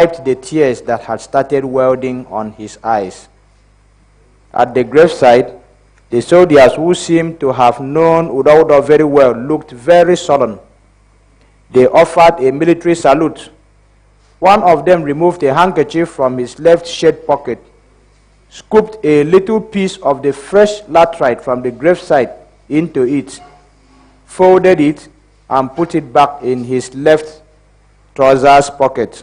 wiped the tears that had started welding on his eyes. At the graveside, the soldiers who seemed to have known Udaudo very well looked very sullen. They offered a military salute. One of them removed a handkerchief from his left shirt pocket, scooped a little piece of the fresh latrite from the graveside into it, folded it, and put it back in his left trousers pocket.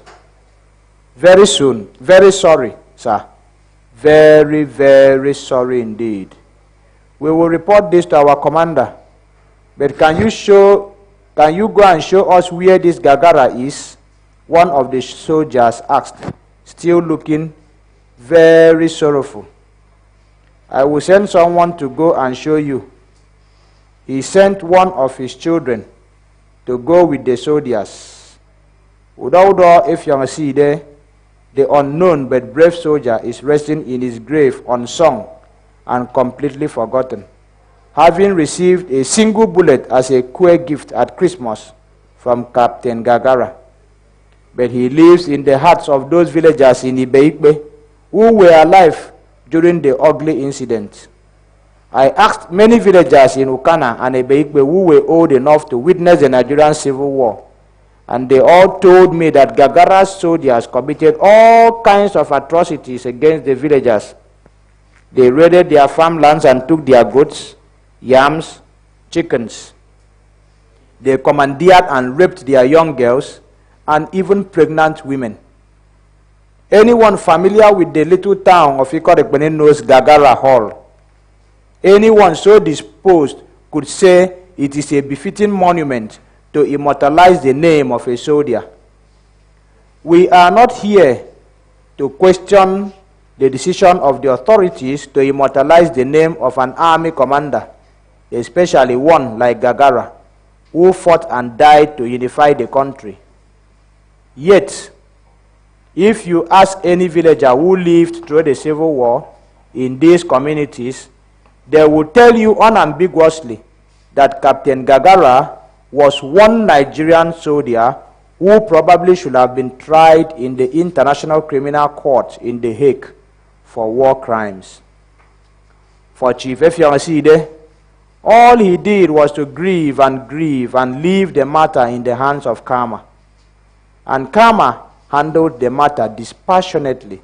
Very soon, very sorry, sir. Very, very sorry indeed. We will report this to our commander. But can you go and show us where this Gagara is? One of the soldiers asked, still looking very sorrowful. I will send someone to go and show you. He sent one of his children to go with the soldiers. Udaudo Efyangasi, the unknown but brave soldier, is resting in his grave unsung and completely forgotten, having received a single bullet as a queer gift at Christmas from Captain Gagara. But he lives in the hearts of those villagers in Ibeikbe who were alive during the ugly incident. I asked many villagers in Ukana and Ibeikbe who were old enough to witness the Nigerian Civil War, and they all told me that Gagara's soldiers committed all kinds of atrocities against the villagers. They raided their farmlands and took their goats, yams, chickens. They commandeered and raped their young girls and even pregnant women. Anyone familiar with the little town of Ikorekbene knows Gagara Hall. Anyone so disposed could say it is a befitting monument to immortalize the name of a soldier. We are not here to question the decision of the authorities to immortalize the name of an army commander, especially one like Gagara, who fought and died to unify the country. Yet, if you ask any villager who lived through the Civil War in these communities, they will tell you unambiguously that Captain Gagara was one Nigerian soldier who probably should have been tried in the International Criminal Court in The Hague for war crimes. For Chief Efyangasi, all he did was to grieve and leave the matter in the hands of Karma. And Karma handled the matter dispassionately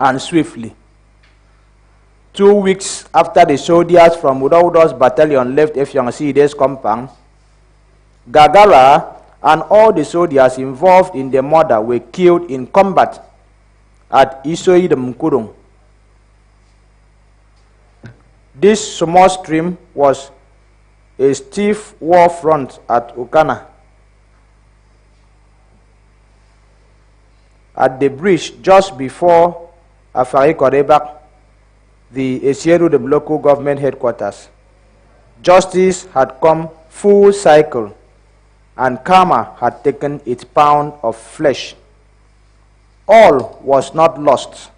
and swiftly. 2 weeks after the soldiers from Udaudo's battalion left Efyangasi's compound, Gagara and all the soldiers involved in the murder were killed in combat at Isoi de Mkurung. This small stream was a stiff war front at Ukana. At the bridge just before Afari Korebak, the Esieru de local government headquarters, justice had come full cycle and Karma had taken its pound of flesh. All was not lost.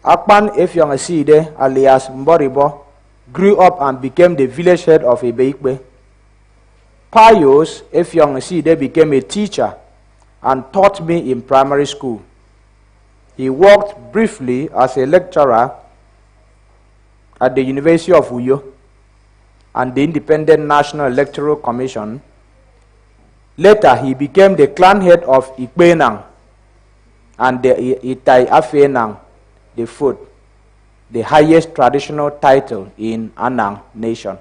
Akpan Efyangasi, alias Mboribo, grew up and became the village head of Ibeikbe. Pius Efyangasi became a teacher and taught me in primary school. He worked briefly as a lecturer at the University of Uyo and the Independent National Electoral Commission. Later, he became the clan head of Ikbenang and the Itai Afenang, the fourth, the highest traditional title in Anang Nation.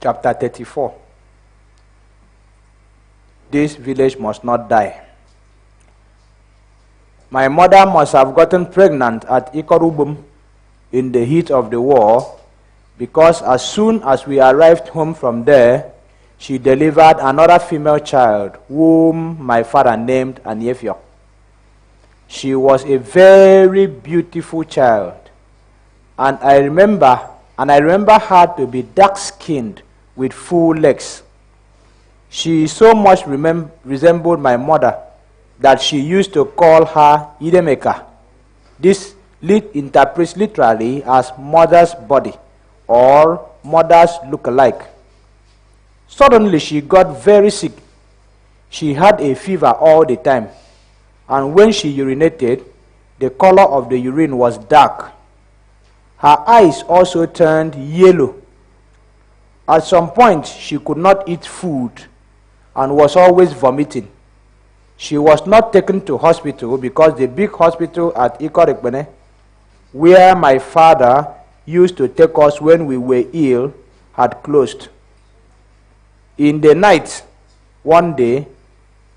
Chapter 34. This village must not die. My mother must have gotten pregnant at Ikorubum in the heat of the war, because as soon as we arrived home from there, she delivered another female child, whom my father named Anyefyok. She was a very beautiful child, and I remember her to be dark-skinned with full legs. She so much resembled my mother that she used to call her Idemeka. This interprets literally as mother's body or mother's look-alike. Suddenly she got very sick. She had a fever all the time, and when she urinated, the color of the urine was dark. Her eyes also turned yellow. At some point, she could not eat food and was always vomiting. She was not taken to hospital because the big hospital at Ikorekbene, where my father used to take us when we were ill, had closed. In the night, one day,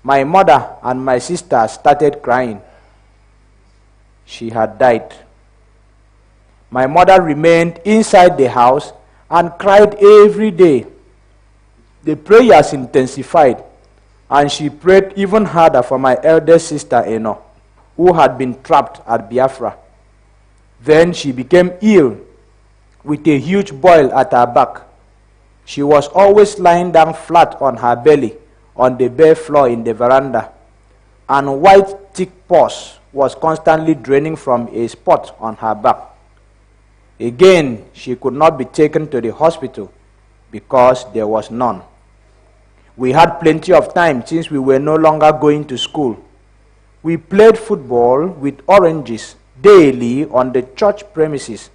my mother and my sister started crying. She had died. My mother remained inside the house and cried every day. The prayers intensified, and she prayed even harder for my eldest sister, Eno, who had been trapped at Biafra. Then she became ill with a huge boil at her back. She was always lying down flat on her belly on the bare floor in the veranda, and white thick pus was constantly draining from a spot on her back. Again, she could not be taken to the hospital because there was none. We had plenty of time since we were no longer going to school. We played football with oranges daily on the church premises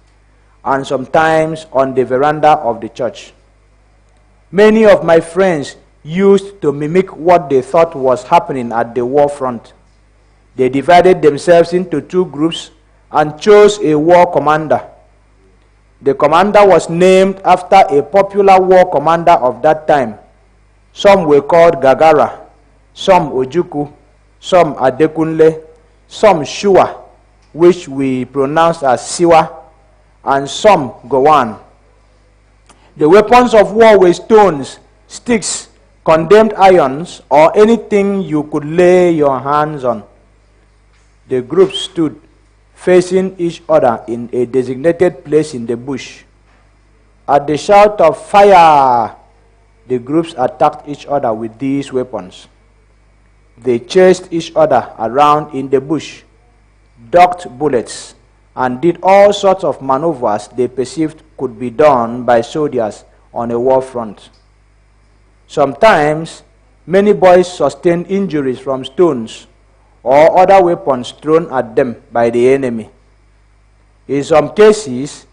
and sometimes on the veranda of the church. Many of my friends used to mimic what they thought was happening at the war front. They divided themselves into two groups and chose a war commander. The commander was named after a popular war commander of that time. Some were called Gagara, some Ojuku, some Adekunle, some Shua, which we pronounce as Siwa, and some Gowan. The weapons of war were stones, sticks, condemned irons, or anything you could lay your hands on. The groups stood facing each other in a designated place in the bush. At the shout of fire, the groups attacked each other with these weapons. They chased each other around in the bush, ducked bullets, and did all sorts of maneuvers they perceived could be done by soldiers on a war front. Sometimes, many boys sustained injuries from stones or other weapons thrown at them by the enemy. In some cases,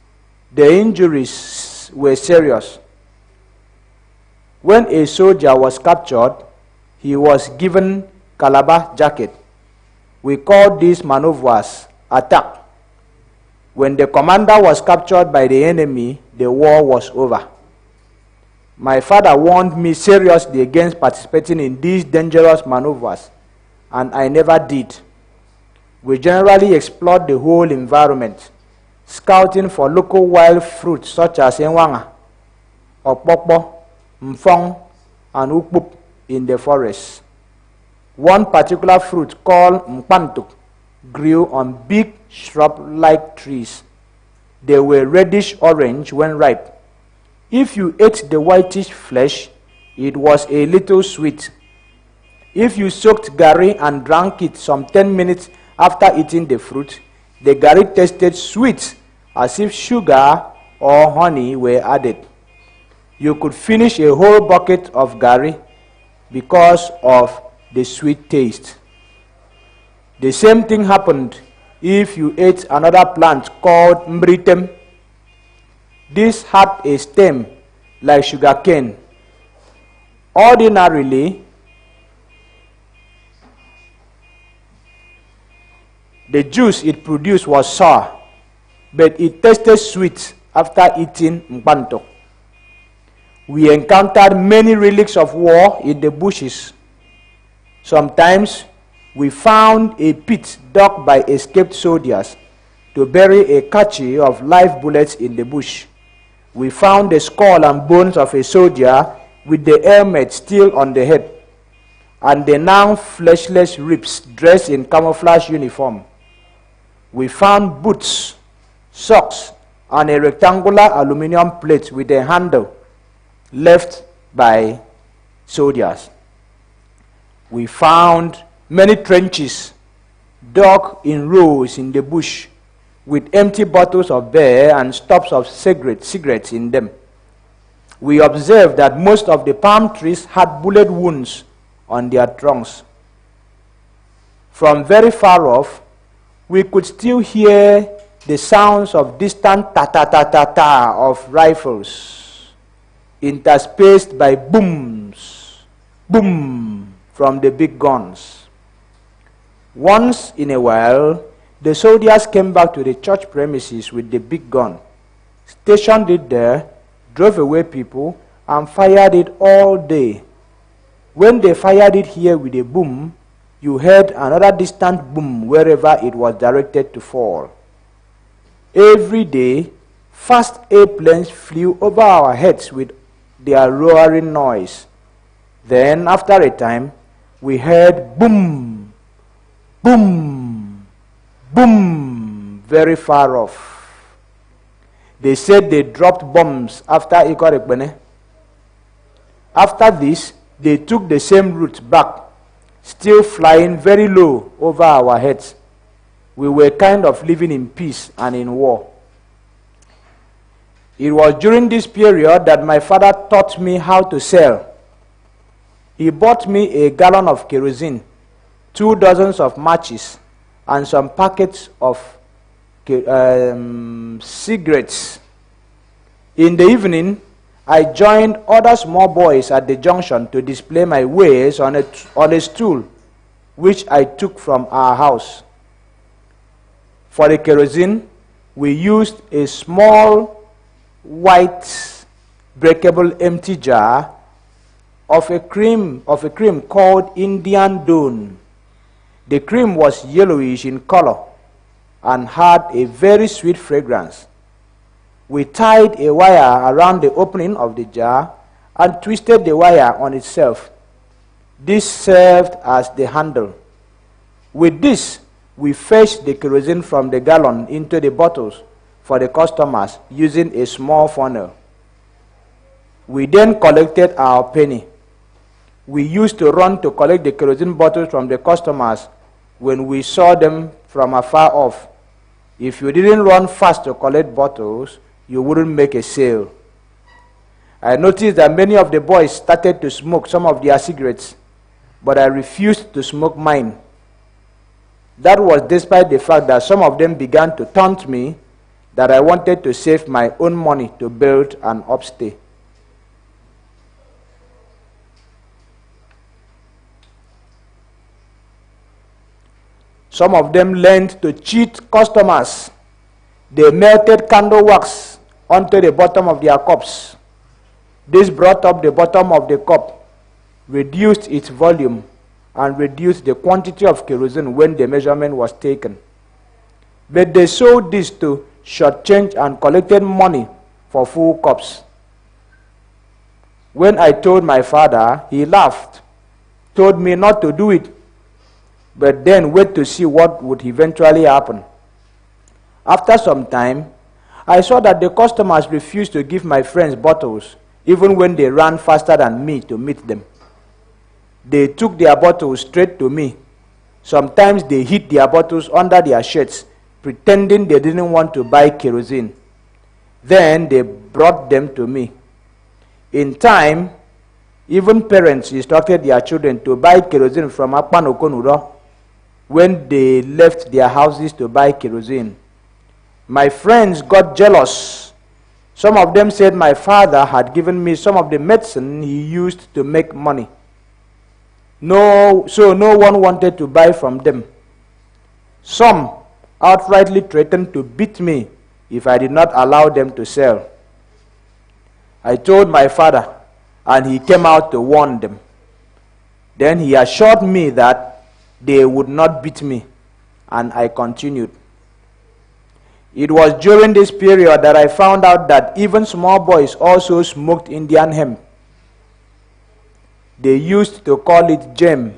the injuries were serious. When a soldier was captured, he was given Calabar jacket. We called these maneuvers attack. When the commander was captured by the enemy, the war was over. My father warned me seriously against participating in these dangerous maneuvers, and I never did. We generally explored the whole environment, scouting for local wild fruits such as enwanga, okpokpo, mfong, and ukpup in the forest. One particular fruit called mpantuk grew on big shrub-like trees. They were reddish-orange when ripe. If you ate the whitish flesh, it was a little sweet. If you soaked gari and drank it some 10 minutes after eating the fruit, the gari tasted sweet, as if sugar or honey were added. You could finish a whole bucket of gari because of the sweet taste. The same thing happened if you ate another plant called mbritem. This had a stem like sugarcane. Ordinarily, the juice it produced was sour, but it tasted sweet after eating mpanto. We encountered many relics of war in the bushes. Sometimes we found a pit dug by escaped soldiers to bury a cache of live bullets in the bush. We found the skull and bones of a soldier with the helmet still on the head. and the now fleshless ribs dressed in camouflage uniform. We found boots, socks, and a rectangular aluminum plate with a handle left by soldiers. We found many trenches dug in rows in the bush with empty bottles of beer and stubs of cigarettes in them. We observed that most of the palm trees had bullet wounds on their trunks. From very far off, we could still hear the sounds of distant ta-ta-ta-ta-ta of rifles, interspaced by booms, boom, from the big guns. Once in a while, the soldiers came back to the church premises with the big gun, stationed it there, drove away people, and fired it all day. When they fired it here with a boom, you heard another distant boom wherever it was directed to fall. Every day, fast airplanes flew over our heads with their roaring noise. Then, after a time, we heard boom, boom, boom, very far off. They said they dropped bombs after Ikorekbene. After this, they took the same route back, still flying very low over our heads. We were kind of living in peace and in war. It was during this period that my father taught me how to sail. He bought me a gallon of kerosene, 2 dozens of matches, and some packets of cigarettes. In the evening, I joined other small boys at the junction to display my wares on a stool, which I took from our house. For the kerosene, we used a small white breakable empty jar of a cream called Indian Dawn. The cream was yellowish in color and had a very sweet fragrance. We tied a wire around the opening of the jar and twisted the wire on itself. This served as the handle. With this, we fetched the kerosene from the gallon into the bottles for the customers using a small funnel. We then collected our penny. We used to run to collect the kerosene bottles from the customers when we saw them from afar off. If you didn't run fast to collect bottles, you wouldn't make a sale. I noticed that many of the boys started to smoke some of their cigarettes, but I refused to smoke mine. That was despite the fact that some of them began to taunt me that I wanted to save my own money to build an upstay. Some of them learned to cheat customers. They melted candle wax onto the bottom of their cups. This brought up the bottom of the cup, reduced its volume, and reduced the quantity of kerosene when the measurement was taken. But they sold this to shortchange and collected money for full cups. When I told my father, he laughed, told me not to do it, but then wait to see what would eventually happen. After some time, I saw that the customers refused to give my friends bottles, even when they ran faster than me to meet them. They took their bottles straight to me. Sometimes they hid their bottles under their shirts, pretending they didn't want to buy kerosene. Then they brought them to me. In time, even parents instructed their children to buy kerosene from Akpanokonuro when they left their houses to buy kerosene. My friends got jealous. Some of them said my father had given me some of the medicine he used to make money. So no one wanted to buy from them. Some outrightly threatened to beat me if I did not allow them to sell. I told my father, and he came out to warn them. Then he assured me that they would not beat me, and I continued. It was during this period that I found out that even small boys also smoked Indian hemp. They used to call it gem,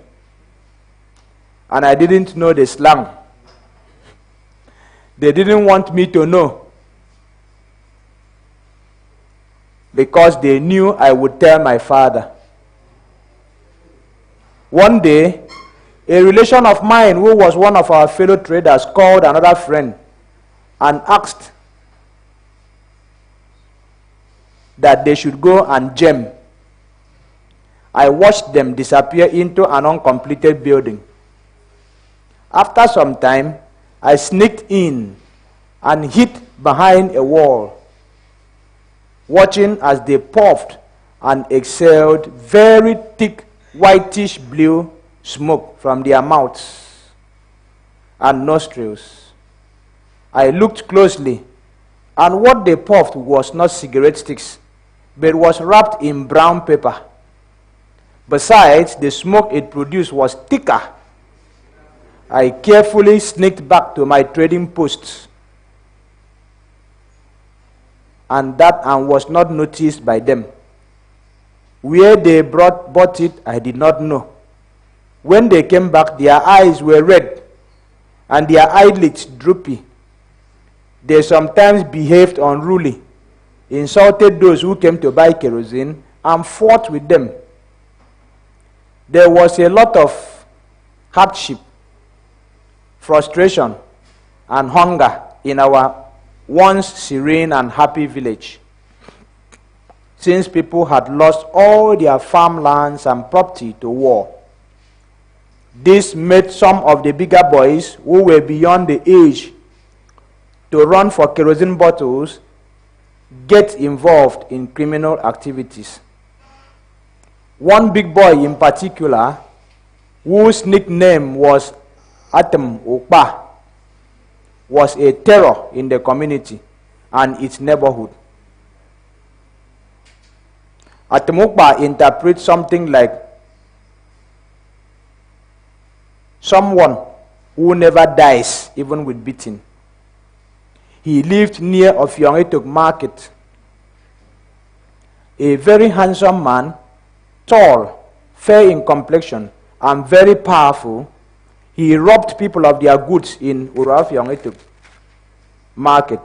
and I didn't know the slang. They didn't want me to know, because they knew I would tell my father. One day, a relation of mine who was one of our fellow traders called another friend and asked that they should go and gem. I watched them disappear into an uncompleted building. After some time, I sneaked in and hid behind a wall, watching as they puffed and exhaled very thick whitish blue smoke from their mouths and nostrils. I looked closely, and what they puffed was not cigarette sticks, but was wrapped in brown paper. Besides, the smoke it produced was thicker. I carefully sneaked back to my trading posts, and was not noticed by them. Where they bought it, I did not know. When they came back, their eyes were red and their eyelids droopy. They sometimes behaved unruly, insulted those who came to buy kerosene, and fought with them. There was a lot of hardship, frustration, and hunger in our once serene and happy village, since people had lost all their farmlands and property to war. This made some of the bigger boys who were beyond the age to run for kerosene bottles get involved in criminal activities. One big boy in particular, whose nickname was Atem Okpa, was a terror in the community and its neighborhood. Atem Okpa interprets something like someone who never dies, even with beating. He lived near Ofiongetok Market. A very handsome man, tall, fair in complexion, and very powerful, he robbed people of their goods in Ofiongetok Market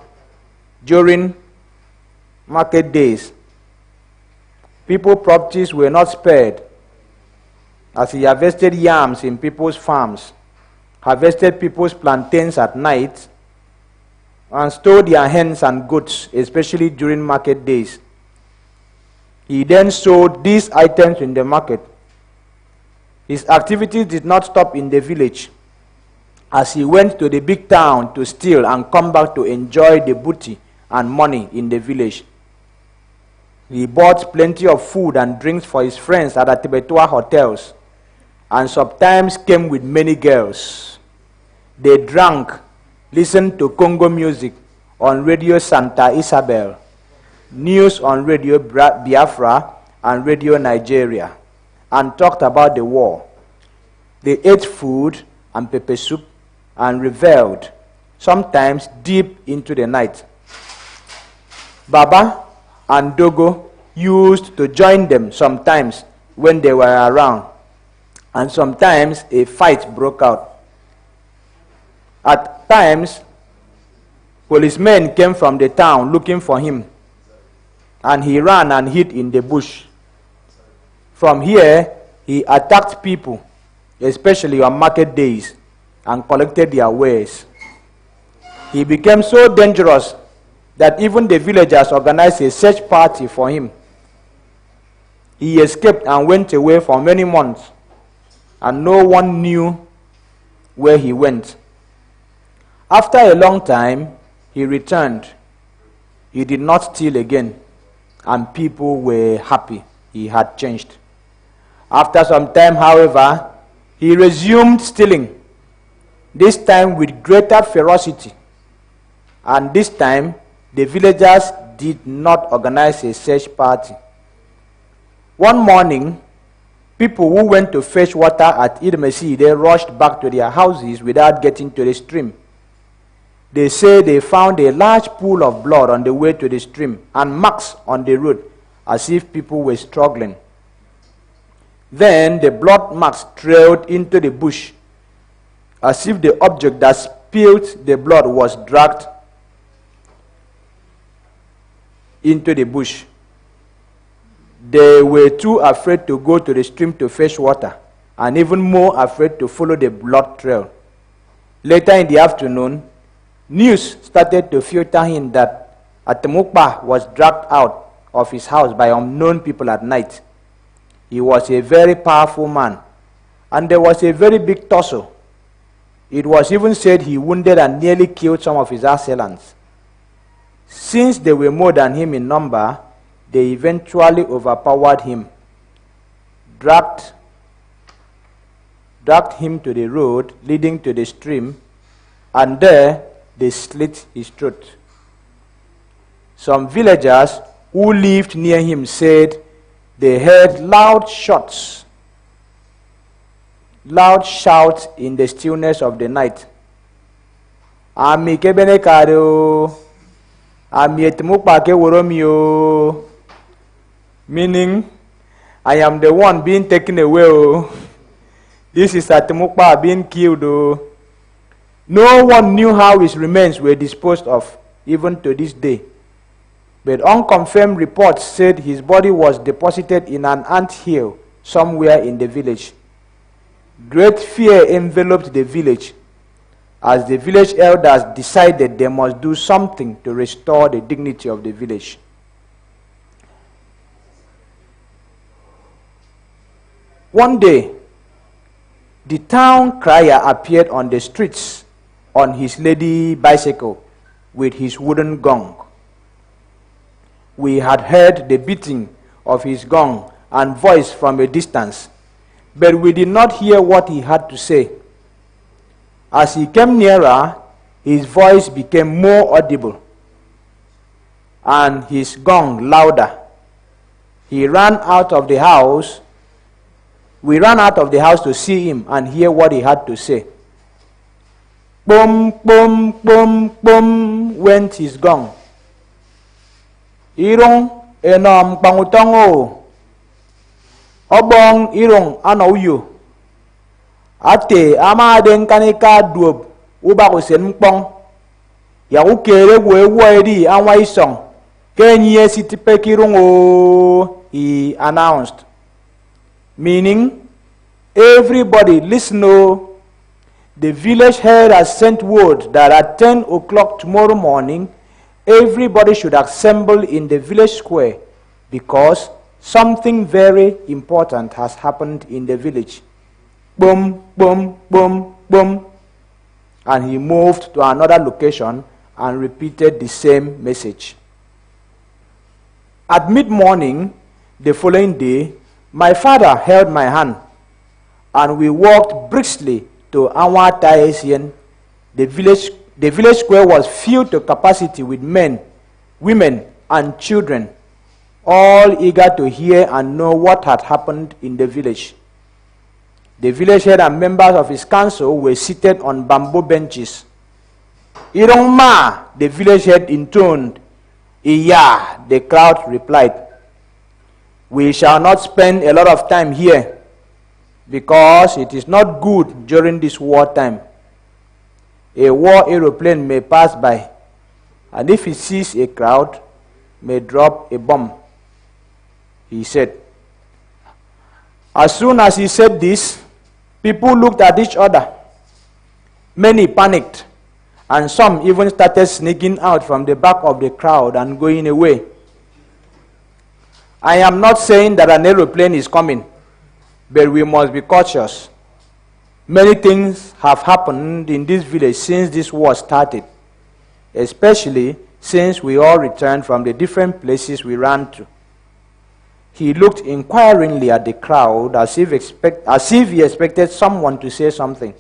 during market days. People's properties were not spared, as he harvested yams in people's farms, harvested people's plantains at night, and stole their hens and goats, especially during market days. He then sold these items in the market. His activities did not stop in the village, as he went to the big town to steal and come back to enjoy the booty and money in the village. He bought plenty of food and drinks for his friends at the Tibetua hotels, and sometimes came with many girls. They drank, listened to Congo music on Radio Santa Isabel, news on Radio Biafra and Radio Nigeria, and talked about the war. They ate food and pepper soup and reveled, sometimes deep into the night. Baba and Dogo used to join them sometimes when they were around, and sometimes a fight broke out. At times, policemen came from the town looking for him, and he ran and hid in the bush. From here, he attacked people, especially on market days, and collected their wares. He became so dangerous that even the villagers organized a search party for him. He escaped and went away for many months, and no one knew where he went. After a long time, he returned. He did not steal again, and people were happy he had changed. After some time, however, he resumed stealing, this time with greater ferocity. And this time, the villagers did not organize a search party. One morning, people who went to fetch water at Idmesi, they rushed back to their houses without getting to the stream. They say they found a large pool of blood on the way to the stream and marks on the road, as if people were struggling. Then the blood marks trailed into the bush, as if the object that spilled the blood was dragged into the bush. They were too afraid to go to the stream to fetch water, and even more afraid to follow the blood trail. Later in the afternoon, news started to filter in that Atemukpa was dragged out of his house by unknown people at night. He was a very powerful man, and there was a very big tussle. It was even said he wounded and nearly killed some of his assailants. Since they were more than him in number, they eventually overpowered him, dragged him to the road leading to the stream, and there they slit his throat. Some villagers who lived near him said they heard loud shouts in the stillness of the night. Ami kebene karo, ami etemukpa ke woromio. Meaning, I am the one being taken away. This is Atemukpa being killed. No one knew how his remains were disposed of, even to this day. But unconfirmed reports said his body was deposited in an anthill somewhere in the village. Great fear enveloped the village, as the village elders decided they must do something to restore the dignity of the village. One day, the town crier appeared on the streets on his lady bicycle with his wooden gong. We had heard the beating of his gong and voice from a distance, but we did not hear what he had to say. As he came nearer, his voice became more audible and his gong louder. We ran out of the house to see him and hear what he had to say. Boom, boom, boom, boom went his gong. Irong enom pangutongo. Obong irong anauyo. Ate ama den kanika duob uba kosen mpong. Ya ukere we anwa isong. Kenye sitipekirong o, he announced. Meaning, everybody listen. The village head has sent word that at 10 o'clock tomorrow morning, everybody should assemble in the village square because something very important has happened in the village. Boom, boom, boom, boom. And he moved to another location and repeated the same message. At mid-morning, the following day, my father held my hand, and we walked briskly to Anwa Taesien. The village square was filled to capacity with men, women, and children, all eager to hear and know what had happened in the village. The village head and members of his council were seated on bamboo benches. Irong ma, the village head intoned. Iya, the crowd replied. We shall not spend a lot of time here because it is not good during this wartime. A war aeroplane may pass by, and if it sees a crowd, may drop a bomb, he said. As soon as he said this, people looked at each other. Many panicked, and some even started sneaking out from the back of the crowd and going away. I am not saying that an aeroplane is coming, but we must be cautious. Many things have happened in this village since this war started, especially since we all returned from the different places we ran to. He looked inquiringly at the crowd as if he expected someone to say something.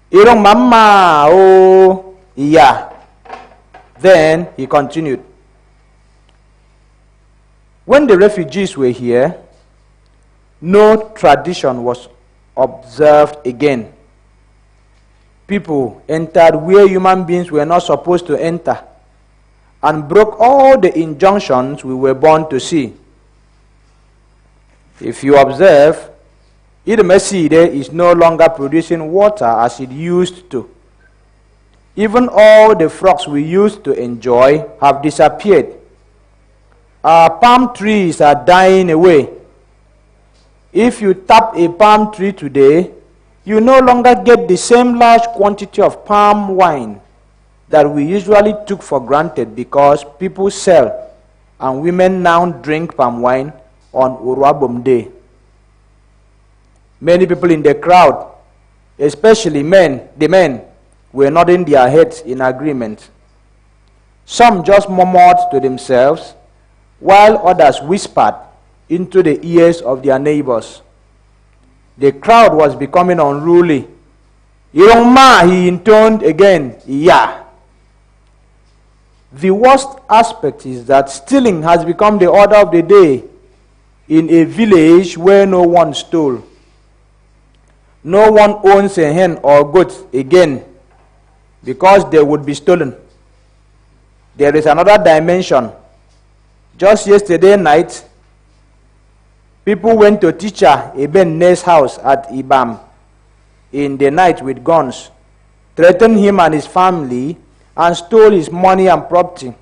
Irong mama, oh, yeah. Then he continued. When the refugees were here, no tradition was observed again. People entered where human beings were not supposed to enter and broke all the injunctions we were born to see. If you observe, Readmania is no longer producing water as it used to. Even all the frogs we used to enjoy have disappeared. Our palm trees are dying away. If you tap a palm tree today, you no longer get the same large quantity of palm wine that we usually took for granted because people sell and women now drink palm wine on Urwabum Day. Many people in the crowd, especially the men, were nodding their heads in agreement. Some just murmured to themselves, while others whispered into the ears of their neighbors. The crowd was becoming unruly. Irongma, he intoned again, yeah. The worst aspect is that stealing has become the order of the day in a village where no one stole. No one owns a hen or goat again because they would be stolen. There is another dimension. Just yesterday night, people went to teacher Ebenne's house at Ibam in the night with guns, threatened him and his family, and stole his money and property.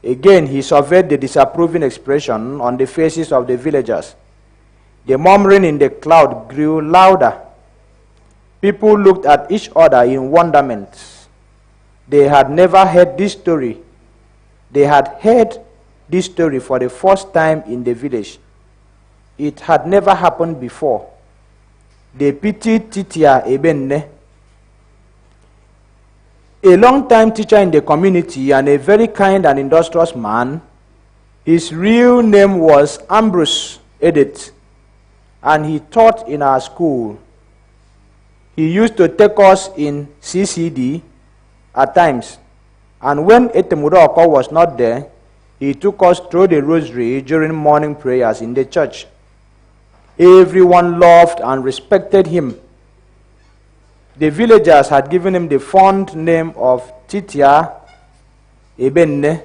Again, he surveyed the disapproving expression on the faces of the villagers. The murmuring in the crowd grew louder. People looked at each other in wonderment. They had never heard this story. They had heard this story for the first time in the village. It had never happened before. They pitied Titia Ebenne, a long-time teacher in the community and a very kind and industrious man. His real name was Ambrose Edith, and he taught in our school. He used to take us in CCD at times, and when Etemudoko was not there, he took us through the rosary during morning prayers in the church. Everyone loved and respected him. The villagers had given him the fond name of Titia Ebenne,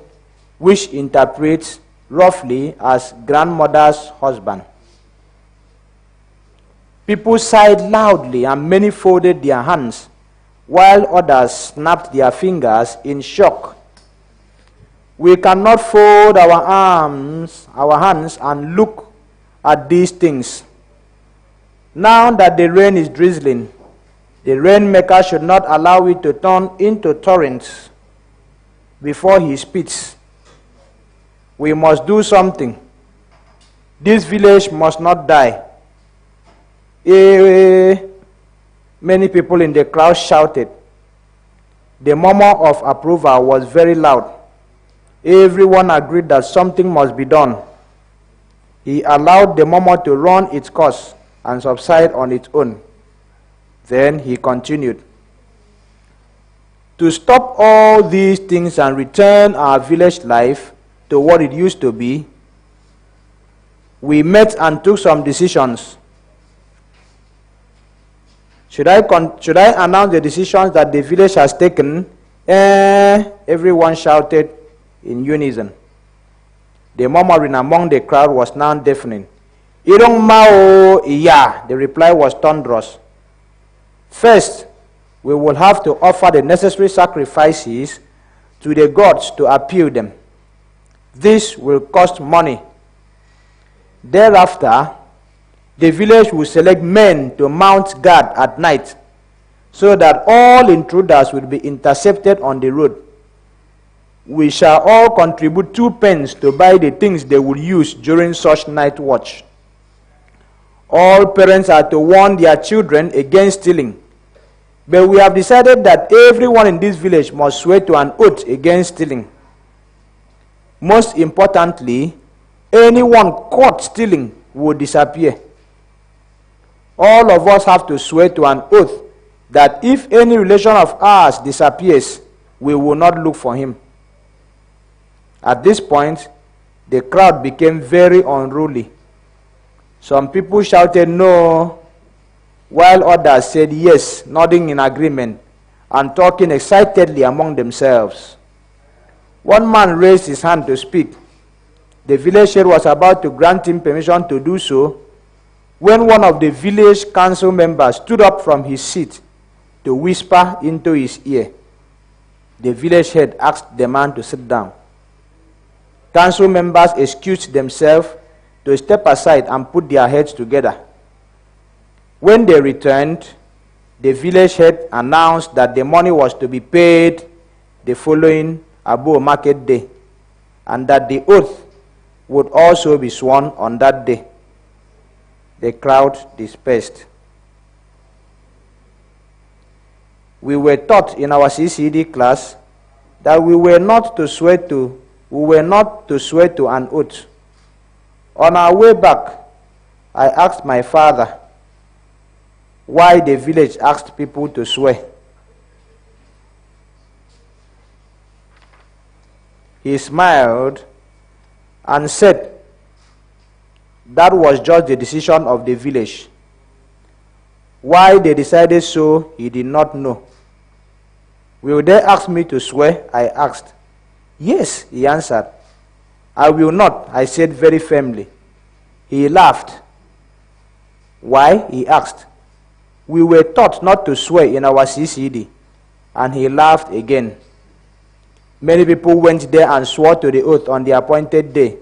which interprets roughly as grandmother's husband. People sighed loudly and many folded their hands, while others snapped their fingers in shock. We cannot fold our hands and look at these things. Now that the rain is drizzling, the rainmaker should not allow it to turn into torrents before he speaks. We must do something. This village must not die. Many people in the crowd shouted. The murmur of approval was very loud. Everyone agreed that something must be done. He allowed the murmur to run its course and subside on its own. Then he continued. To stop all these things and return our village life to what it used to be, we met and took some decisions. Should I announce the decisions that the village has taken? Everyone shouted in unison. The murmuring among the crowd was now deafening. Irong Mao, yeah, the reply was thunderous. First, we will have to offer the necessary sacrifices to the gods to appeal them. This will cost money. Thereafter, the village will select men to mount guard at night so that all intruders will be intercepted on the road. We shall all contribute 2 pence to buy the things they will use during such night watch. All parents are to warn their children against stealing. But we have decided that everyone in this village must swear to an oath against stealing. Most importantly, anyone caught stealing will disappear. All of us have to swear to an oath that if any relation of ours disappears, we will not look for him. At this point, the crowd became very unruly. Some people shouted no, while others said yes, nodding in agreement and talking excitedly among themselves. One man raised his hand to speak. The village head was about to grant him permission to do so when one of the village council members stood up from his seat to whisper into his ear. The village head asked the man to sit down. Council members excused themselves to step aside and put their heads together. When they returned, the village head announced that the money was to be paid the following Abo market day, and that the oath would also be sworn on that day. The crowd dispersed. We were taught in our CCD class that we were not to swear to an oath. On our way back, I asked my father why the village asked people to swear. He smiled and said that was just the decision of the village. Why they decided so, he did not know. Will they ask me to swear? I asked. Yes, he answered. I will not, I said very firmly. He laughed. Why? He asked. We were taught not to swear in our CCD, and he laughed again. Many people went there and swore to the oath on the appointed day,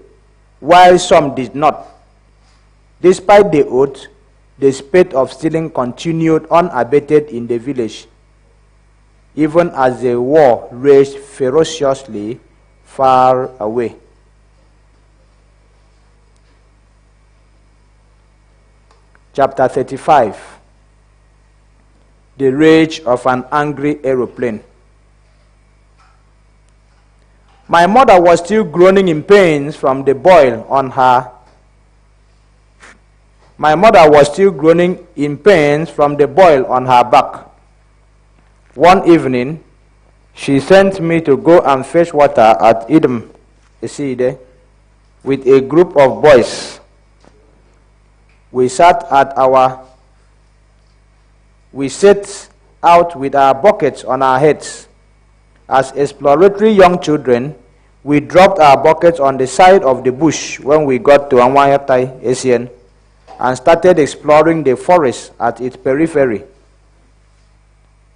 while some did not. Despite the oath, the spate of stealing continued unabated in the village, even as the war raged ferociously far away. Chapter 35. The rage of an angry aeroplane. My mother was still groaning in pains from the boil on her. My mother was still groaning in pains from the boil on her back. One evening, she sent me to go and fetch water at Idem, with a group of boys. We set out with our buckets on our heads. As exploratory young children, we dropped our buckets on the side of the bush when we got to Anwayatai, Asian, and started exploring the forest at its periphery.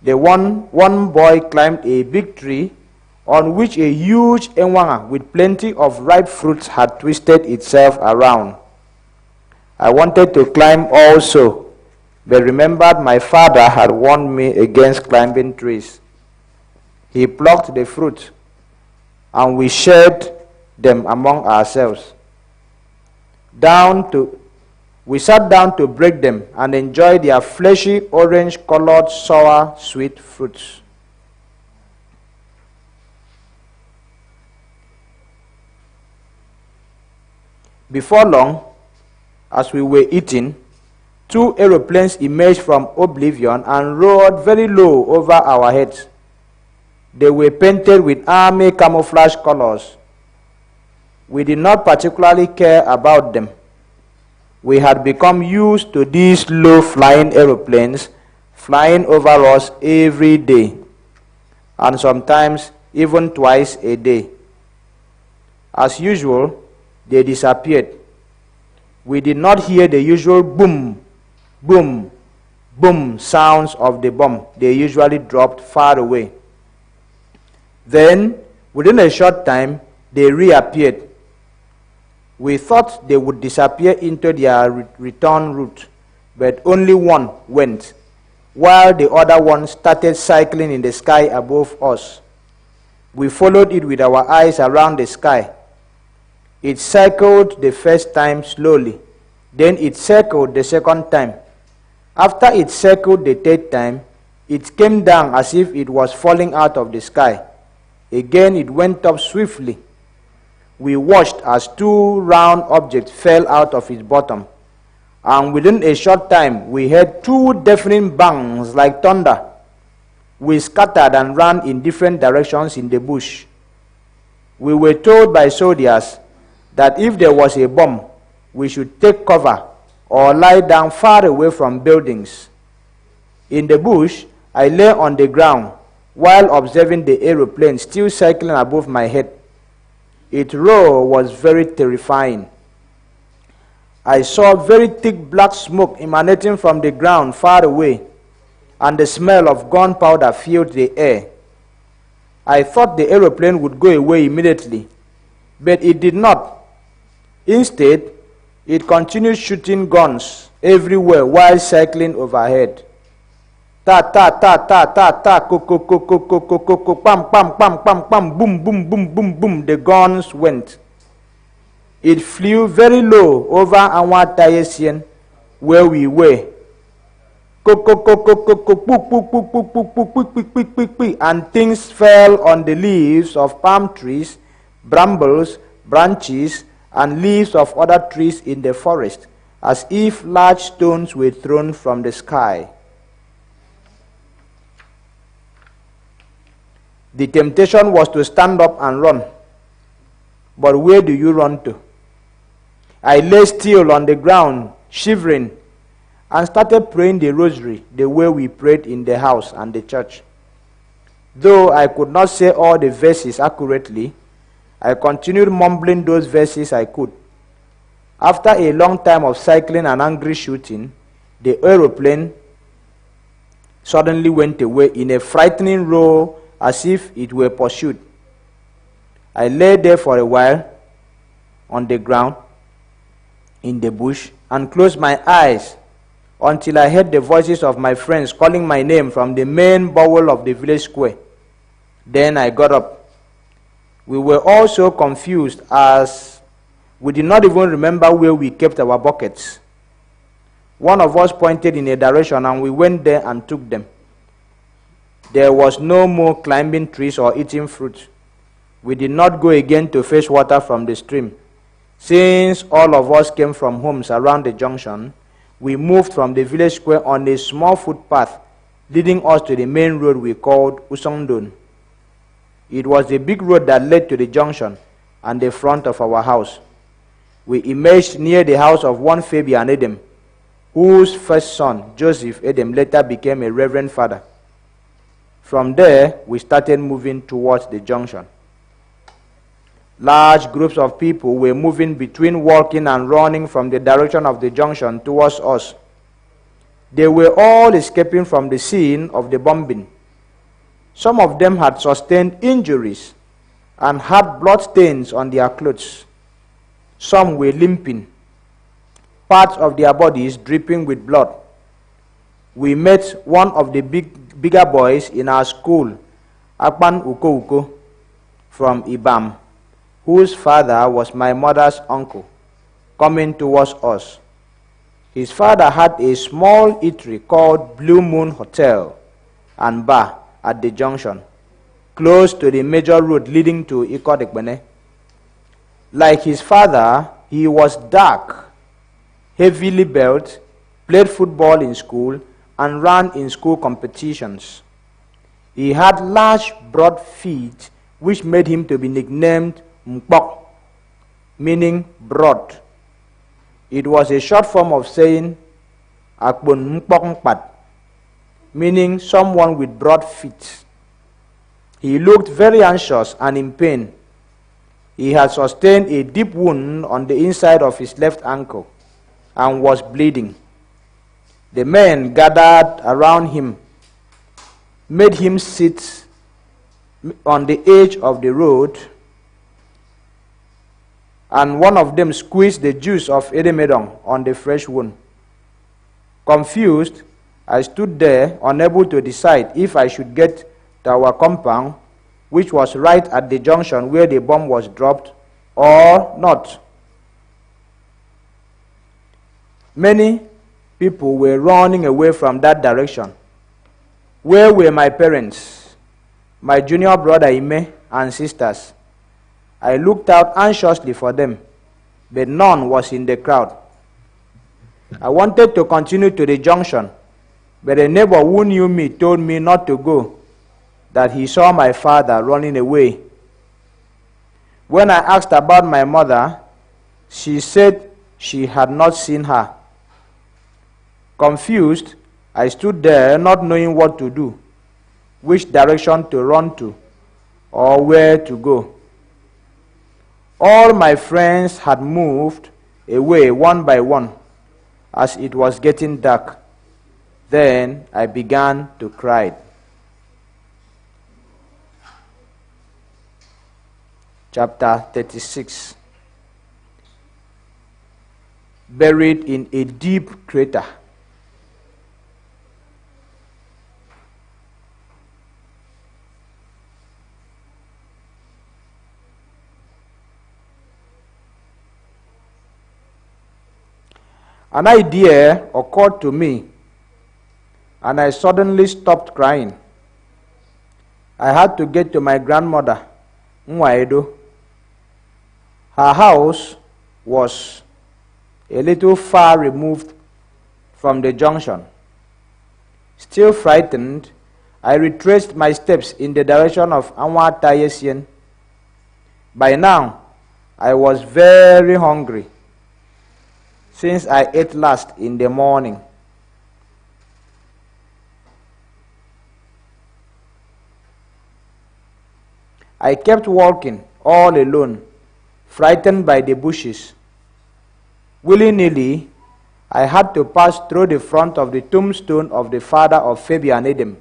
One boy climbed a big tree on which a huge enwanga with plenty of ripe fruits had twisted itself around. I wanted to climb also, but remembered my father had warned me against climbing trees. He plucked the fruit, and we shared them among ourselves. We sat down to break them and enjoy their fleshy, orange-colored, sour, sweet fruits. Before long, as we were eating, two aeroplanes emerged from oblivion and roared very low over our heads. They were painted with army camouflage colors. We did not particularly care about them. We had become used to these low-flying aeroplanes flying over us every day, and sometimes even twice a day. As usual, they disappeared. We did not hear the usual boom, boom, boom sounds of the bomb they usually dropped far away. Then, within a short time, they reappeared. We thought they would disappear into their return route, but only one went, while the other one started cycling in the sky above us. We followed it with our eyes around the sky. It circled the first time slowly, then it circled the second time. After it circled the third time, it came down as if it was falling out of the sky. Again it went up swiftly. We watched as two round objects fell out of its bottom, and within a short time we heard two deafening bangs like thunder. We scattered and ran in different directions in the bush. We were told by soldiers that if there was a bomb, we should take cover or lie down far away from buildings. In the bush, I lay on the ground while observing the aeroplane still circling above my head. Its roar was very terrifying. I saw very thick black smoke emanating from the ground far away, and the smell of gunpowder filled the air. I thought the aeroplane would go away immediately, but it did not. Instead, it continued shooting guns everywhere while cycling overhead. Ta ta ta ta ta ta, ko ko ko ko ko ko ko ko, pam pam pam pam pam, boom boom boom boom boom. The guns went. It flew very low over our Tayesian where we were. And things fell on the leaves of palm trees, brambles, branches, and leaves of other trees in the forest, as if large stones were thrown from the sky. The temptation was to stand up and run. But where do you run to? I lay still on the ground, shivering, and started praying the rosary the way we prayed in the house and the church. Though I could not say all the verses accurately, I continued mumbling those verses I could. After a long time of cycling and angry shooting, the aeroplane suddenly went away in a frightening roar as if it were pursued. I lay there for a while on the ground in the bush and closed my eyes until I heard the voices of my friends calling my name from the main bowl of the village square. Then I got up. We were all so confused as we did not even remember where we kept our buckets. One of us pointed in a direction and we went there and took them. There was no more climbing trees or eating fruit. We did not go again to fetch water from the stream. Since all of us came from homes around the junction, we moved from the village square on a small footpath leading us to the main road we called Usongdon. It was the big road that led to the junction and the front of our house. We emerged near the house of one Fabian Edem, whose first son, Joseph Edem, later became a reverend father. From there, we started moving towards the junction. Large groups of people were moving between walking and running from the direction of the junction towards us. They were all escaping from the scene of the bombing. Some of them had sustained injuries and had blood stains on their clothes. Some were limping, parts of their bodies dripping with blood. We met one of the bigger boys in our school, Akpan Uko from Ibam, whose father was my mother's uncle, coming towards us. His father had a small eatery called Blue Moon Hotel and Bar at the junction, close to the major road leading to Ikodekbene. Like his father, he was dark, heavily built, played football in school, and ran in school competitions. He had large, broad feet, which made him to be nicknamed Mpok, meaning broad. It was a short form of saying Akbon Mpok Mpat, meaning someone with broad feet. He looked very anxious and in pain. He had sustained a deep wound on the inside of his left ankle and was bleeding. The men gathered around him, made him sit on the edge of the road, and one of them squeezed the juice of edemedon on the fresh wound. Confused, I stood there, unable to decide if I should get to our compound, which was right at the junction where the bomb was dropped, or not. Many people were running away from that direction. Where were my parents, my junior brother Ime, and sisters? I looked out anxiously for them, but none was in the crowd. I wanted to continue to the junction, but a neighbor who knew me told me not to go, that he saw my father running away. When I asked about my mother, she said she had not seen her. Confused, I stood there not knowing what to do, which direction to run to, or where to go. All my friends had moved away one by one as it was getting dark. Then I began to cry. Chapter 36. Buried in a deep crater. An idea occurred to me, and I suddenly stopped crying. I had to get to my grandmother, Nwaido. Her house was a little far removed from the junction. Still frightened, I retraced my steps in the direction of Anwa Tayesien. By now, I was very hungry, since I ate last in the morning. I kept walking all alone, frightened by the bushes. Willy-nilly, I had to pass through the front of the tombstone of the father of Fabian Edem,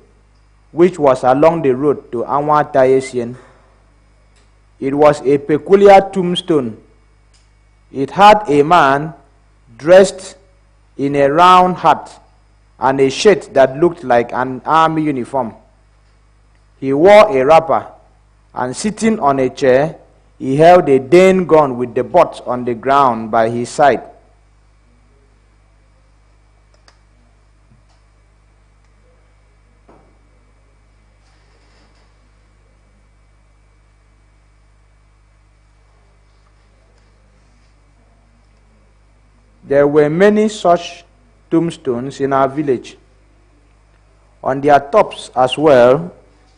which was along the road to Anwa Tayesien. It was a peculiar tombstone. It had a man dressed in a round hat and a shirt that looked like an army uniform. He wore a wrapper, and sitting on a chair, he held a Dane gun with the butt on the ground by his side. There were many such tombstones in our village. On their tops as well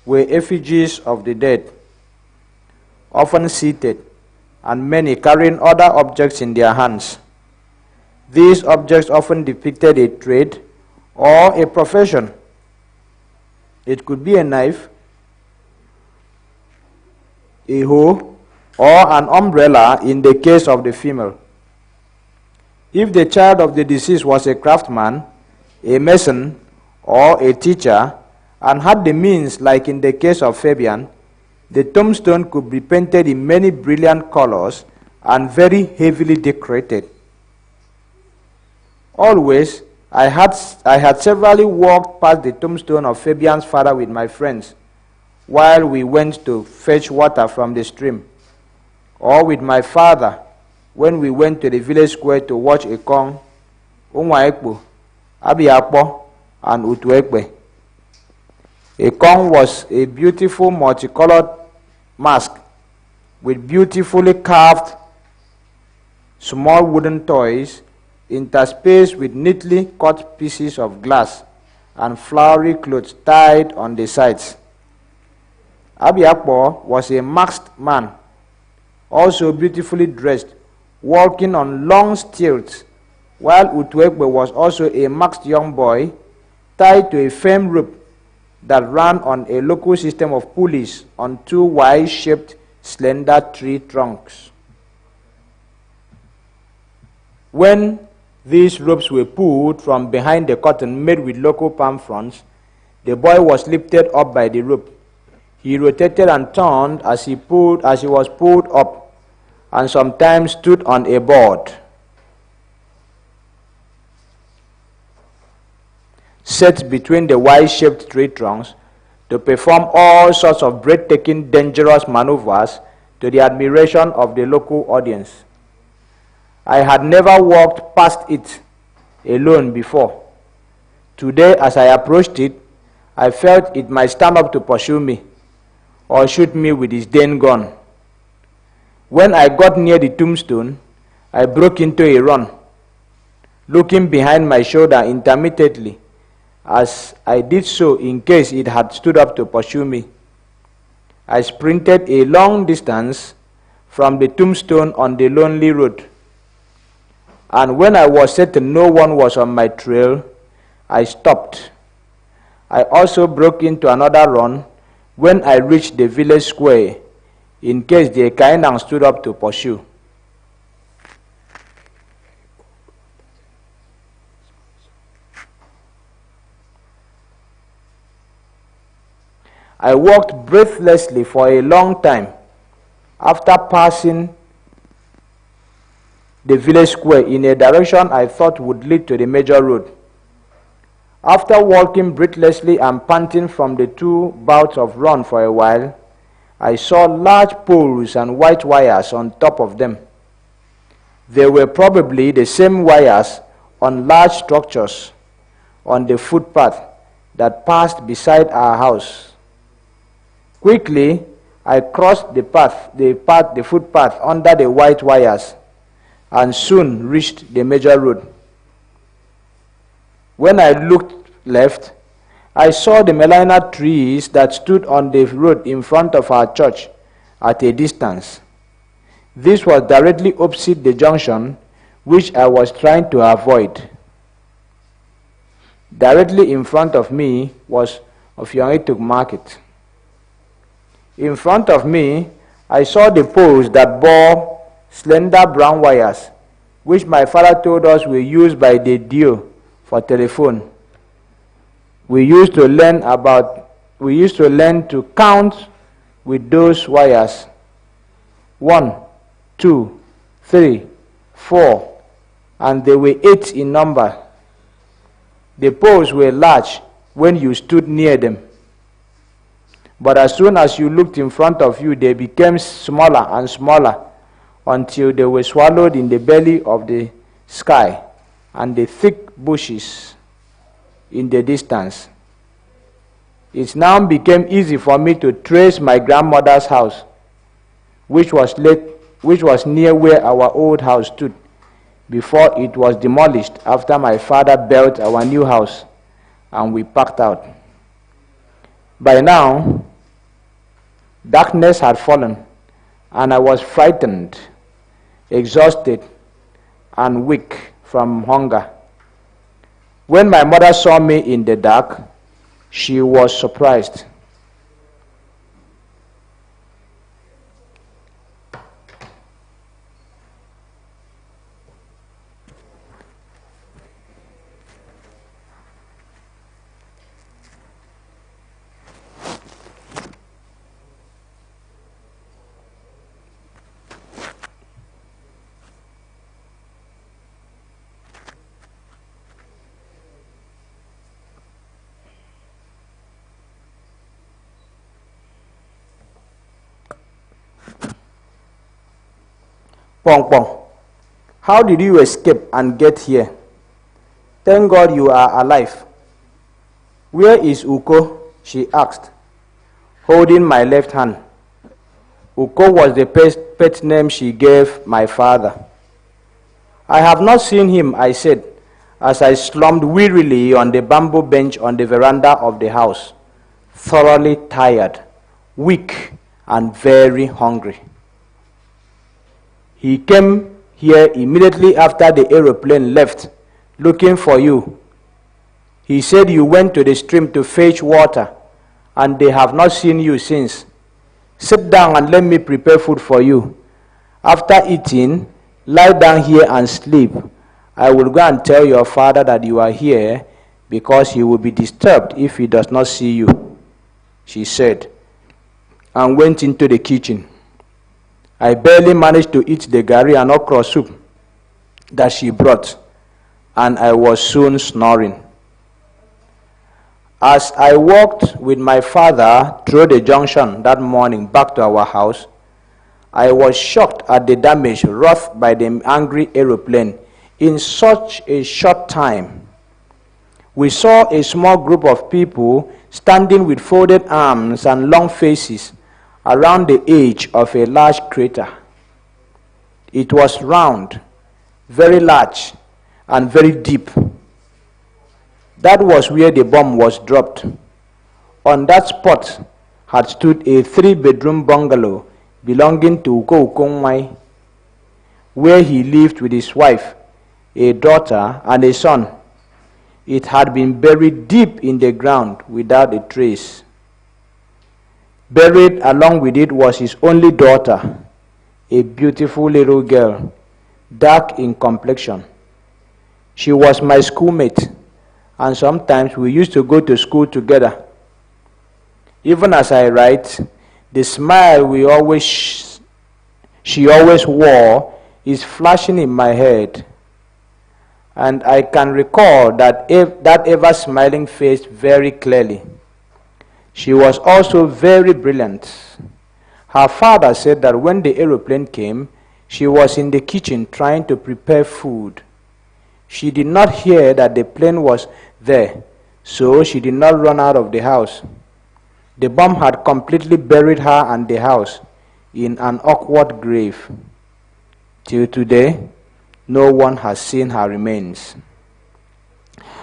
were effigies of the dead, often seated, and many carrying other objects in their hands. These objects often depicted a trade or a profession. It could be a knife, a hoe, or an umbrella in the case of the female. If the child of the deceased was a craftsman, a mason, or a teacher, and had the means, like in the case of Fabian, the tombstone could be painted in many brilliant colors and very heavily decorated. Always, I had severally walked past the tombstone of Fabian's father with my friends, while we went to fetch water from the stream, or with my father when we went to the village square to watch Ekong, Unwaekpo, Abiakpo, and Utuekpe. Ekong was a beautiful multicolored mask with beautifully carved small wooden toys interspaced with neatly cut pieces of glass and flowery clothes tied on the sides. Abiakpo was a masked man, also beautifully dressed, walking on long stilts, while Utuekwe was also a masked young boy, tied to a firm rope that ran on a local system of pulleys on two Y-shaped slender tree trunks. When these ropes were pulled from behind the curtain made with local palm fronds, the boy was lifted up by the rope. He rotated and turned as he was pulled up, and sometimes stood on a board set between the Y-shaped tree trunks to perform all sorts of breathtaking, dangerous maneuvers to the admiration of the local audience. I had never walked past it alone before. Today, as I approached it, I felt it might stand up to pursue me or shoot me with his Dane gun. When I got near the tombstone, I broke into a run, looking behind my shoulder intermittently as I did so in case it had stood up to pursue me. I sprinted a long distance from the tombstone on the lonely road, and when I was certain no one was on my trail, I stopped. I also broke into another run when I reached the village square, in case the Kainang stood up to pursue. I walked breathlessly for a long time after passing the village square in a direction I thought would lead to the major road. After walking breathlessly and panting from the 2 bouts of run for a while, I saw large poles and white wires on top of them. They were probably the same wires on large structures on the footpath that passed beside our house. Quickly, I crossed the footpath under the white wires and soon reached the major road. When I looked left, I saw the melina trees that stood on the road in front of our church at a distance. This was directly opposite the junction which I was trying to avoid. Directly in front of me was Ofyongituk Market. In front of me, I saw the poles that bore slender brown wires, which my father told us were used by the Dio for telephone. We used to learn to count with those wires. 1, 2, 3, 4, and they were 8 in number. The poles were large when you stood near them, but as soon as you looked in front of you, they became smaller and smaller until they were swallowed in the belly of the sky and the thick bushes in the distance. It now became easy for me to trace my grandmother's house, which was near where our old house stood, before it was demolished after my father built our new house and we packed out. By now, darkness had fallen, and I was frightened, exhausted, and weak from hunger. When my mother saw me in the dark, she was surprised. Pong Pong, how did you escape and get here? Thank God you are alive. Where is Uko? She asked, holding my left hand. Uko was the pet name she gave my father. I have not seen him, I said, as I slumped wearily on the bamboo bench on the veranda of the house, thoroughly tired, weak, and very hungry. He came here immediately after the aeroplane left, looking for you. He said you went to the stream to fetch water, and they have not seen you since. Sit down and let me prepare food for you. After eating, lie down here and sleep. I will go and tell your father that you are here, because he will be disturbed if he does not see you, she said, and went into the kitchen. I barely managed to eat the gari and okra soup that she brought, and I was soon snoring. As I walked with my father through the junction that morning back to our house, I was shocked at the damage wrought by the angry aeroplane in such a short time. We saw a small group of people standing with folded arms and long faces around the edge of a large crater. It was round, very large, and very deep. That was where the bomb was dropped. On that spot had stood a 3-bedroom bungalow belonging to Uko Ukongwai, where he lived with his wife, a daughter, and a son. It had been buried deep in the ground without a trace. Buried along with it was his only daughter, a beautiful little girl, dark in complexion. She was my schoolmate, and sometimes we used to go to school together. Even as I write, the smile she always wore is flashing in my head, and I can recall that ever-smiling face very clearly. She was also very brilliant. Her father said that when the aeroplane came, she was in the kitchen trying to prepare food. She did not hear that the plane was there, so she did not run out of the house. The bomb had completely buried her and the house in an awkward grave. Till today, no one has seen her remains.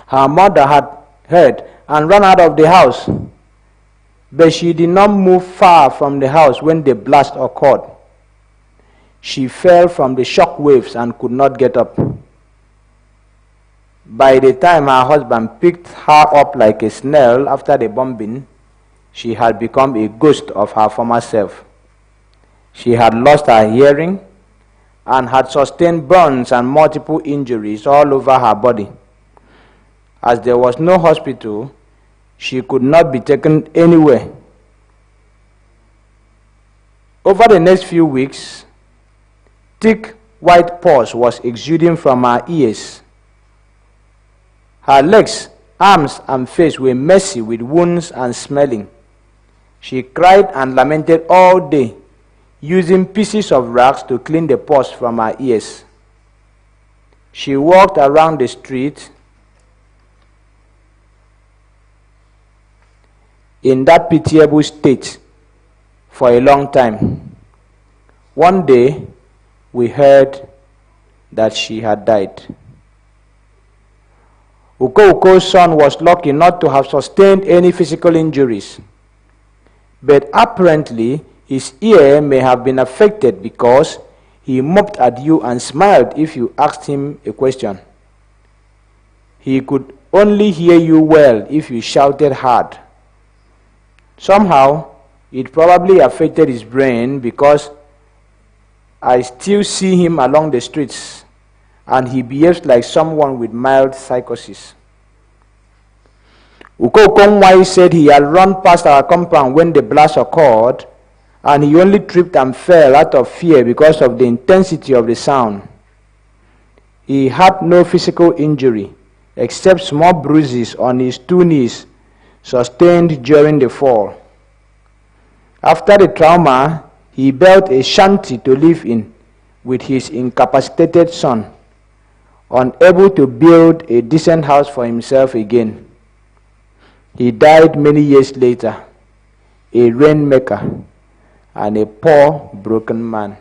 Her mother had heard and ran out of the house, but she did not move far from the house when the blast occurred. She fell from the shock waves and could not get up. By the time her husband picked her up like a snail after the bombing, she had become a ghost of her former self. She had lost her hearing and had sustained burns and multiple injuries all over her body. As there was no hospital, she could not be taken anywhere. Over the next few weeks, thick white pus was exuding from her ears. Her legs, arms, and face were messy with wounds and smelling. She cried and lamented all day, using pieces of rags to clean the pus from her ears. She walked around the street in that pitiable state for a long time. One day, we heard that she had died. Uko's son was lucky not to have sustained any physical injuries, but apparently his ear may have been affected because he mocked at you and smiled if you asked him a question. He could only hear you well if you shouted hard. Somehow, it probably affected his brain because I still see him along the streets and he behaves like someone with mild psychosis. Uko said he had run past our compound when the blast occurred and he only tripped and fell out of fear because of the intensity of the sound. He had no physical injury except small bruises on his 2 knees sustained during the fall. After the trauma, he built a shanty to live in with his incapacitated son, unable to build a decent house for himself again. He died many years later, a rainmaker and a poor, broken man.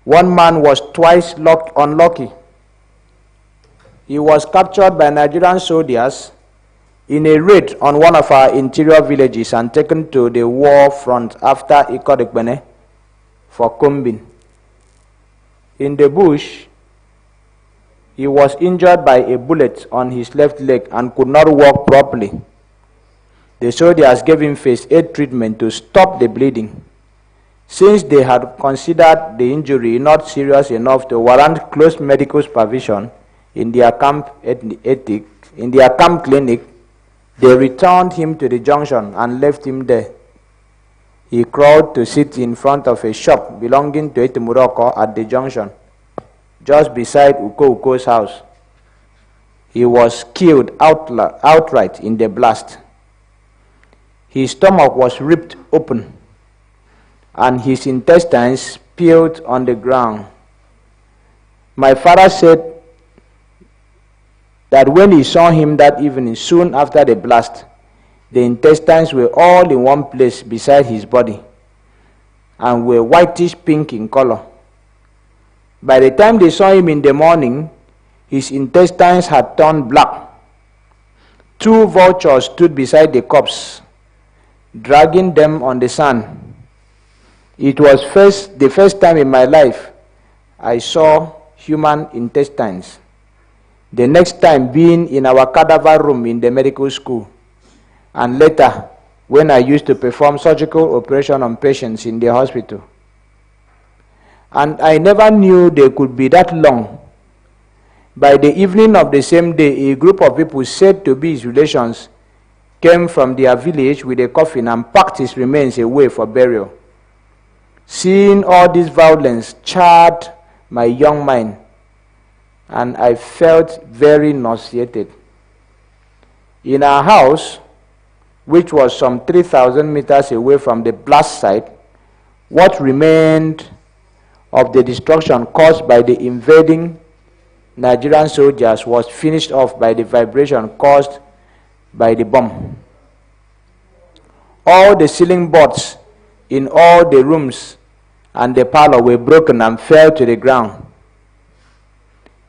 One man was twice unlucky. He was captured by Nigerian soldiers in a raid on one of our interior villages and taken to the war front after Ikodekbene for combing. In the bush, he was injured by a bullet on his left leg and could not walk properly. The soldiers gave him first aid treatment to stop the bleeding. Since they had considered the injury not serious enough to warrant close medical supervision in their camp clinic, they returned him to the junction and left him there. He crawled to sit in front of a shop belonging to Etemuroko at the junction, just beside Uko's house. He was killed outright in the blast. His stomach was ripped open, and his intestines spilled on the ground. My father said that when he saw him that evening, soon after the blast, the intestines were all in one place beside his body and were whitish pink in color. By the time they saw him in the morning, his intestines had turned black. 2 vultures stood beside the corpse, dragging them on the sand. It was the first time in my life I saw human intestines. The next time being in our cadaver room in the medical school, and later when I used to perform surgical operation on patients in the hospital. And I never knew they could be that long. By the evening of the same day, a group of people said to be his relations came from their village with a coffin and packed his remains away for burial. Seeing all this violence charred my young mind, and I felt very nauseated. In our house, which was some 3,000 meters away from the blast site, what remained of the destruction caused by the invading Nigerian soldiers was finished off by the vibration caused by the bomb. All the ceiling boards in all the rooms and the parlor were broken and fell to the ground.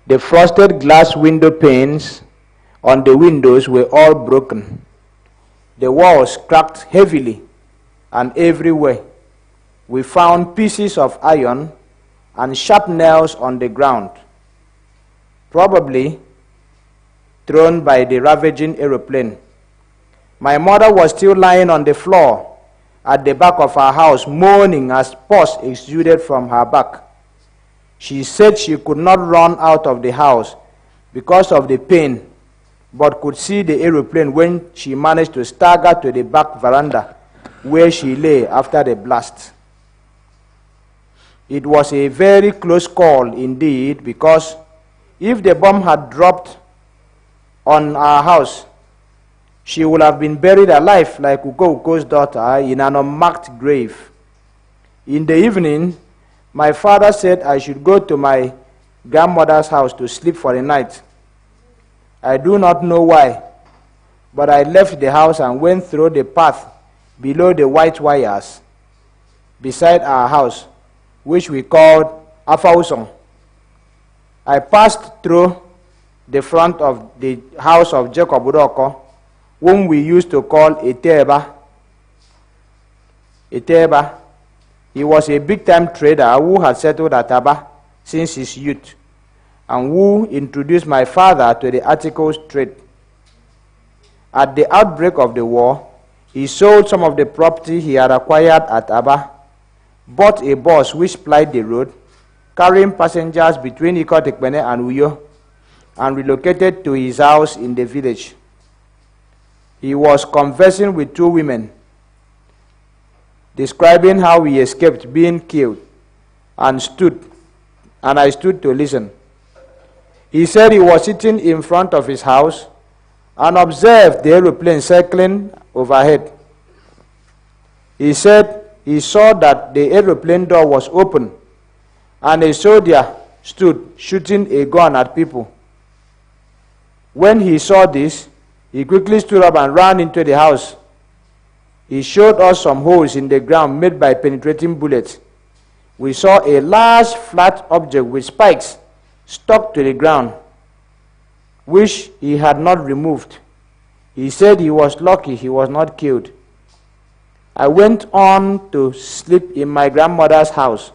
The frosted glass window panes on the windows were all broken. The walls cracked heavily, and everywhere we found pieces of iron and sharp nails on the ground, probably thrown by the ravaging aeroplane. My mother was still lying on the floor at the back of our house, moaning as pus exuded from her back. She said she could not run out of the house because of the pain, but could see the aeroplane when she managed to stagger to the back veranda where she lay after the blast. It was a very close call indeed, because if the bomb had dropped on our house, she would have been buried alive like Uko's daughter in an unmarked grave. In the evening, my father said I should go to my grandmother's house to sleep for the night. I do not know why, but I left the house and went through the path below the white wires beside our house, which we called Afausong. I passed through the front of the house of Jacob Udoko, whom we used to call Eteba. Eteba. He was a big-time trader who had settled at Aba since his youth, and who introduced my father to the articles trade. At the outbreak of the war, he sold some of the property he had acquired at Aba, bought a bus which plied the road, carrying passengers between Ikotekpene and Uyo, and relocated to his house in the village. He was conversing with two women, describing how he escaped being killed, and I stood to listen. He said he was sitting in front of his house and observed the aeroplane circling overhead. He said he saw that the aeroplane door was open and a soldier stood shooting a gun at people. When he saw this, he quickly stood up and ran into the house. He showed us some holes in the ground made by penetrating bullets. We saw a large flat object with spikes stuck to the ground, which he had not removed. He said he was lucky he was not killed. I went on to sleep in my grandmother's house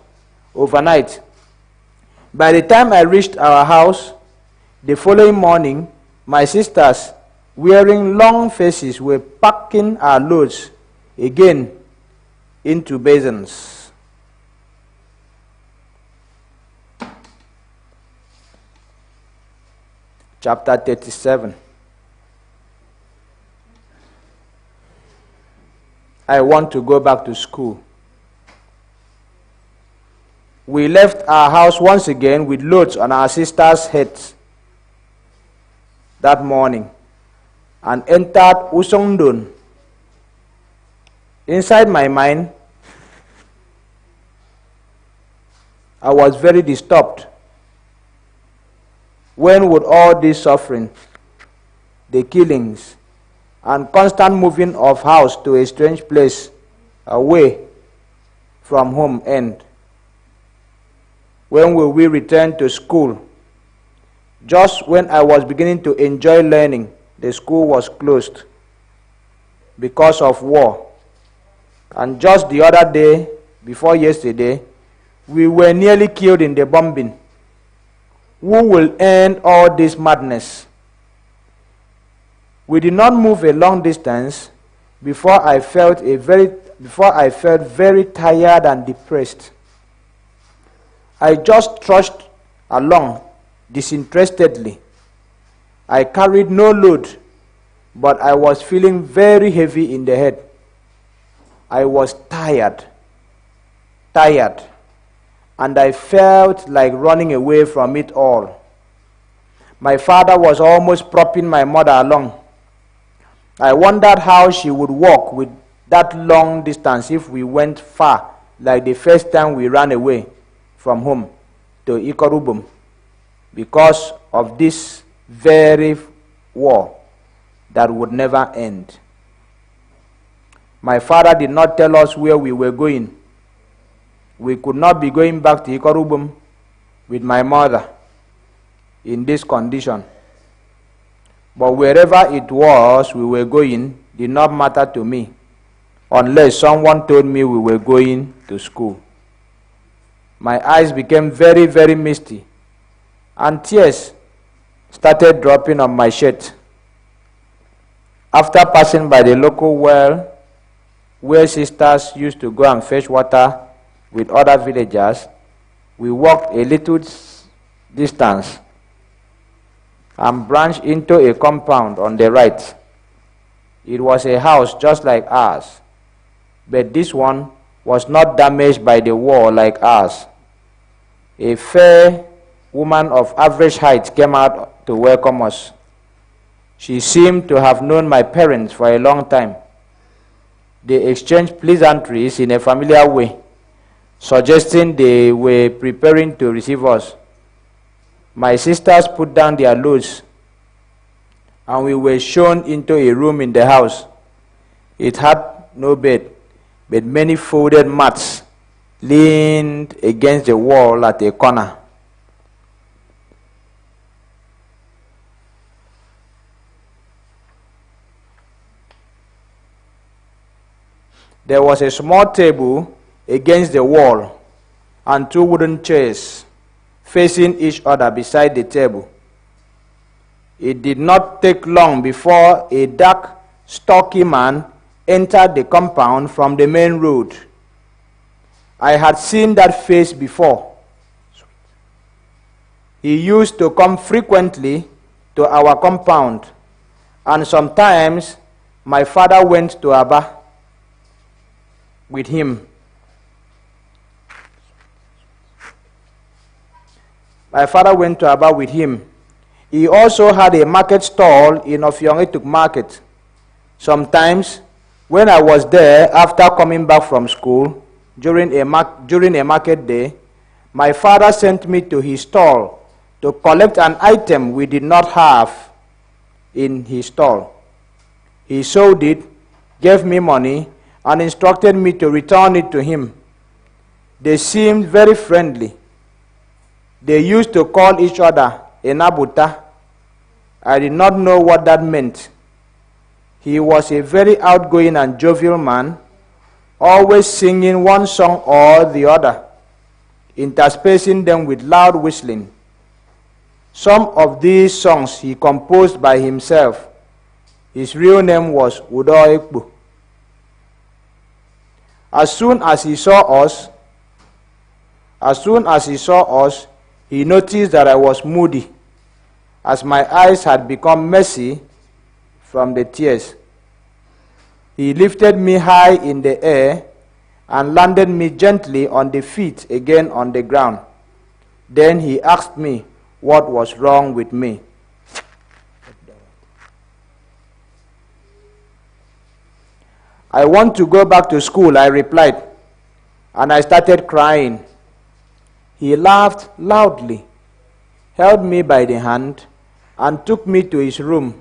overnight. By the time I reached our house the following morning, my sisters, wearing long faces, were packing our loads again into basins. Chapter 37. I want to go back to school. We left our house once again with loads on our sisters' heads that morning and entered Usongdon. Inside my mind, I was very disturbed. When would all this suffering, the killings, and constant moving of house to a strange place away from home end? When will we return to school? Just when I was beginning to enjoy learning, the school was closed because of war. And just the other day, before yesterday, we were nearly killed in the bombing. Who will end all this madness? We did not move a long distance before I felt very tired and depressed. I just trudged along disinterestedly. I carried no load, but I was feeling very heavy in the head. I was tired, and I felt like running away from it all. My father was almost propping my mother along. I wondered how she would walk with that long distance if we went far, like the first time we ran away from home to Ikorubum, because of this very war that would never end. My father did not tell us where we were going. We could not be going back to Ikorubum with my mother in this condition. But wherever it was we were going did not matter to me, unless someone told me we were going to school. My eyes became very, very misty, and tears started dropping on my shirt. After passing by the local well, where sisters used to go and fetch water with other villagers, we walked a little distance and branched into a compound on the right. It was a house just like ours, but this one was not damaged by the war like ours. A fair woman of average height came out to welcome us. She seemed to have known my parents for a long time. They exchanged pleasantries in a familiar way, suggesting they were preparing to receive us. My sisters put down their loads, and we were shown into a room in the house. It had no bed, but many folded mats leaned against the wall at a corner. There was a small table against the wall and two wooden chairs facing each other beside the table. It did not take long before a dark, stocky man entered the compound from the main road. I had seen that face before. He used to come frequently to our compound, and sometimes my father went to Aba with him. He also had a market stall in Ofiongetuk Market. Sometimes, when I was there after coming back from school during a market day, my father sent me to his stall to collect an item we did not have in his stall. He sold it, gave me money, and instructed me to return it to him. They seemed very friendly. They used to call each other Enabuta. I did not know what that meant. He was a very outgoing and jovial man, always singing one song or the other, interspersing them with loud whistling. Some of these songs he composed by himself. His real name was Udo Ekpo. As soon as he saw us, he noticed that I was moody, as my eyes had become messy from the tears. He lifted me high in the air and landed me gently on the feet again on the ground. Then he asked me what was wrong with me. I want to go back to school, I replied, and I started crying. He laughed loudly, held me by the hand, and took me to his room.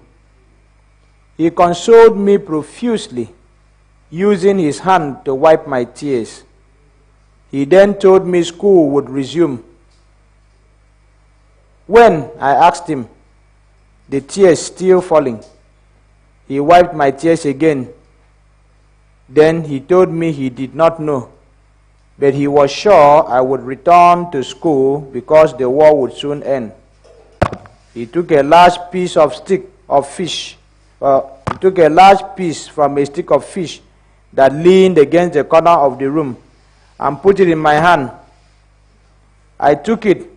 He consoled me profusely, using his hand to wipe my tears. He then told me school would resume. When? I asked him, the tears still falling. He wiped my tears again. Then he told me he did not know, but he was sure I would return to school because the war would soon end. He took a large piece of stick of fish, he took a large piece from a stick of fish that leaned against the corner of the room and put it in my hand. I took it,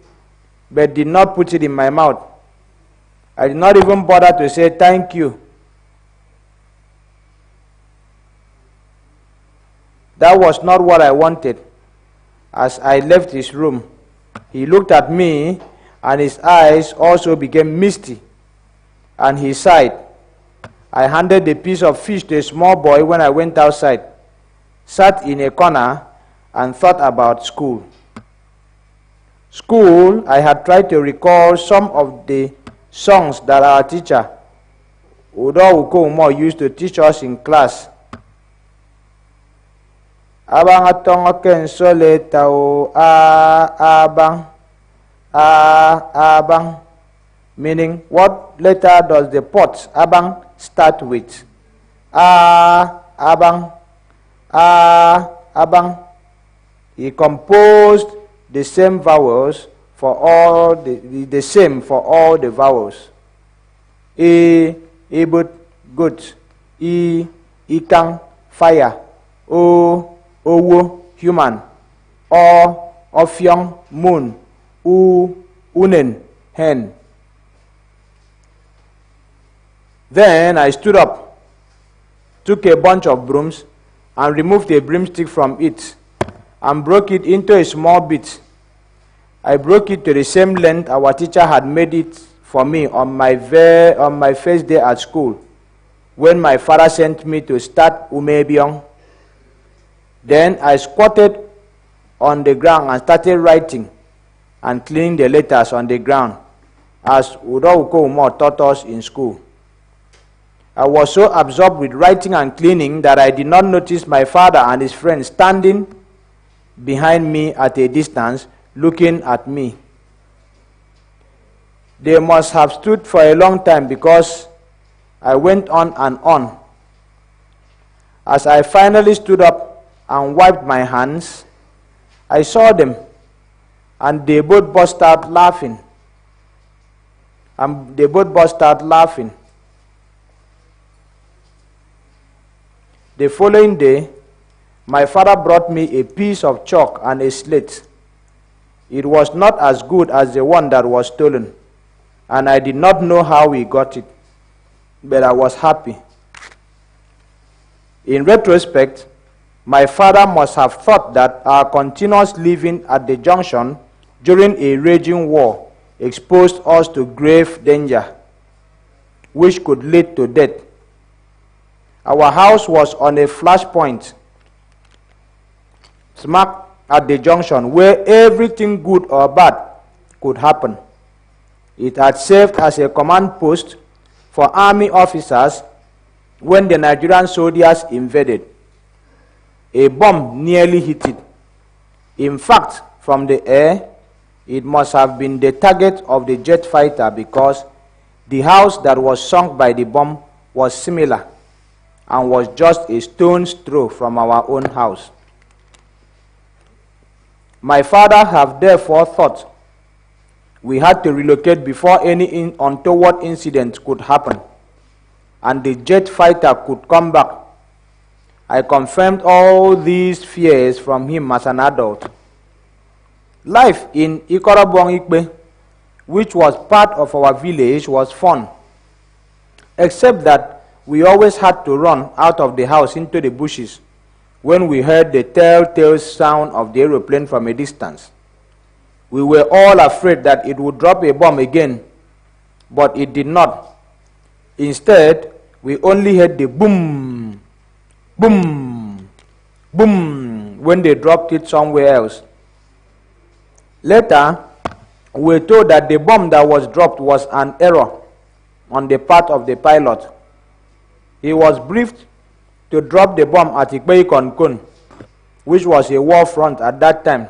but did not put it in my mouth. I did not even bother to say thank you. That was not what I wanted. As I left his room, he looked at me, and his eyes also became misty, and he sighed. I handed the piece of fish to a small boy when I went outside, sat in a corner, and thought about school. School, I had tried to recall some of the songs that our teacher, Udo Uko, used to teach us in class. Abang atong ken sole tau abang abang, meaning what letter does the pot abang start with? Abang abang. He composed the same vowels for all the same for all the vowels. Ibut good, ikang fire, owo human, ofyong moon, unen hen. Then I stood up, took a bunch of brooms, and removed a broomstick from it, and broke it into a small bit. I broke it to the same length our teacher had made it for me on my first day at school, when my father sent me to start Umebiong. Then I squatted on the ground and started writing and cleaning the letters on the ground, as Udo Uko taught us in school. I was so absorbed with writing and cleaning that I did not notice my father and his friend standing behind me at a distance, looking at me. They must have stood for a long time because I went on and on. As I finally stood up and wiped my hands, I saw them, and they both burst out laughing. The following day, my father brought me a piece of chalk and a slate. It was not as good as the one that was stolen, and I did not know how we got it, but I was happy. In retrospect, my father must have thought that our continuous living at the junction during a raging war exposed us to grave danger, which could lead to death. Our house was on a flashpoint, smack at the junction where everything good or bad could happen. It had served as a command post for army officers when the Nigerian soldiers invaded. A bomb nearly hit it. In fact, from the air, it must have been the target of the jet fighter because the house that was sunk by the bomb was similar and was just a stone's throw from our own house. My father had therefore thought we had to relocate before any untoward incident could happen, and the jet fighter could come back. I confirmed all these fears from him as an adult. Life in Ikorobong Ikpe, which was part of our village, was fun, except that we always had to run out of the house into the bushes when we heard the telltale sound of the aeroplane from a distance. We were all afraid that it would drop a bomb again, but it did not. Instead, we only heard the boom, boom, boom when they dropped it somewhere else. Later, we were told that the bomb that was dropped was an error on the part of the pilot. He was briefed to drop the bomb at Ikpe-Ikonkon, which was a war front at that time.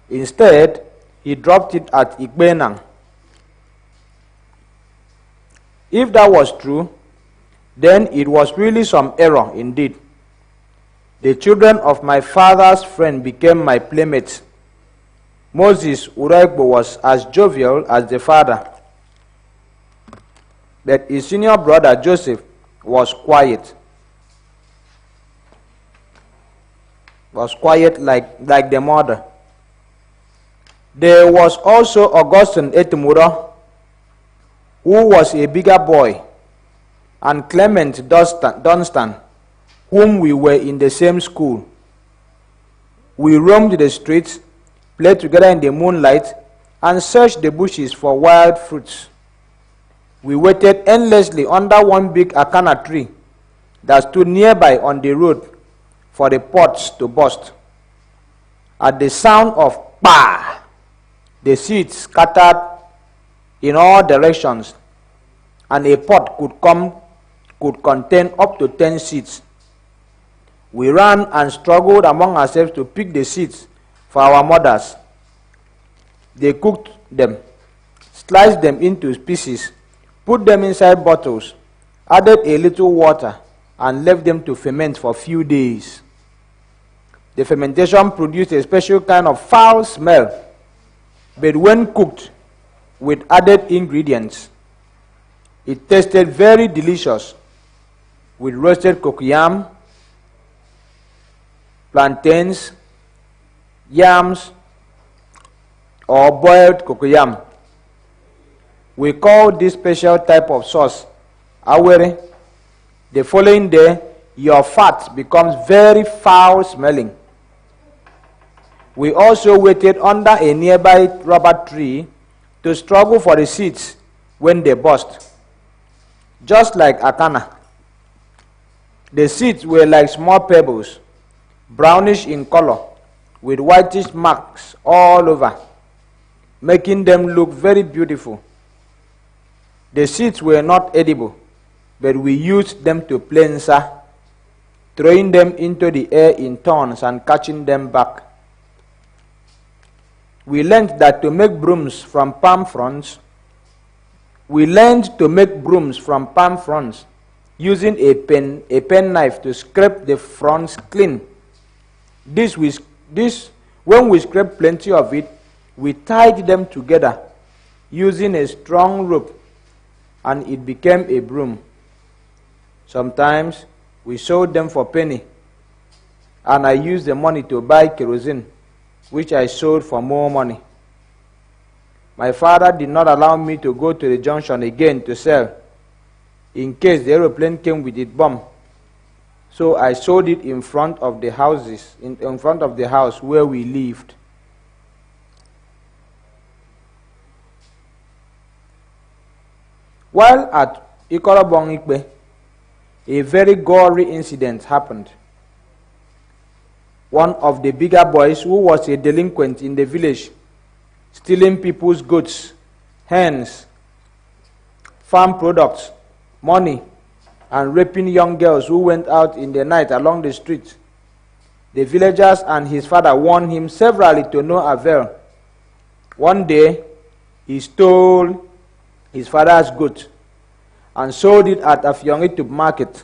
Instead, he dropped it at Ikpenang. If that was true, then it was really some error indeed. The children of my father's friend became my playmates. Moses Uraigbo was as jovial as the father, but his senior brother Joseph was quiet. Was quiet like the mother. There was also Augustine Etimura, who was a bigger boy, and Clement Dunstan, whom we were in the same school. We roamed the streets, played together in the moonlight, and searched the bushes for wild fruits. We waited endlessly under one big akana tree that stood nearby on the road for the pots to burst. At the sound of "bah," the seeds scattered in all directions, and a pot could contain up to 10 seeds. We ran and struggled among ourselves to pick the seeds for our mothers. They cooked them, sliced them into pieces, put them inside bottles, added a little water, and left them to ferment for a few days. The fermentation produced a special kind of foul smell, but when cooked with added ingredients, it tasted very delicious, with roasted cocoyam, plantains, yams, or boiled cocoyam. We call this special type of sauce awere. The following day, your fat becomes very foul smelling. We also waited under a nearby rubber tree to struggle for the seeds when they burst. Just like akana, the seeds were like small pebbles, brownish in color, with whitish marks all over, making them look very beautiful. The seeds were not edible, but we used them to play nsa, throwing them into the air in turns and catching them back. We learned to make brooms from palm fronds using a pen knife to scrape the fronds clean. When we scraped plenty of it, we tied them together using a strong rope, and it became a broom. Sometimes we sold them for penny, and I used the money to buy kerosene, which I sold for more money. My father did not allow me to go to the junction again to sell, in case the aeroplane came with its bomb. So I sold it in front of the house where we lived. While at Ikorobong Ikpe, a very gory incident happened. One of the bigger boys, who was a delinquent in the village, stealing people's goats, hens, farm products, money, and raping young girls who went out in the night along the streets. The villagers and his father warned him severally to no avail. One day, he stole his father's goat and sold it at Afyongitub market.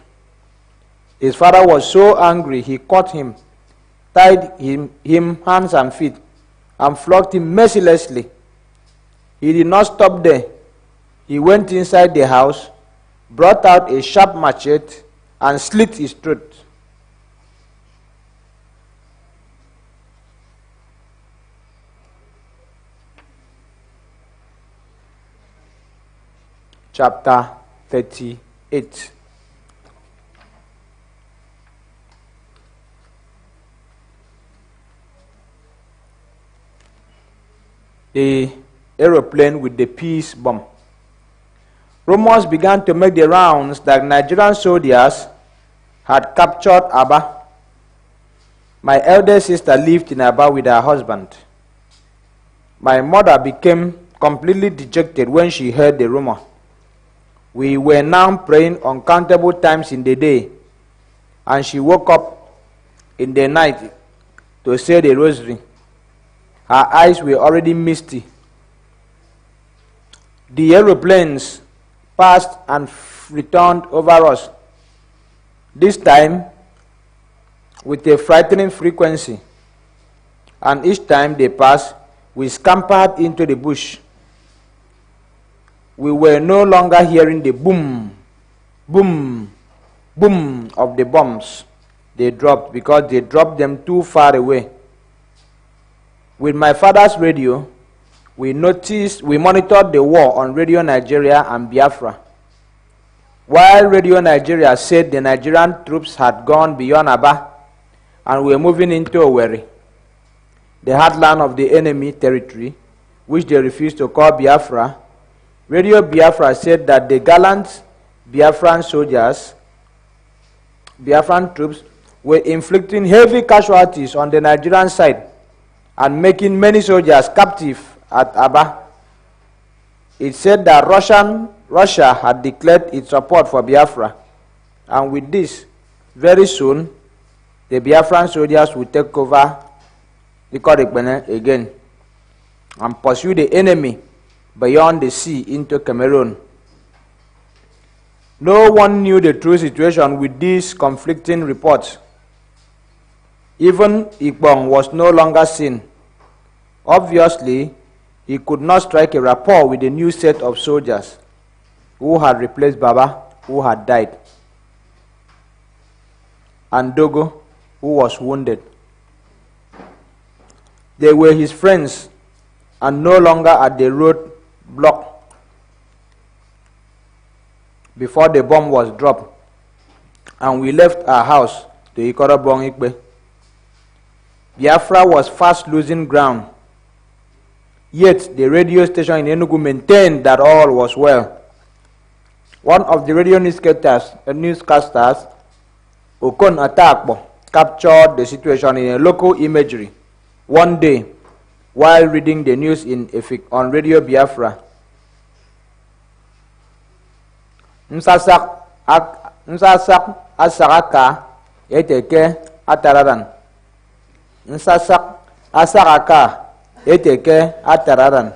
His father was so angry, he caught him, tied him hands and feet, and flogged him mercilessly. He did not stop there. He went inside the house, brought out a sharp machete, and slit his throat. Chapter 38. The aeroplane with the peace bomb. Rumors began to make the rounds that Nigerian soldiers had captured Aba. My elder sister lived in Aba with her husband. My mother became completely dejected when she heard the rumor. We were now praying uncountable times in the day, and she woke up in the night to say the rosary. Her eyes were already misty. The aeroplanes passed and returned over us, this time with a frightening frequency. And each time they passed, we scampered into the bush. We were no longer hearing the boom, boom, boom of the bombs they dropped, because they dropped them too far away. With my father's radio, we monitored the war on Radio Nigeria and Biafra. While Radio Nigeria said the Nigerian troops had gone beyond Aba and were moving into Owerri, the heartland of the enemy territory, which they refused to call Biafra, Radio Biafra said that the gallant Biafran troops were inflicting heavy casualties on the Nigerian side and making many soldiers captive at Aba. It said that Russia had declared its support for Biafra, and with this, very soon, the Biafran soldiers would take over the Korikbene again and pursue the enemy beyond the sea into Cameroon. No one knew the true situation with these conflicting reports. Even Igbong was no longer seen. Obviously, he could not strike a rapport with the new set of soldiers who had replaced Baba, who had died, and Dogo, who was wounded. They were his friends and no longer at the road block before the bomb was dropped, and we left our house to Ikorobong Ikbe. Biafra was fast losing ground, yet the radio station in Enugu maintained that all was well. One of the radio newscasters, Okon Atakbo, captured the situation in a local imagery one day while reading the news on Radio Biafra. Nsasak asaraka eteke atararan. Nsasak asaraka eteke atararan.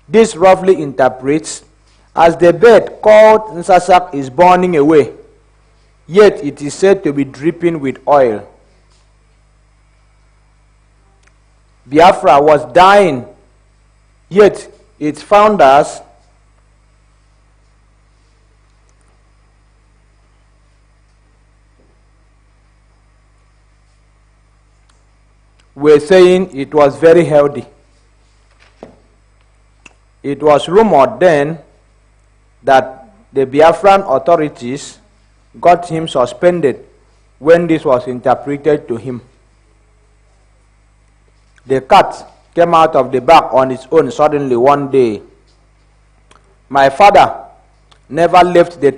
This roughly interprets as the bird called Nsasak is burning away, yet it is said to be dripping with oil. Biafra was dying, yet its founders were saying it was very healthy. It was rumored then that the Biafran authorities got him suspended when this was interpreted to him. The cat came out of the bag on its own suddenly one day. My father never left his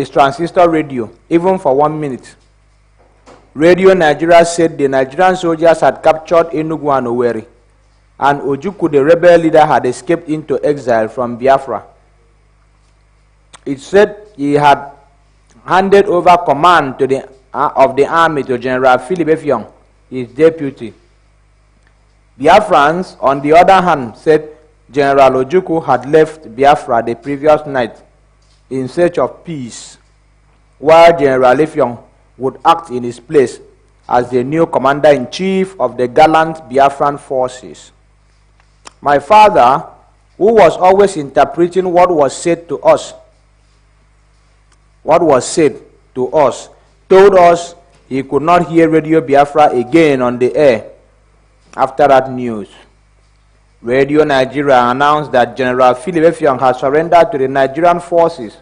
transistor radio, even for 1 minute. Radio Nigeria said the Nigerian soldiers had captured Enugu and Owerri, and Ojukwu, the rebel leader, had escaped into exile from Biafra. It said he had handed over command of the army to General Philip Effiong, his deputy. Biafrans, on the other hand, said General Ojukwu had left Biafra the previous night in search of peace, while General Effiong would act in his place as the new commander-in-chief of the gallant Biafran forces. My father, who was always interpreting what was said to us, told us he could not hear Radio Biafra again on the air after that news. Radio Nigeria announced that General Philip Effiong had surrendered to the Nigerian forces,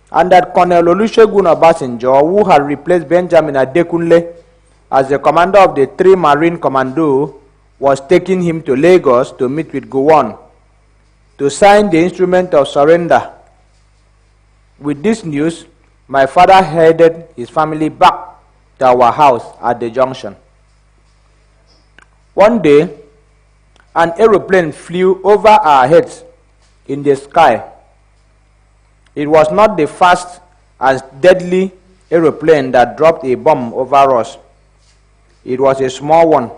and that Colonel Olusegun Obasanjo, who had replaced Benjamin Adekunle as the commander of the 3 Marine Commando, was taking him to Lagos to meet with Gowon to sign the instrument of surrender. With this news, my father headed his family back to our house at the junction. One day, an aeroplane flew over our heads in the sky. It was not the fast and deadly aeroplane that dropped a bomb over us. It was a small one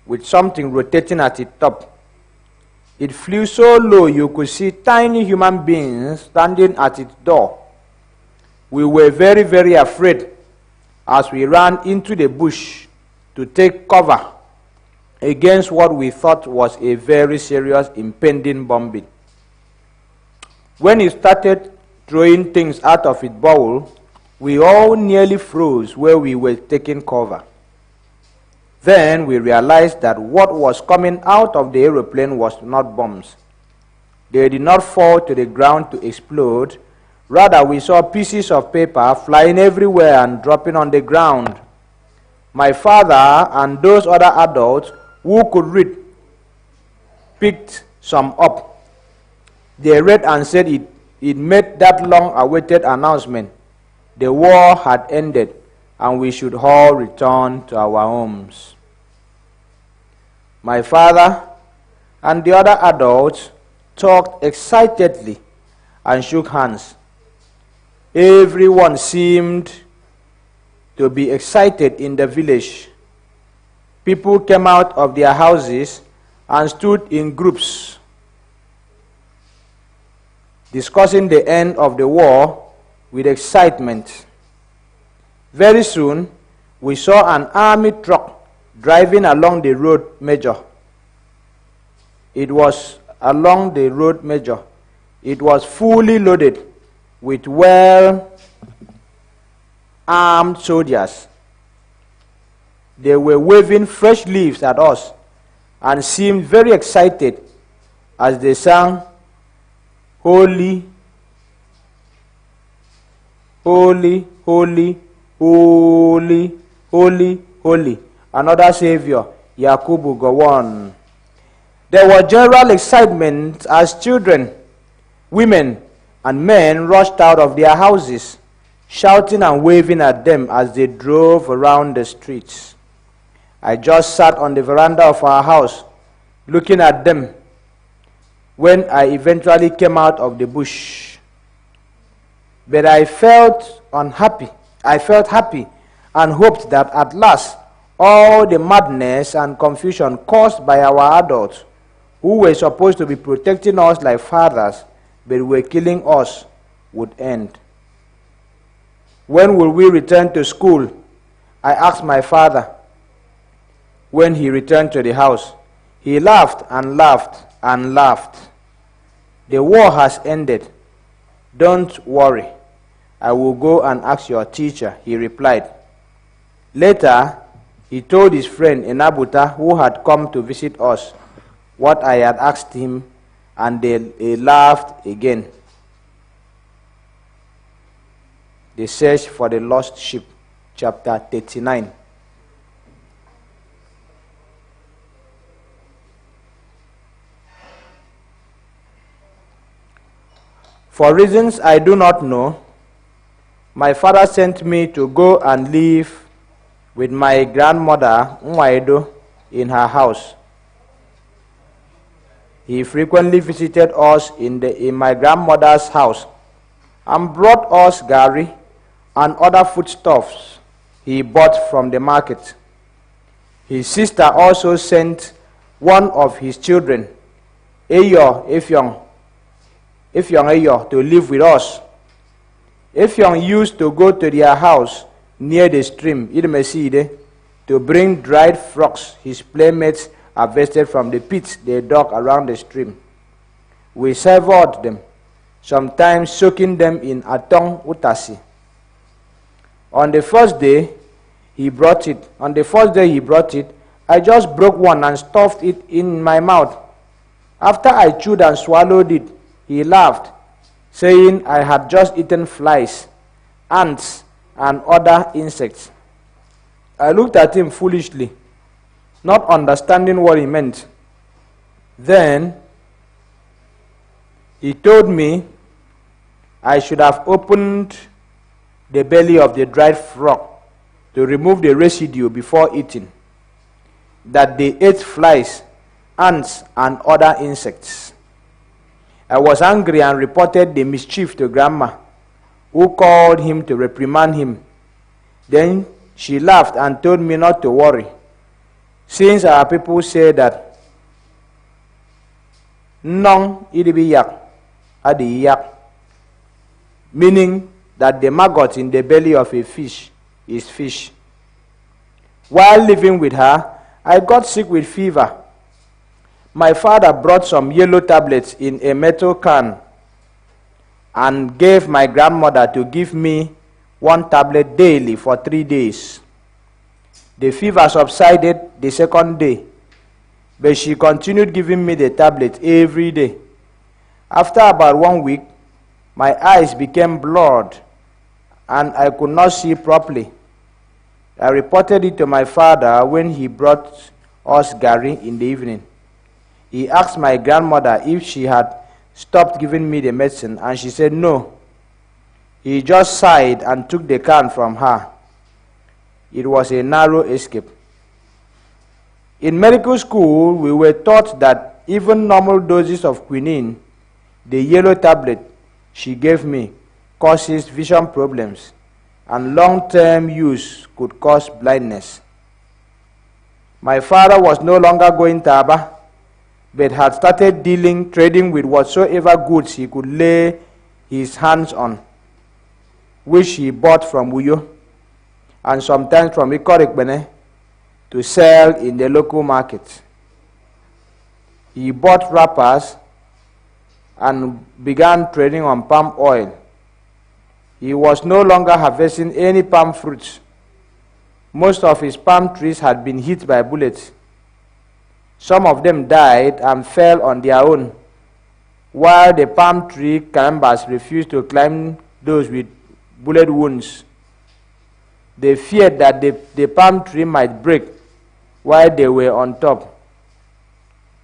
with something rotating at its top. It flew so low you could see tiny human beings standing at its door. We were very, very afraid as we ran into the bush to take cover against what we thought was a very serious impending bombing. When it started throwing things out of its bowl, we all nearly froze where we were taking cover. Then we realized that what was coming out of the aeroplane was not bombs. They did not fall to the ground to explode. Rather, we saw pieces of paper flying everywhere and dropping on the ground. My father and those other adults who could read picked some up. They read and said it made that long-awaited announcement. The war had ended and we should all return to our homes. My father and the other adults talked excitedly and shook hands. Everyone seemed to be excited in the village. People came out of their houses and stood in groups, discussing the end of the war with excitement. Very soon, we saw an army truck driving along the road major. It was along the road major. It was fully loaded with well-armed soldiers. They were waving fresh leaves at us and seemed very excited as they sang, "Holy, holy, holy, holy, holy, holy, another Savior, Yakubu Gowon." There was general excitement as children, women, and men rushed out of their houses, shouting and waving at them as they drove around the streets. I just sat on the veranda of our house, looking at them, when I eventually came out of the bush. But I felt unhappy. I felt happy and hoped that at last all the madness and confusion caused by our adults, who were supposed to be protecting us like fathers, but were killing us, would end. When will we return to school? I asked my father when he returned to the house. He laughed and laughed and laughed. "The war has ended. Don't worry. I will go and ask your teacher," he replied. Later, he told his friend Enabuta, who had come to visit us, what I had asked him, and they laughed again. The Search for the Lost Sheep, chapter 39. For reasons I do not know, my father sent me to go and live with my grandmother, Nwaido, in her house. He frequently visited us in my grandmother's house and brought us gari and other foodstuffs he bought from the market. His sister also sent one of his children, Efyong, to live with us. Efyong used to go to their house near the stream, to bring dried frogs his playmates harvested from the pits they dug around the stream. We savored them, sometimes soaking them in atong utasi. On the first day he brought it, I just broke one and stuffed it in my mouth. After I chewed and swallowed it, he laughed, saying I had just eaten flies, ants, and other insects. I looked at him foolishly, not understanding what he meant. Then he told me I should have opened the belly of the dried frog to remove the residue before eating, that they ate flies, ants, and other insects. I was angry and reported the mischief to Grandma, who called him to reprimand him. Then she laughed and told me not to worry, since our people say that "Nong idibi yak adi yak," meaning that the maggot in the belly of a fish is fish. While living with her, I got sick with fever. My father brought some yellow tablets in a metal can and gave my grandmother to give me one tablet daily for 3 days. The fever subsided the second day, but she continued giving me the tablet every day. After about 1 week, my eyes became blurred and I could not see properly. I reported it to my father when he brought us Gary in the evening. He asked my grandmother if she had stopped giving me the medicine, and she said no. He just sighed and took the can from her. It was a narrow escape. In medical school, we were taught that even normal doses of quinine, the yellow tablet she gave me, causes vision problems, and long-term use could cause blindness. My father was no longer going to Aba, but had started trading with whatsoever goods he could lay his hands on, which he bought from Uyo, and sometimes from Ikorikbene, to sell in the local market. He bought wrappers and began trading on palm oil. He was no longer harvesting any palm fruits. Most of his palm trees had been hit by bullets. Some of them died and fell on their own, while the palm tree climbers refused to climb those with bullet wounds. They feared that the palm tree might break while they were on top,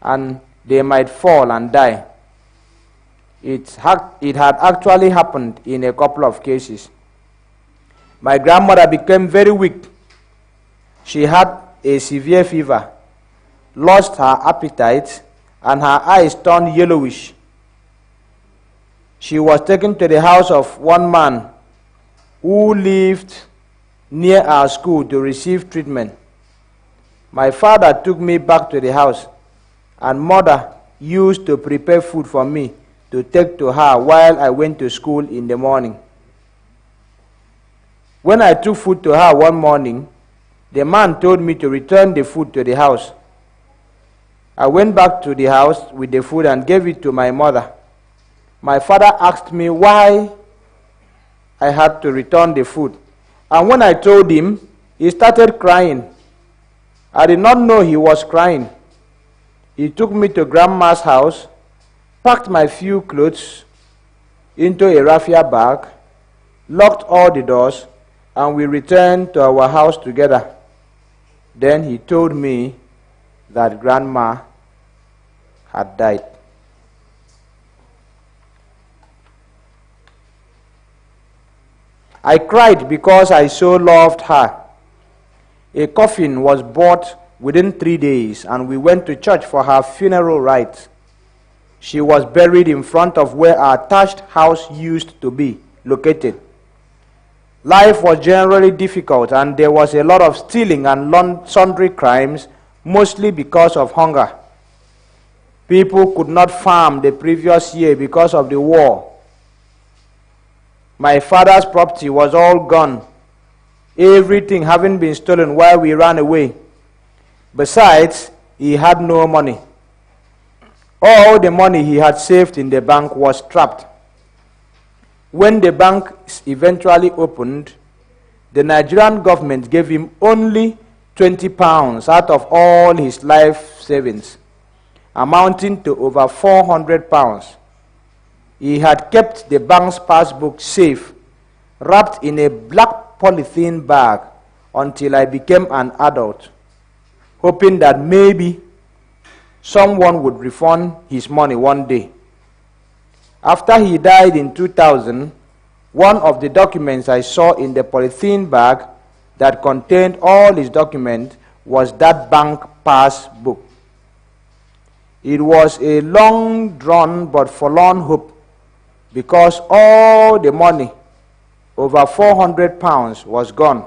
and they might fall and die. It had actually happened in a couple of cases. My grandmother became very weak. She had a severe fever, lost her appetite, and her eyes turned yellowish. She was taken to the house of one man who lived near our school to receive treatment. My father took me back to the house, and mother used to prepare food for me to take to her while I went to school in the morning. When I took food to her one morning, the man told me to return the food to the house. I went back to the house with the food and gave it to my mother. My father asked me why I had to return the food, and when I told him, he started crying. I did not know he was crying. He took me to Grandma's house, packed my few clothes into a raffia bag, locked all the doors, and we returned to our house together. Then he told me that Grandma had died. I cried because I so loved her. A coffin was bought within 3 days, and we went to church for her funeral rites. She was buried in front of where our thatched house used to be located. Life was generally difficult, and there was a lot of stealing and sundry crimes, mostly because of hunger. People could not farm the previous year because of the war. My father's property was all gone, everything having been stolen while we ran away. Besides, he had no money. All the money he had saved in the bank was trapped. When the bank eventually opened, the Nigerian government gave him only 20 pounds out of all his life savings, amounting to over 400 pounds. He had kept the bank's passbook safe, wrapped in a black polythene bag, until I became an adult, hoping that maybe someone would refund his money one day. After he died in 2000, one of the documents I saw in the polythene bag that contained all his documents was that bank passbook. It was a long-drawn but forlorn hope, because all the money, over 400 pounds, was gone,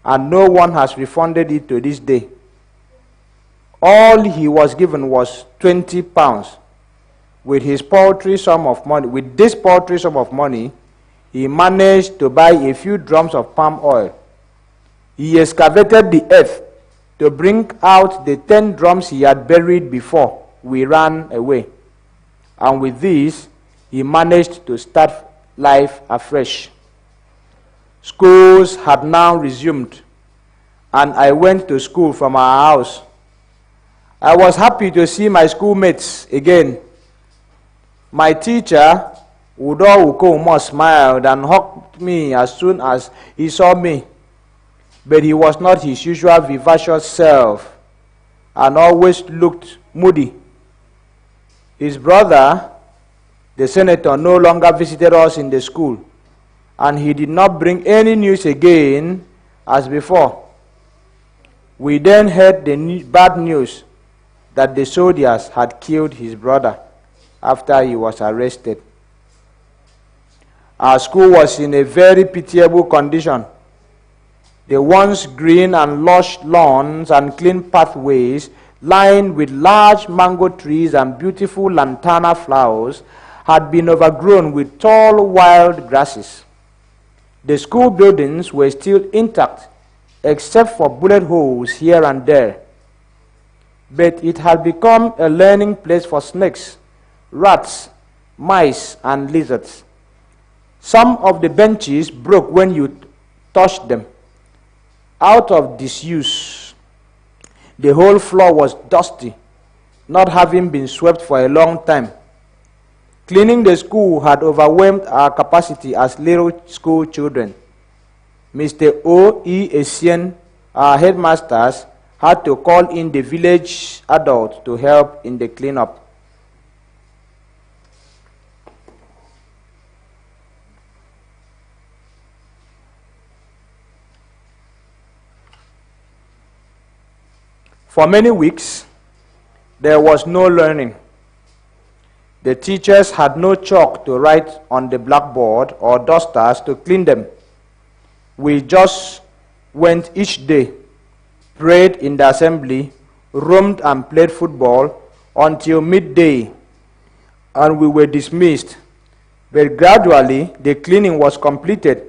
and no one has refunded it to this day. All he was given was 20 pounds. With this paltry sum of money, he managed to buy a few drums of palm oil. He excavated the earth to bring out the 10 drums he had buried before we ran away. And with this, he managed to start life afresh. Schools had now resumed, and I went to school from our house. I was happy to see my schoolmates again. My teacher, Udo Ukomo, smiled and hugged me as soon as he saw me, but he was not his usual vivacious self and always looked moody. His brother, the senator, no longer visited us in the school, and he did not bring any news again as before. We then heard the bad news that the soldiers had killed his brother after he was arrested. Our school was in a very pitiable condition. The once green and lush lawns and clean pathways lined with large mango trees and beautiful lantana flowers had been overgrown with tall wild grasses. The school buildings were still intact, except for bullet holes here and there. But it had become a learning place for snakes, rats, mice, and lizards. Some of the benches broke when you touched them. Out of disuse, the whole floor was dusty, not having been swept for a long time. Cleaning the school had overwhelmed our capacity as little school children. Mr. O. E. Essien, our headmasters, had to call in the village adults to help in the cleanup. For many weeks, there was no learning. The teachers had no chalk to write on the blackboard or dusters to clean them. We just went each day, prayed in the assembly, roamed and played football until midday, and we were dismissed. But gradually, the cleaning was completed,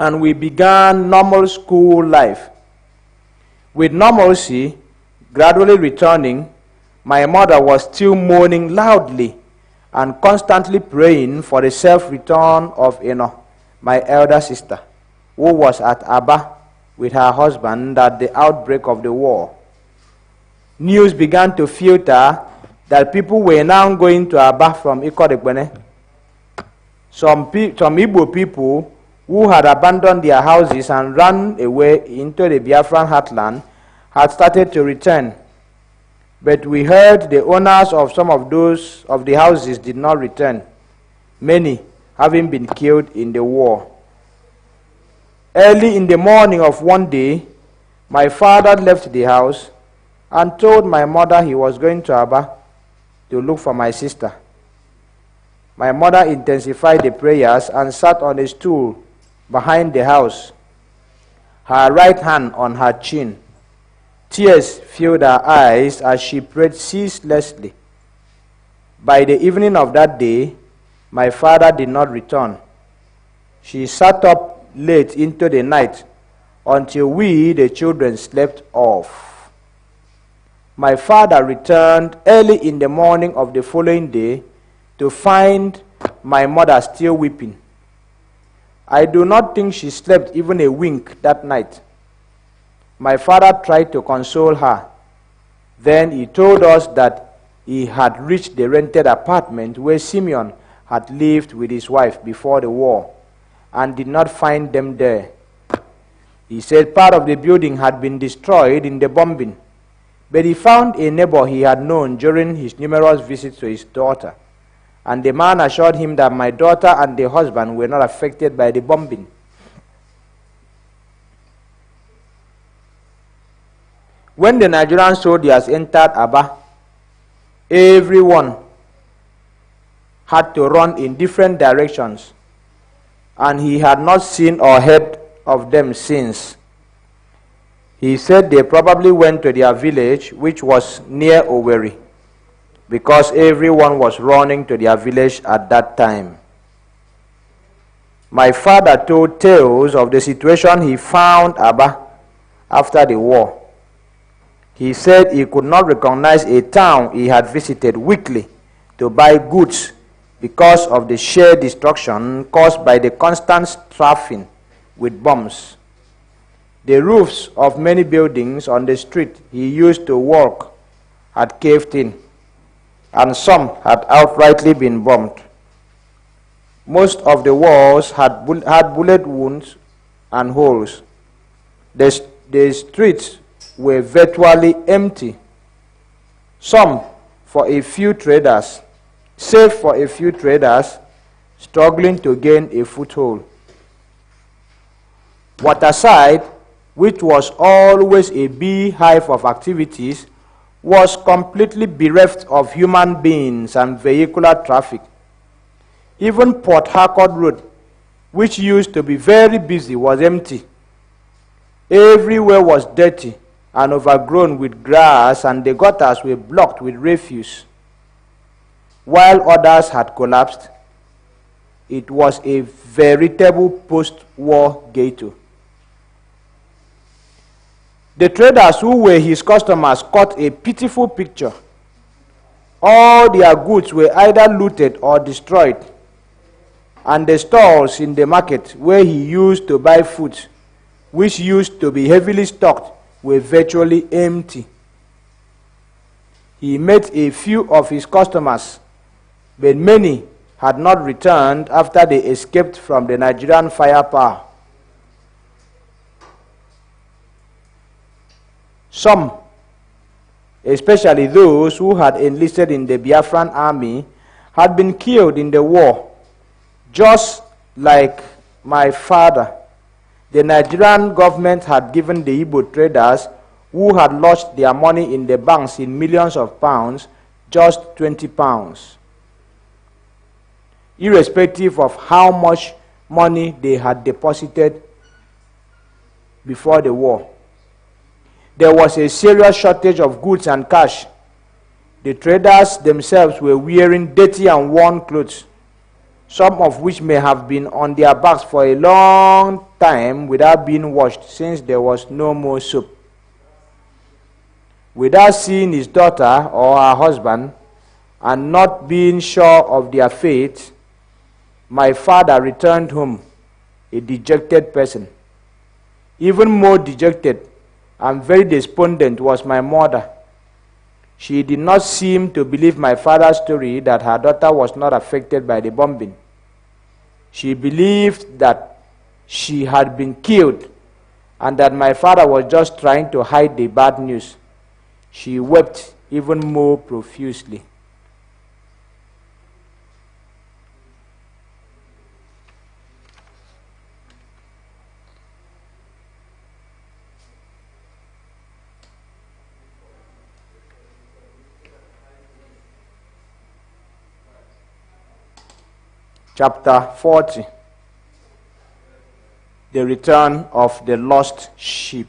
and we began normal school life. With normalcy gradually returning, my mother was still moaning loudly and constantly praying for the safe return of Eno, my elder sister, who was at Aba with her husband at the outbreak of the war. News began to filter that people were now going to Aba from Ikodegbene. Some Igbo people who had abandoned their houses and ran away into the Biafran heartland had started to return. But we heard the owners of some of the houses did not return, many having been killed in the war. Early in the morning of one day, my father left the house and told my mother he was going to Aba to look for my sister. My mother intensified the prayers and sat on a stool behind the house, her right hand on her chin. Tears filled her eyes as she prayed ceaselessly. By the evening of that day, my father did not return. She sat up late into the night until we, the children, slept off. My father returned early in the morning of the following day to find my mother still weeping. I do not think she slept even a wink that night. My father tried to console her. Then he told us that he had reached the rented apartment where Simeon had lived with his wife before the war and did not find them there. He said part of the building had been destroyed in the bombing, but he found a neighbor he had known during his numerous visits to his daughter, and the man assured him that my daughter and the husband were not affected by the bombing. When the Nigerian soldiers entered Aba, everyone had to run in different directions, and he had not seen or heard of them since. He said they probably went to their village, which was near Owerri, because everyone was running to their village at that time. My father told tales of the situation he found Aba after the war. He said he could not recognize a town he had visited weekly to buy goods because of the sheer destruction caused by the constant strafing with bombs. The roofs of many buildings on the street he used to work had caved in, and some had outrightly been bombed. Most of the walls had bullet wounds and holes. The streets were virtually empty, save for a few traders struggling to gain a foothold. Waterside, which was always a beehive of activities, was completely bereft of human beings and vehicular traffic. Even Port Harcourt Road, which used to be very busy, was empty. Everywhere was dirty and overgrown with grass, and the gutters were blocked with refuse. While others had collapsed, it was a veritable post-war ghetto. The traders who were his customers caught a pitiful picture. All their goods were either looted or destroyed, and the stalls in the market where he used to buy food, which used to be heavily stocked, were virtually empty. He met a few of his customers, but many had not returned after they escaped from the Nigerian firepower. Some, especially those who had enlisted in the Biafran army, had been killed in the war. Just like my father, the Nigerian government had given the Igbo traders who had lost their money in the banks in millions of pounds just 20 pounds, irrespective of how much money they had deposited before the war. There was a serious shortage of goods and cash. The traders themselves were wearing dirty and worn clothes, some of which may have been on their backs for a long time without being washed, since there was no more soap. Without seeing his daughter or her husband, and not being sure of their fate, my father returned home a dejected person. Even more dejected and very despondent was my mother. She did not seem to believe my father's story that her daughter was not affected by the bombing. She believed that she had been killed and that my father was just trying to hide the bad news. She wept even more profusely. Chapter 40. The return of the lost sheep.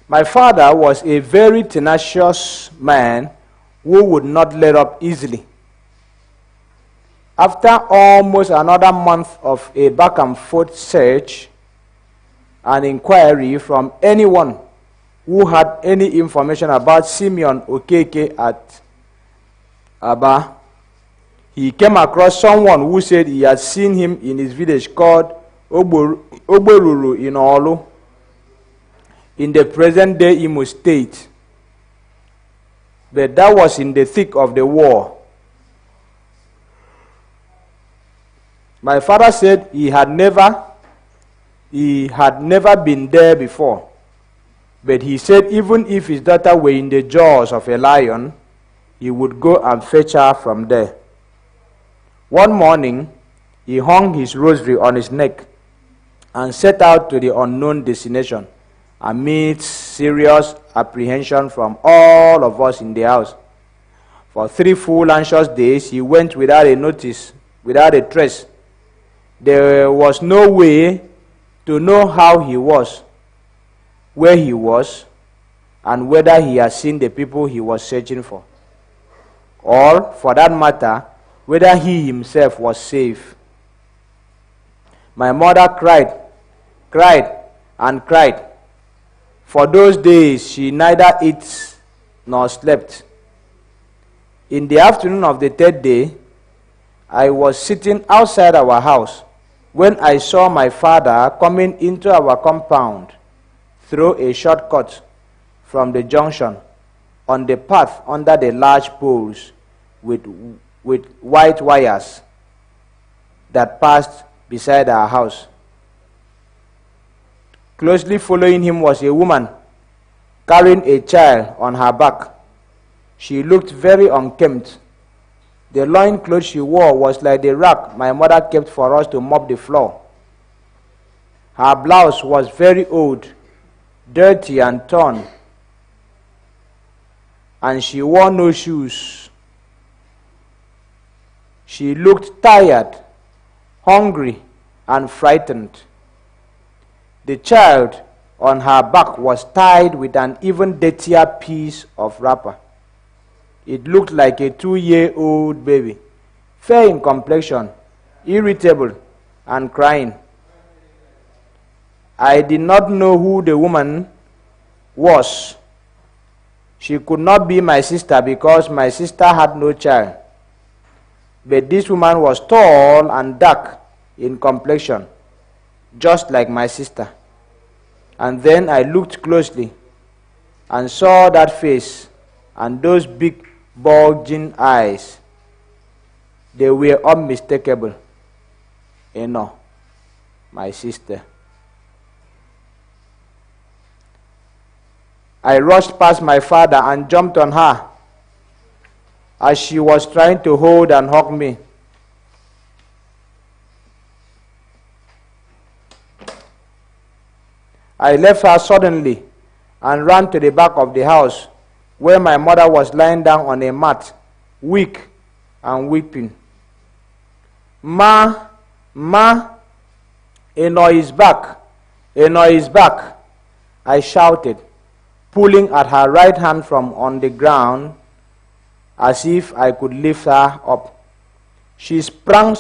My father was a very tenacious man who would not let up easily. After almost another month of a back and forth search and inquiry from anyone who had any information about Simeon Okeke at Aba, he came across someone who said he had seen him in his village called Oboruru in Olu, in the present-day Imo State. But that was in the thick of the war. My father said he had never been there before. But he said even if his daughter were in the jaws of a lion, he would go and fetch her from there. One morning, he hung his rosary on his neck and set out to the unknown destination amidst serious apprehension from all of us in the house. For 3 full anxious days, he went without a notice, without a trace. There was no way to know how he was, where he was, and whether he had seen the people he was searching for, or, for that matter, whether he himself was safe. My mother cried, and cried. For those days she neither ate nor slept. In the afternoon of the third day, I was sitting outside our house when I saw my father coming into our compound through a shortcut from the junction on the path under the large poles with white wires that passed beside our house. Closely following him was a woman carrying a child on her back. She looked very unkempt. The loincloth she wore was like the rag my mother kept for us to mop the floor. Her blouse was very old, dirty and torn, and she wore no shoes. She looked tired, hungry, and frightened. The child on her back was tied with an even dirtier piece of wrapper. It looked like a 2-year-old baby, fair in complexion, irritable, and crying. I did not know who the woman was. She could not be my sister because my sister had no child. But this woman was tall and dark in complexion, just like my sister. And then I looked closely and saw that face and those big bulging eyes. They were unmistakable. My sister. I rushed past my father and jumped on her as she was trying to hold and hug me. I left her suddenly and ran to the back of the house where my mother was lying down on a mat, weak and weeping. Ma, Eno is back, Eno is back, I shouted, pulling at her right hand from on the ground as if I could lift her up. She sprang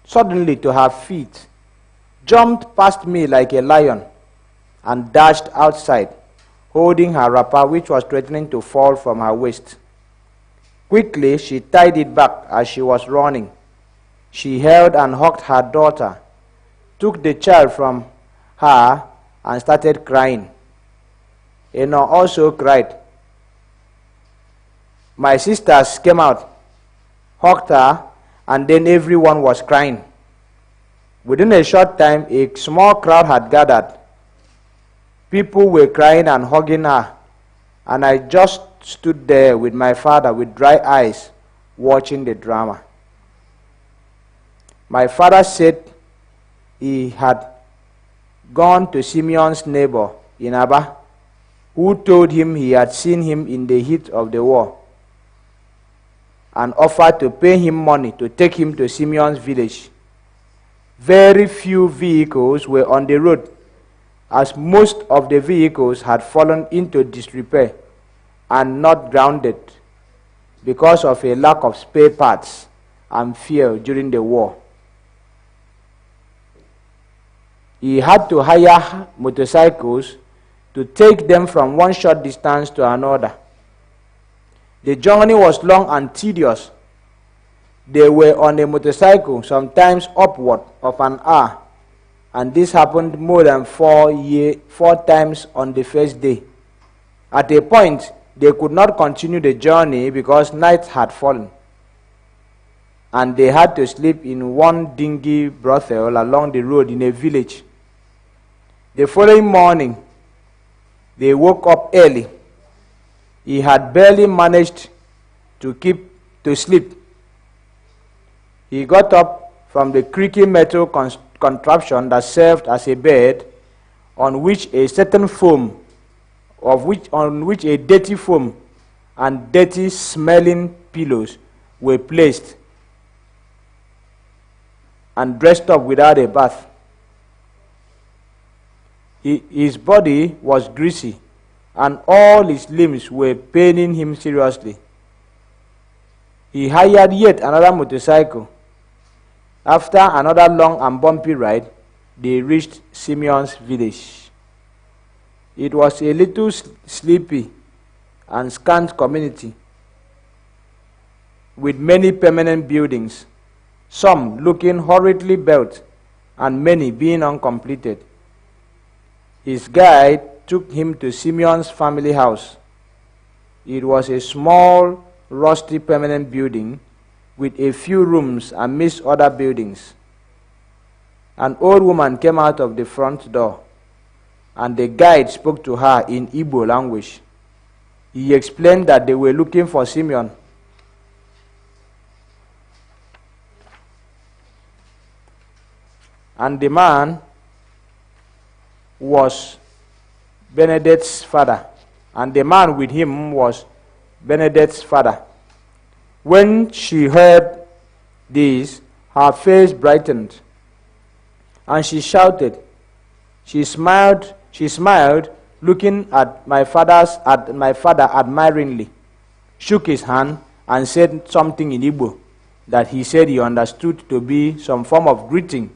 suddenly to her feet, jumped past me like a lion, and dashed outside, holding her wrapper which was threatening to fall from her waist. Quickly, she tied it back as she was running. She held and hugged her daughter, took the child from her, and started crying. Eno also cried. My sisters came out, hugged her, and then everyone was crying. Within a short time, a small crowd had gathered. People were crying and hugging her, and I just stood there with my father with dry eyes, watching the drama. My father said he had gone to Simeon's neighbor in Aba, who told him he had seen him in the heat of the war, and offered to pay him money to take him to Simeon's village. Very few vehicles were on the road, as most of the vehicles had fallen into disrepair and not grounded because of a lack of spare parts and fuel during the war. He had to hire motorcycles to take them from one short distance to another. The journey was long and tedious. They were on a motorcycle, sometimes upward of an hour, and this happened more than 4 times on the first day. At a point, they could not continue the journey because night had fallen, and they had to sleep in one dingy brothel along the road in a village. The following morning, they woke up early. He had barely managed to sleep. He got up from the creaky metal contraption that served as a bed, on which a dirty foam and dirty smelling pillows were placed, and dressed up without a bath. His body was greasy, and all his limbs were paining him seriously. He hired yet another motorcycle. After another long and bumpy ride, they reached Simeon's village. It was a little sleepy and scant community. with many permanent buildings, some looking horridly built, and many being uncompleted. His guide took him to Simeon's family house. It was a small, rusty permanent building with a few rooms amidst other buildings. An old woman came out of the front door, and the guide spoke to her in Igbo language. He explained that they were looking for Simeon. And the man was Benedict's father. And the man with him was Benedict's father. When she heard this, her face brightened, and she shouted. She smiled, looking at my father admiringly, shook his hand, and said something in Igbo that he said he understood to be some form of greeting,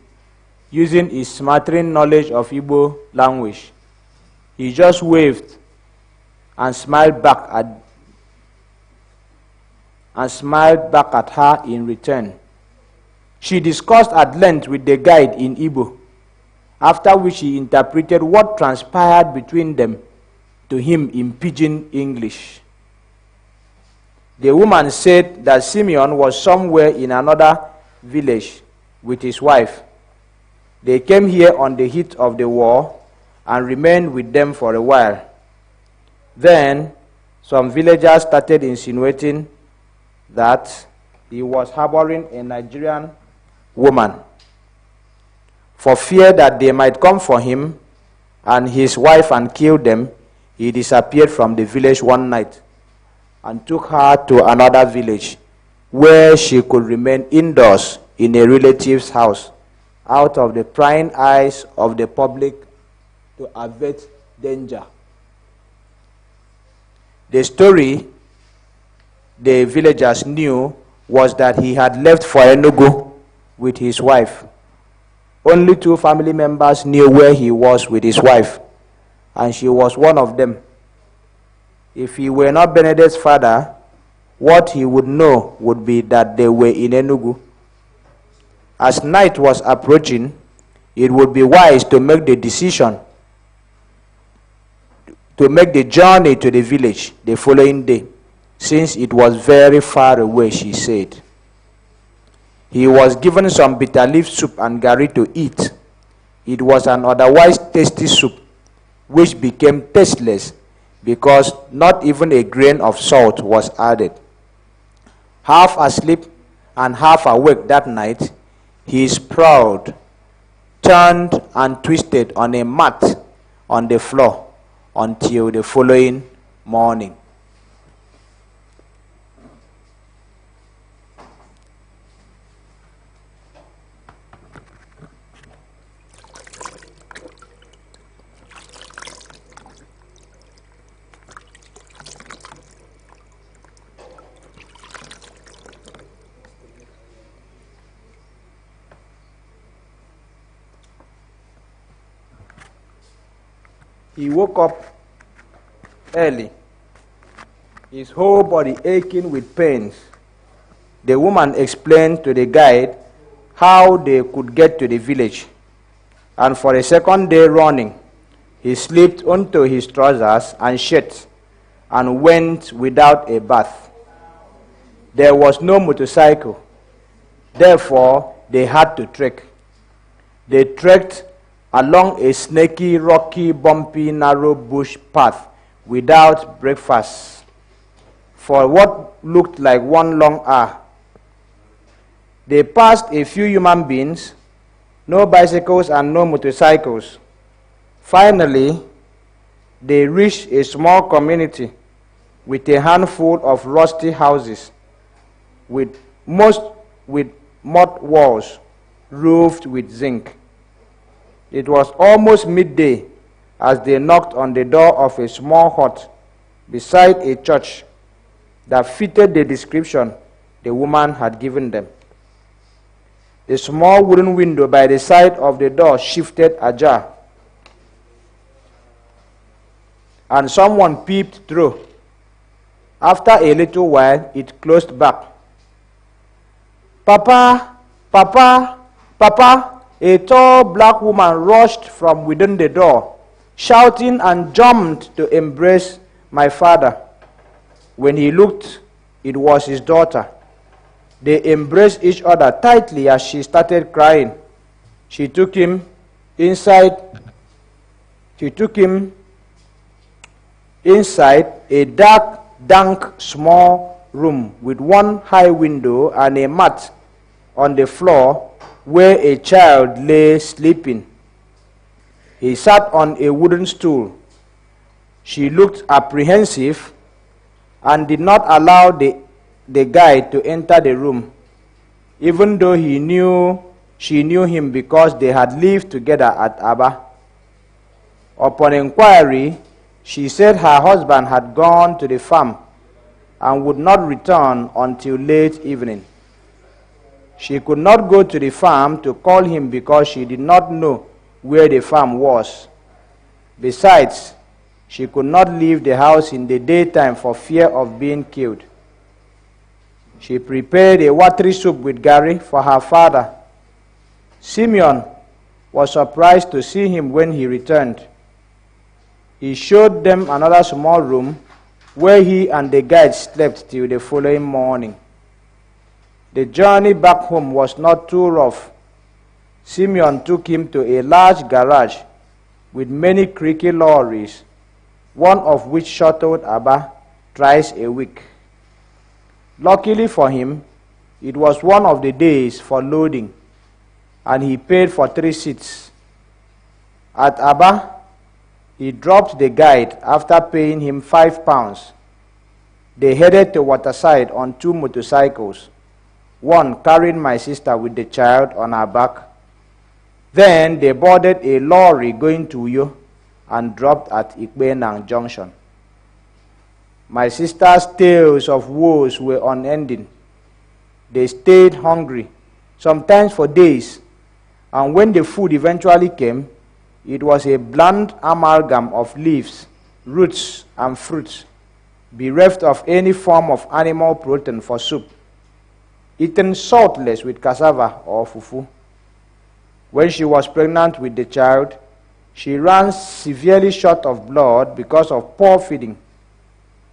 using his smattering knowledge of Igbo language. He just waved and smiled back at her in return. She discussed at length with the guide in Igbo, after which he interpreted what transpired between them to him in pidgin English. The woman said that Simeon was somewhere in another village with his wife. They came here on the heat of the war and remained with them for a while. Then some villagers started insinuating that he was harboring a Nigerian woman. For fear that they might come for him and his wife and kill them, he disappeared from the village one night and took her to another village where she could remain indoors in a relative's house, out of the prying eyes of the public, to avert danger. The story the villagers knew was that he had left for Enugu with his wife. Only 2 family members knew where he was with his wife, and she was one of them. If he were not Benedict's father, what he would know would be that they were in Enugu. As night was approaching, it would be wise to make the decision to make the journey to the village the following day, since it was very far away, she said. He was given some bitter leaf soup and gari to eat. It was an otherwise tasty soup, which became tasteless because not even a grain of salt was added. Half asleep and half awake that night, he sprawled, turned and twisted on a mat on the floor until the following morning. He woke up early, his whole body aching with pains. The woman explained to the guide how they could get to the village, and for a second day running, he slipped onto his trousers and shirt and went without a bath. There was no motorcycle, therefore they had to trek. They trekked along a snaky, rocky, bumpy, narrow bush path without breakfast for what looked like one long hour. They passed a few human beings, no bicycles and no motorcycles. Finally, they reached a small community with a handful of rusty houses, most with mud walls roofed with zinc. It was almost midday as they knocked on the door of a small hut beside a church that fitted the description the woman had given them. The small wooden window by the side of the door shifted ajar, and someone peeped through. After a little while, it closed back, "Papa, Papa, Papa!" A tall black woman rushed from within the door, shouting, and jumped to embrace my father. When he looked, it was his daughter. They embraced each other tightly as she started crying. She took him inside a dark, dank, small room with one high window and a mat on the floor where a child lay sleeping. He sat on a wooden stool. She looked apprehensive and did not allow the guide to enter the room, even though she knew him because they had lived together at Aba. Upon inquiry, she said her husband had gone to the farm and would not return until late evening. She could not go to the farm to call him because she did not know where the farm was. Besides, she could not leave the house in the daytime for fear of being killed. She prepared a watery soup with garri for her father. Simeon was surprised to see him when he returned. He showed them another small room where he and the guide slept till the following morning. The journey back home was not too rough. Simeon took him to a large garage with many creaky lorries, one of which shuttled Aba thrice a week. Luckily for him, it was one of the days for loading, and he paid for 3 seats. At Aba, he dropped the guide after paying him £5. They headed to Waterside on 2 motorcycles, one carrying my sister with the child on her back. Then they boarded a lorry going to Uyo and dropped at Ikpenang Junction. My sister's tales of woes were unending. They stayed hungry, sometimes for days, and when the food eventually came, it was a bland amalgam of leaves, roots, and fruits, bereft of any form of animal protein for soup, eaten saltless with cassava or fufu. When she was pregnant with the child, she ran severely short of blood because of poor feeding.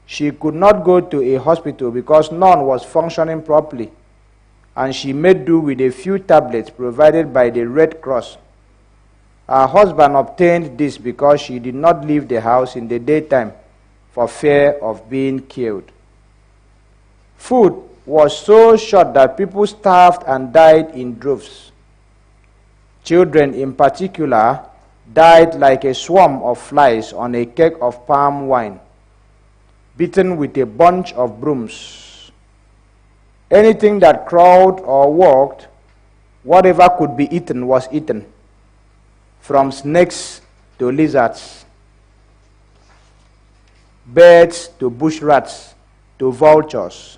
She could not go to a hospital because none was functioning properly, and she made do with a few tablets provided by the Red Cross. Her husband obtained this because she did not leave the house in the daytime for fear of being killed. Food was so short that people starved and died in droves. Children in particular died like a swarm of flies on a keg of palm wine, beaten with a bunch of brooms. Anything that crawled or walked, whatever could be eaten was eaten, from snakes to lizards, birds to bush rats to vultures.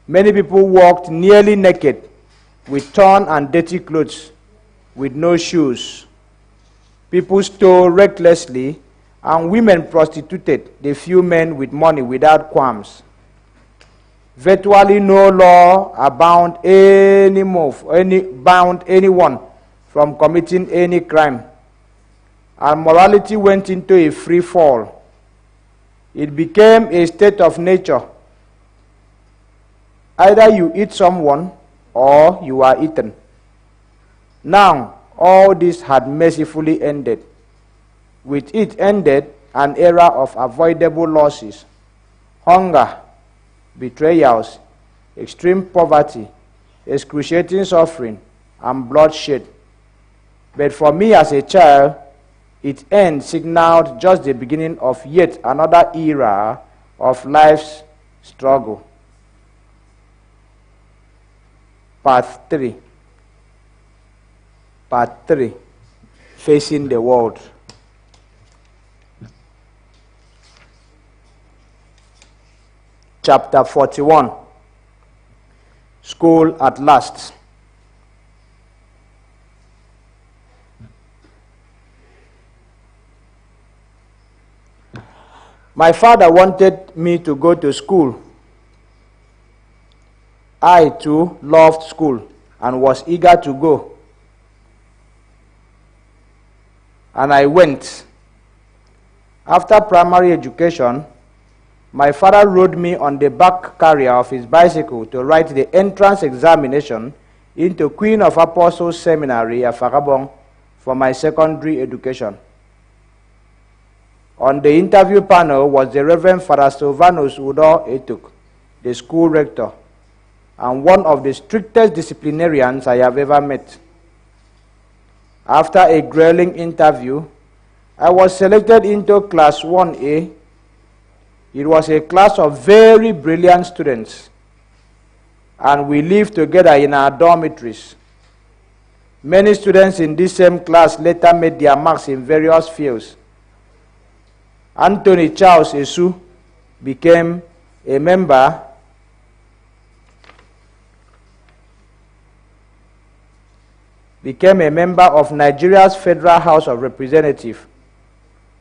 Many people walked nearly naked, with torn and dirty clothes, with no shoes. People stole recklessly, and women prostituted the few men with money without qualms. Virtually no law bound anyone from committing any crime, and morality went into a free fall. It became a state of nature. Either you eat someone or you are eaten. Now, all this had mercifully ended. With it ended an era of avoidable losses, hunger, betrayals, extreme poverty, excruciating suffering, and bloodshed. But for me as a child, its end signaled just the beginning of yet another era of life's struggle. Part 3. Part 3. Facing the world. Chapter 41. School at last. My father wanted me to go to school. I too loved school and was eager to go. And I went. After primary education, my father rode me on the back carrier of his bicycle to write the entrance examination into Queen of Apostles Seminary at Farabong for my secondary education. On the interview panel was the Reverend Father Silvanus Udo Etuk, the school rector, and one of the strictest disciplinarians I have ever met. After a grueling interview, I was selected into Class 1A. It was a class of very brilliant students, and we lived together in our dormitories. Many students in this same class later made their marks in various fields. Anthony Charles Esu became a member of Nigeria's Federal House of Representatives.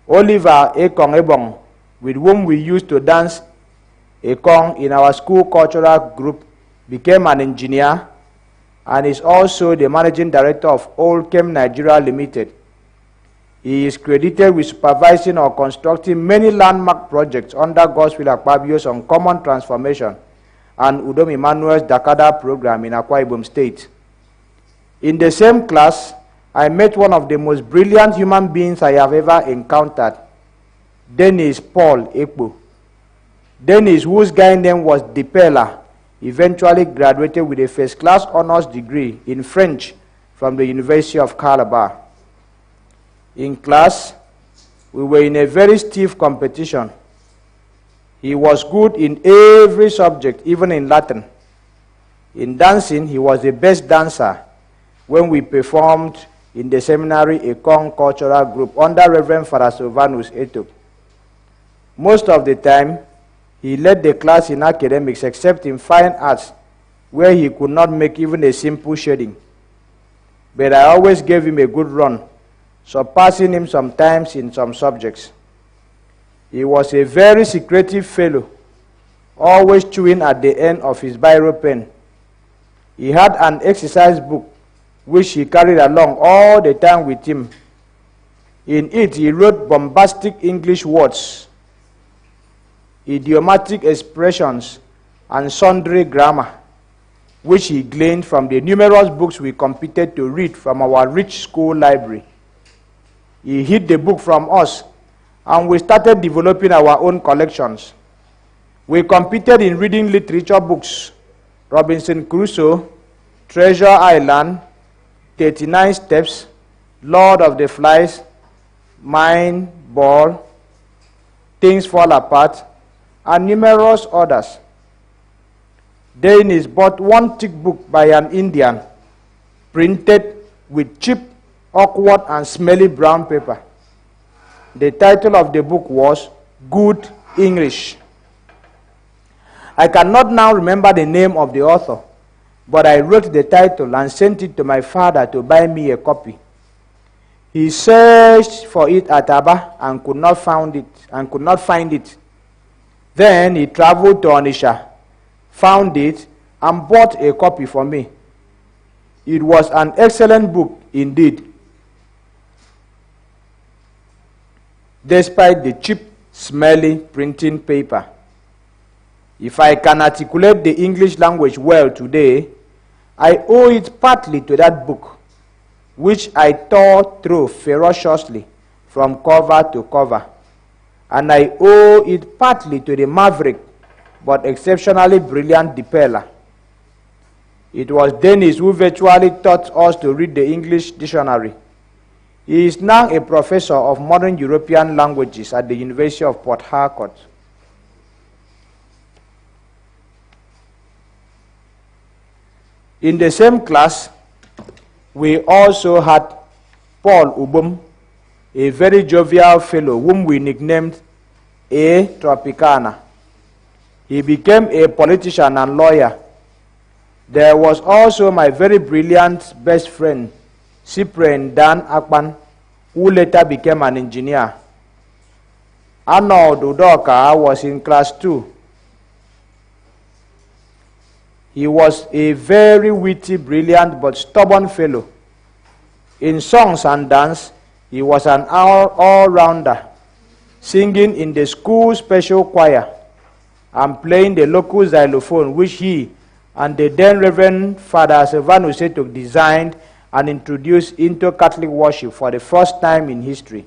Oliver Ekong Ebong, with whom we used to dance Ekong in our school cultural group, became an engineer and is also the managing director of Olkem Nigeria Limited. He is credited with supervising or constructing many landmark projects under Godswill Akpabio's Uncommon Transformation and Udom Emmanuel's Dakada program in Akwa Ibom State. In the same class, I met one of the most brilliant human beings I have ever encountered, Dennis Paul Ekpo. Dennis, whose guy name was Dipela, eventually graduated with a first-class honors degree in French from the University of Calabar. In class, we were in a very stiff competition. He was good in every subject, even in Latin. In dancing, he was the best dancer when we performed in the seminary Ekong Cultural Group under Reverend Father Silvanus Etuk. Most of the time, he led the class in academics except in fine arts, where he could not make even a simple shading. But I always gave him a good run, surpassing him sometimes in some subjects. He was a very secretive fellow, always chewing at the end of his biro pen. He had an exercise book which he carried along all the time with him. In it, he wrote bombastic English words, idiomatic expressions, and sundry grammar, which he gleaned from the numerous books we competed to read from our rich school library. He hid the book from us, and we started developing our own collections. We competed in reading literature books, Robinson Crusoe, Treasure Island, 39 Steps, Lord of the Flies, Mine Ball, Things Fall Apart, and numerous others. Dennis bought one thick book by an Indian, printed with cheap, awkward, and smelly brown paper. The title of the book was Good English. I cannot now remember the name of the author, but I wrote the title and sent it to my father to buy me a copy. He searched for it at Aba and could not find it. Then he traveled to Onitsha, found it, and bought a copy for me. It was an excellent book indeed, despite the cheap, smelly printing paper. If I can articulate the English language well today, I owe it partly to that book, which I tore through ferociously from cover to cover. And I owe it partly to the maverick but exceptionally brilliant Dipela. It was Dennis who virtually taught us to read the English dictionary. He is now a professor of modern European languages at the University of Port Harcourt. In the same class, we also had Paul Ubum, a very jovial fellow whom we nicknamed A. Tropicana. He became a politician and lawyer. There was also my very brilliant best friend, Cyprian Dan Akpan, who later became an engineer. Arnold Udoka was in class 2. He was a very witty, brilliant, but stubborn fellow. In songs and dance, he was an all-rounder, singing in the school special choir and playing the local xylophone, which he and the then Reverend Father Silvanus designed and introduced into Catholic worship for the first time in history.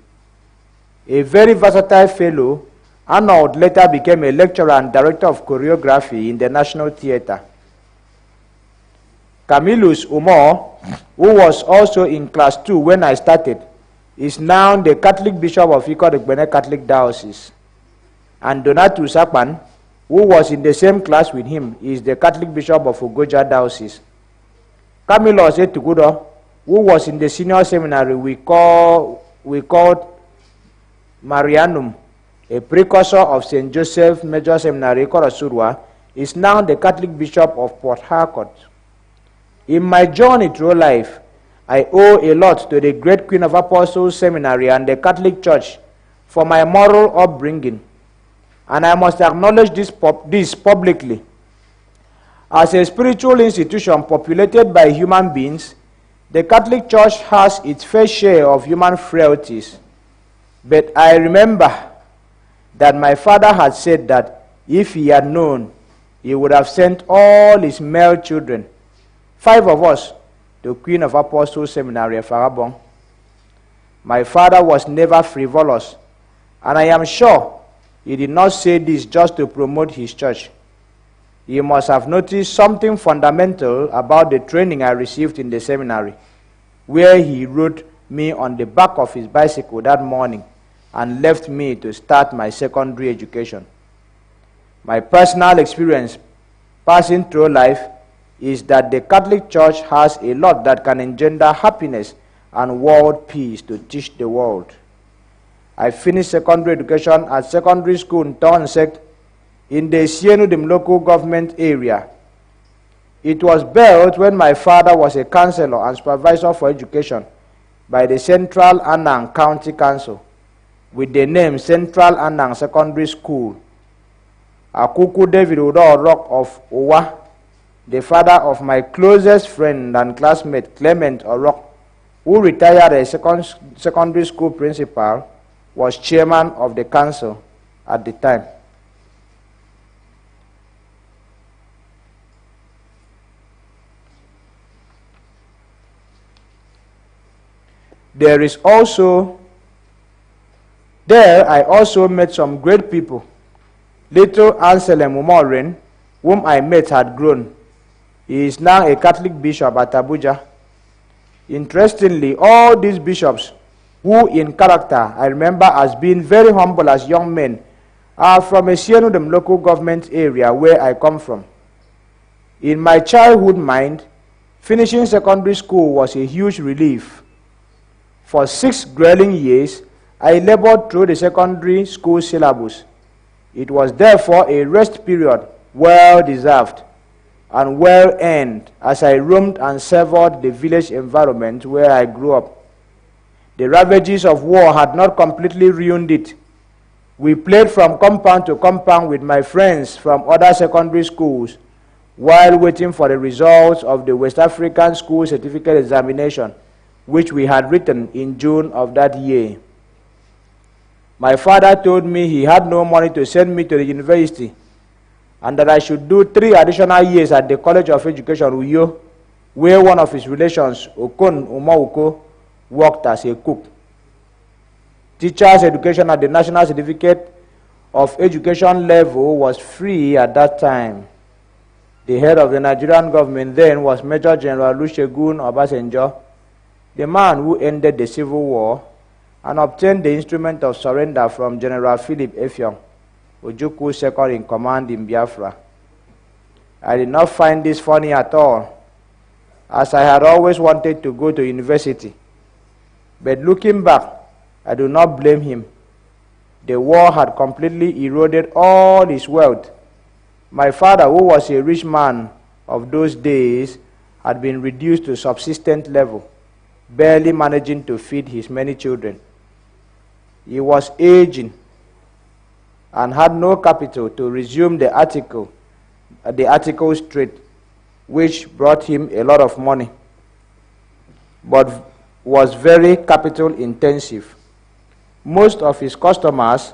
A very versatile fellow, Aloud later became a lecturer and director of choreography in the National Theatre. Camillus Umar, who was also in class 2 when I started, is now the Catholic Bishop of Ikodegbene Catholic Diocese. And Donatus Akpan, who was in the same class with him, is the Catholic Bishop of Ugoja Diocese. Camillus Etugudo, who was in the senior seminary we called Marianum, a precursor of St. Joseph Major Seminary, Korosurwa, is now the Catholic Bishop of Port Harcourt. In my journey through life, I owe a lot to the great Queen of Apostles Seminary and the Catholic Church for my moral upbringing, and I must acknowledge this publicly. As a spiritual institution populated by human beings, the Catholic Church has its fair share of human frailties. But I remember that my father had said that if he had known, he would have sent all his male children, 5 of us, to Queen of Apostles Seminary, Farabong. My father was never frivolous, and I am sure he did not say this just to promote his church. He must have noticed something fundamental about the training I received in the seminary, where he rode me on the back of his bicycle that morning and left me to start my secondary education. My personal experience passing through life is that the Catholic Church has a lot that can engender happiness and world peace to teach the world. I finished secondary education at secondary school in Tonsek in the Sienudem local government area. It was built when my father was a councillor and supervisor for education by the Central Anang County Council with the name Central Anang Secondary School. Akuku David Udo Rock of Owa, the father of my closest friend and classmate Clement Orok, who retired as secondary school principal, was chairman of the council at the time. There I also met some great people. Little Anselm Umorin, whom I met, had grown. He is now a Catholic bishop at Abuja. Interestingly, all these bishops, who in character I remember as being very humble as young men, are from a Sienudem local government area where I come from. In my childhood mind, finishing secondary school was a huge relief. For 6 grueling years, I labored through the secondary school syllabus. It was therefore a rest period well-deserved and well-earned as I roamed and savored the village environment where I grew up. The ravages of war had not completely ruined it. We played from compound to compound with my friends from other secondary schools while waiting for the results of the West African School Certificate Examination, which we had written in June of that year. My father told me he had no money to send me to the university and that I should do 3 additional years at the College of Education, Uyo, where one of his relations, Okon Umauko, worked as a cook. Teachers' education at the National Certificate of Education level was free at that time. The head of the Nigerian government then was Major General Olusegun Obasanjo, the man who ended the Civil War and obtained the instrument of surrender from General Philip Effiong, Ojukwu second in command in Biafra. I did not find this funny at all, as I had always wanted to go to university. But looking back, I do not blame him. The war had completely eroded all his wealth. My father, who was a rich man of those days, had been reduced to subsistence level, barely managing to feed his many children. He was aging and had no capital to resume the articles trade, which brought him a lot of money, but was very capital intensive. Most of his customers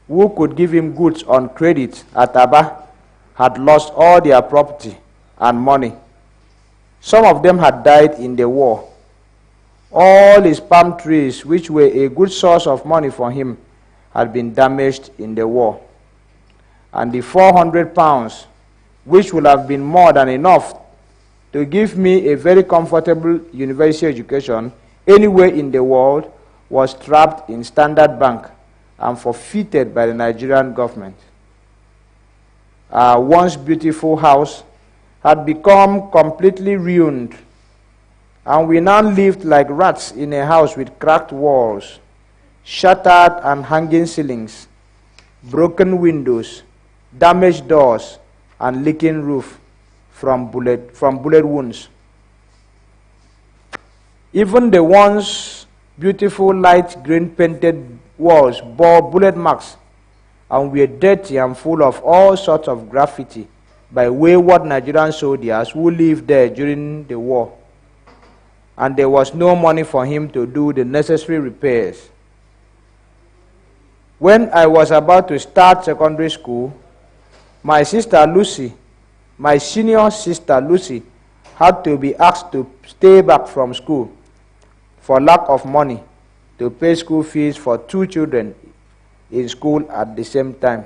who could give him goods on credit at Aba had lost all their property and money. Some of them had died in the war. All his palm trees, which were a good source of money for him, had been damaged in the war. And the 400 pounds, which would have been more than enough to give me a very comfortable university education anywhere in the world, was trapped in Standard Bank and forfeited by the Nigerian government. Our once beautiful house had become completely ruined, and we now lived like rats in a house with cracked walls, shattered and hanging ceilings, broken windows, damaged doors, and leaking roof from bullet wounds. Even the once beautiful light green painted walls bore bullet marks and were dirty and full of all sorts of graffiti by wayward Nigerian soldiers who lived there during the war. And there was no money for him to do the necessary repairs. When I was about to start secondary school, my sister Lucy, my senior sister Lucy, had to be asked to stay back from school for lack of money to pay school fees for 2 children in school at the same time.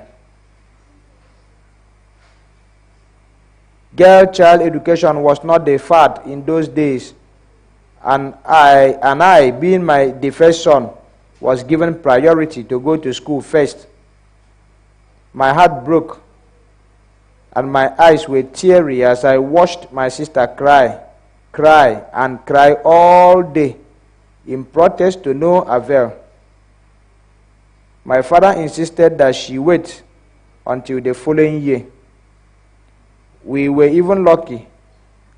Girl child education was not the fad in those days, and I, being the first son, was given priority to go to school first. My heart broke, and my eyes were teary as I watched my sister cry all day in protest to no avail. My father insisted that she wait until the following year. We were even lucky.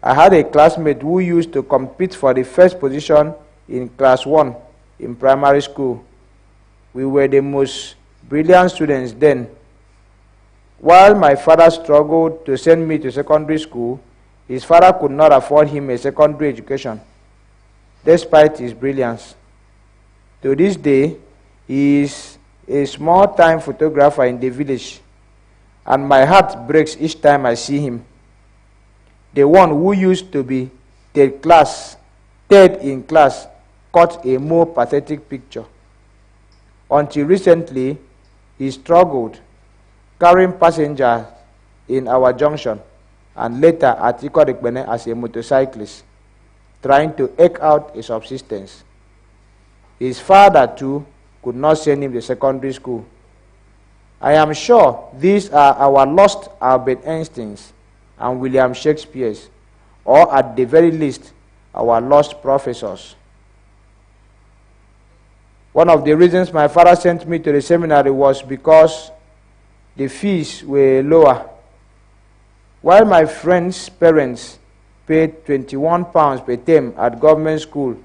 I had a classmate who used to compete for the first position in class 1 in primary school. We were the most brilliant students then. While my father struggled to send me to secondary school, his father could not afford him a secondary education, despite his brilliance. To this day, he is a small-time photographer in the village, and my heart breaks each time I see him. The one who used to be third in class caught a more pathetic picture. Until recently, he struggled, carrying passengers in our junction, and later at Ikorekbene as a motorcyclist, trying to eke out a subsistence. His father, too, could not send him to secondary school. I am sure these are our lost Albert Einsteins and William Shakespeare's, or at the very least, our lost professors. One of the reasons my father sent me to the seminary was because the fees were lower. While my friends' parents paid £21 per term at government schools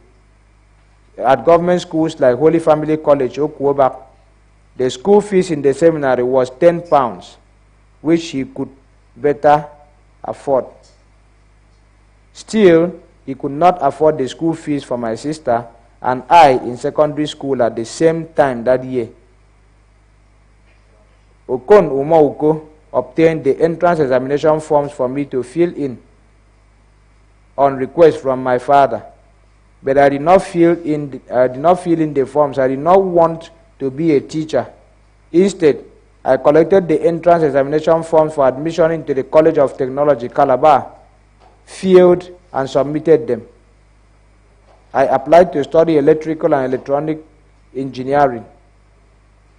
like Holy Family College, Okuobak, the school fees in the seminary was £10, which he could better afford. Still, he could not afford the school fees for my sister and I in secondary school at the same time that year. Okon Umauko obtained the entrance examination forms for me to fill in on request from my father, but I did not fill in the forms. I did not want to be a teacher. Instead, I collected the entrance examination forms for admission into the College of Technology, Calabar, filled and submitted them. I applied to study electrical and electronic engineering.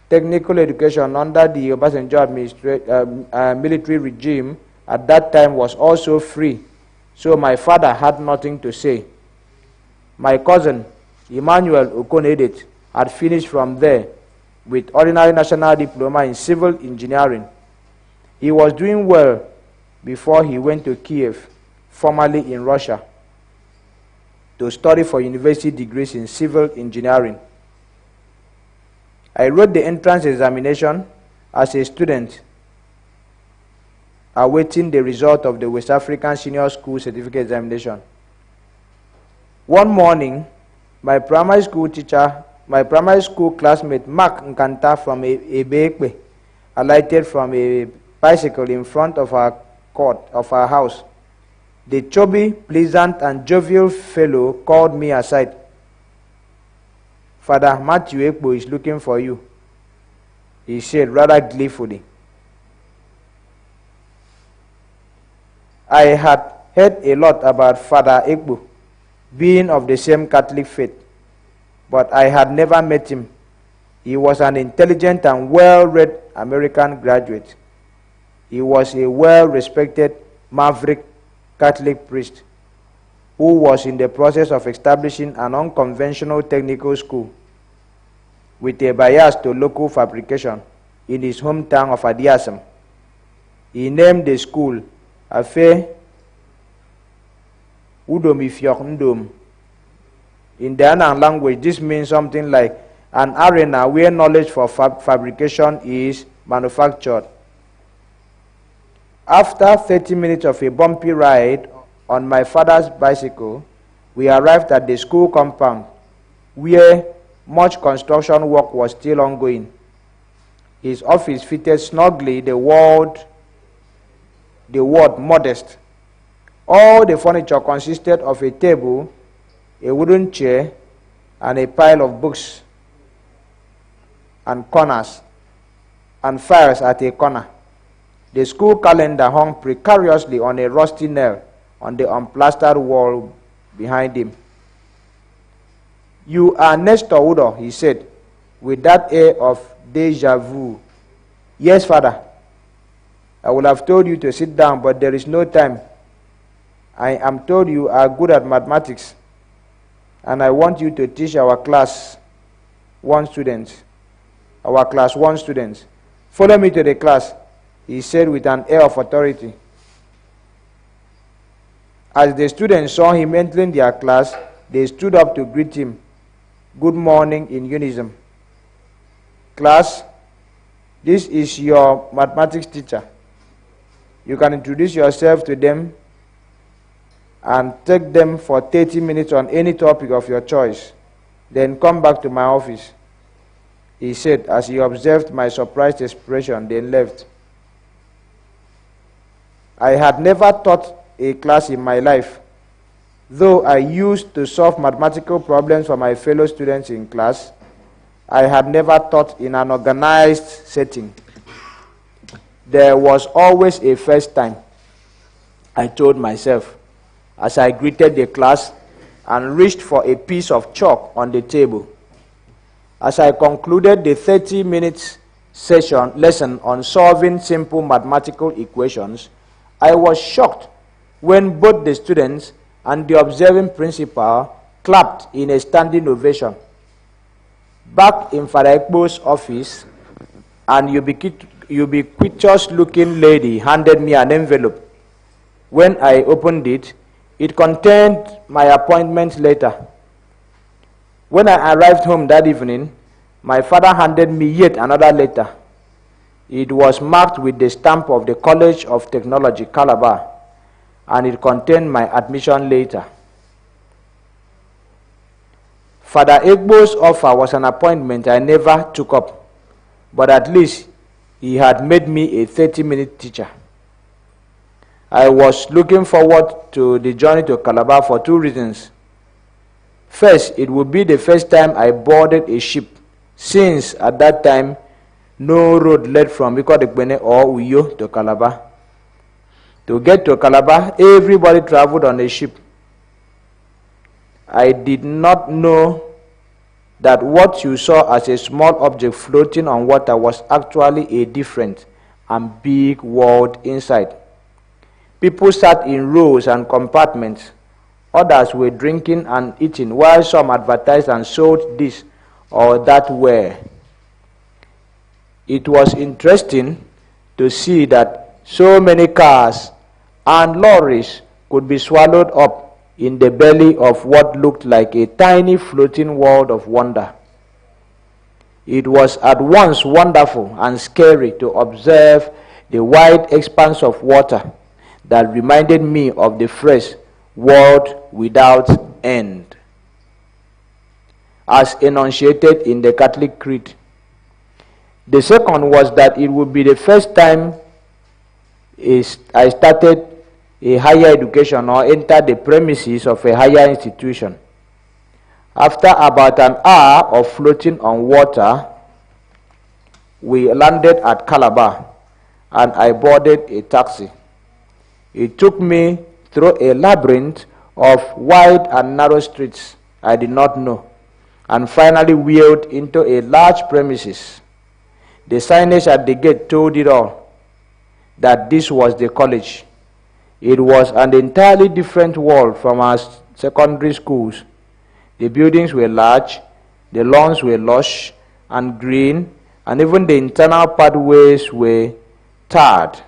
Technical education under the Obasanjo military regime at that time was also free, so my father had nothing to say. My cousin, Emmanuel Okonedet, had finished from there with ordinary national diploma in civil engineering. He was doing well before he went to Kiev, formerly in Russia, to study for university degrees in civil engineering. I wrote the entrance examination as a student awaiting the result of the West African Senior School Certificate Examination. One morning, my primary school classmate Mark Nkanta from Ebekwe alighted from a bicycle in front of our house. The chubby, pleasant, and jovial fellow called me aside. "Father Matthew Ekbo is looking for you," he said rather gleefully. I had heard a lot about Father Ekbo, being of the same Catholic faith, but I had never met him. He was an intelligent and well-read American graduate. He was a well-respected maverick Catholic priest who was in the process of establishing an unconventional technical school with a bias to local fabrication in his hometown of Adiasem. He named the school Afe Udomifiok Ndom. In the Anan language, this means something like an arena where knowledge for fabrication is manufactured. After 30 minutes of a bumpy ride on my father's bicycle, we arrived at the school compound, where much construction work was still ongoing. His office fitted snugly the word modest. All the furniture consisted of a table, a wooden chair, and a pile of books and corners and files at a corner. The school calendar hung precariously on a rusty nail on the unplastered wall behind him. "You are Nestor Udo," he said, with that air of déjà vu. "Yes, Father. I would have told you to sit down, but there is no time. I am told you are good at mathematics, and I want you to teach our class 1 students. Follow me to the class," he said with an air of authority. As the students saw him entering their class, they stood up to greet him. "Good morning," in unison. "Class, this is your mathematics teacher. You can introduce yourself to them and take them for 30 minutes on any topic of your choice. Then come back to my office," he said as he observed my surprised expression, then left. I had never taught a class in my life. Though I used to solve mathematical problems for my fellow students in class, I had never taught in an organized setting. There was always a first time, I told myself, as I greeted the class and reached for a piece of chalk on the table. As I concluded the 30 minutes lesson on solving simple mathematical equations, I was shocked when both the students and the observing principal clapped in a standing ovation. Back in Father Ekbo's office, an ubiquitous-looking lady handed me an envelope. When I opened it, it contained my appointment letter. When I arrived home that evening, my father handed me yet another letter. It was marked with the stamp of the College of Technology, Calabar, and it contained my admission letter. Father Ekbo's offer was an appointment I never took up, but at least he had made me a 30-minute teacher. I was looking forward to the journey to Calabar for 2 reasons. First, it would be the first time I boarded a ship, since at that time no road led from Ikodekbene or Uyo to Calabar. To get to Calabar, everybody traveled on a ship. I did not know that what you saw as a small object floating on water was actually a different and big world inside. People sat in rows and compartments. Others were drinking and eating, while some advertised and sold this or that ware. It was interesting to see that so many cars and lorries could be swallowed up in the belly of what looked like a tiny floating world of wonder. It was at once wonderful and scary to observe the wide expanse of water that reminded me of the phrase, world without end, as enunciated in the Catholic Creed. The second was that it would be the first time I started a higher education or entered the premises of a higher institution. After about an hour of floating on water, we landed at Calabar and I boarded a taxi. It took me through a labyrinth of wide and narrow streets I did not know, and finally wheeled into a large premises. The signage at the gate told it all, that this was the college. It was an entirely different world from our secondary schools. The buildings were large, the lawns were lush and green, and even the internal pathways were tarred.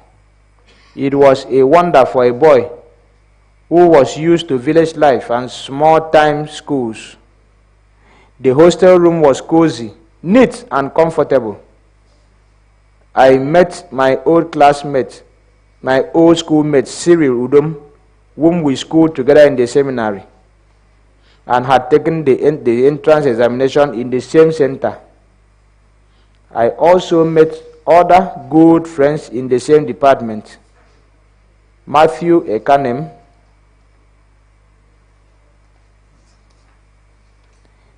It was a wonder for a boy who was used to village life and small-time schools. The hostel room was cozy, neat and comfortable. I met my old classmate, my old schoolmate Cyril Udom, whom we schooled together in the seminary, and had taken the entrance examination in the same center. I also met other good friends in the same department. Matthew Ekanem,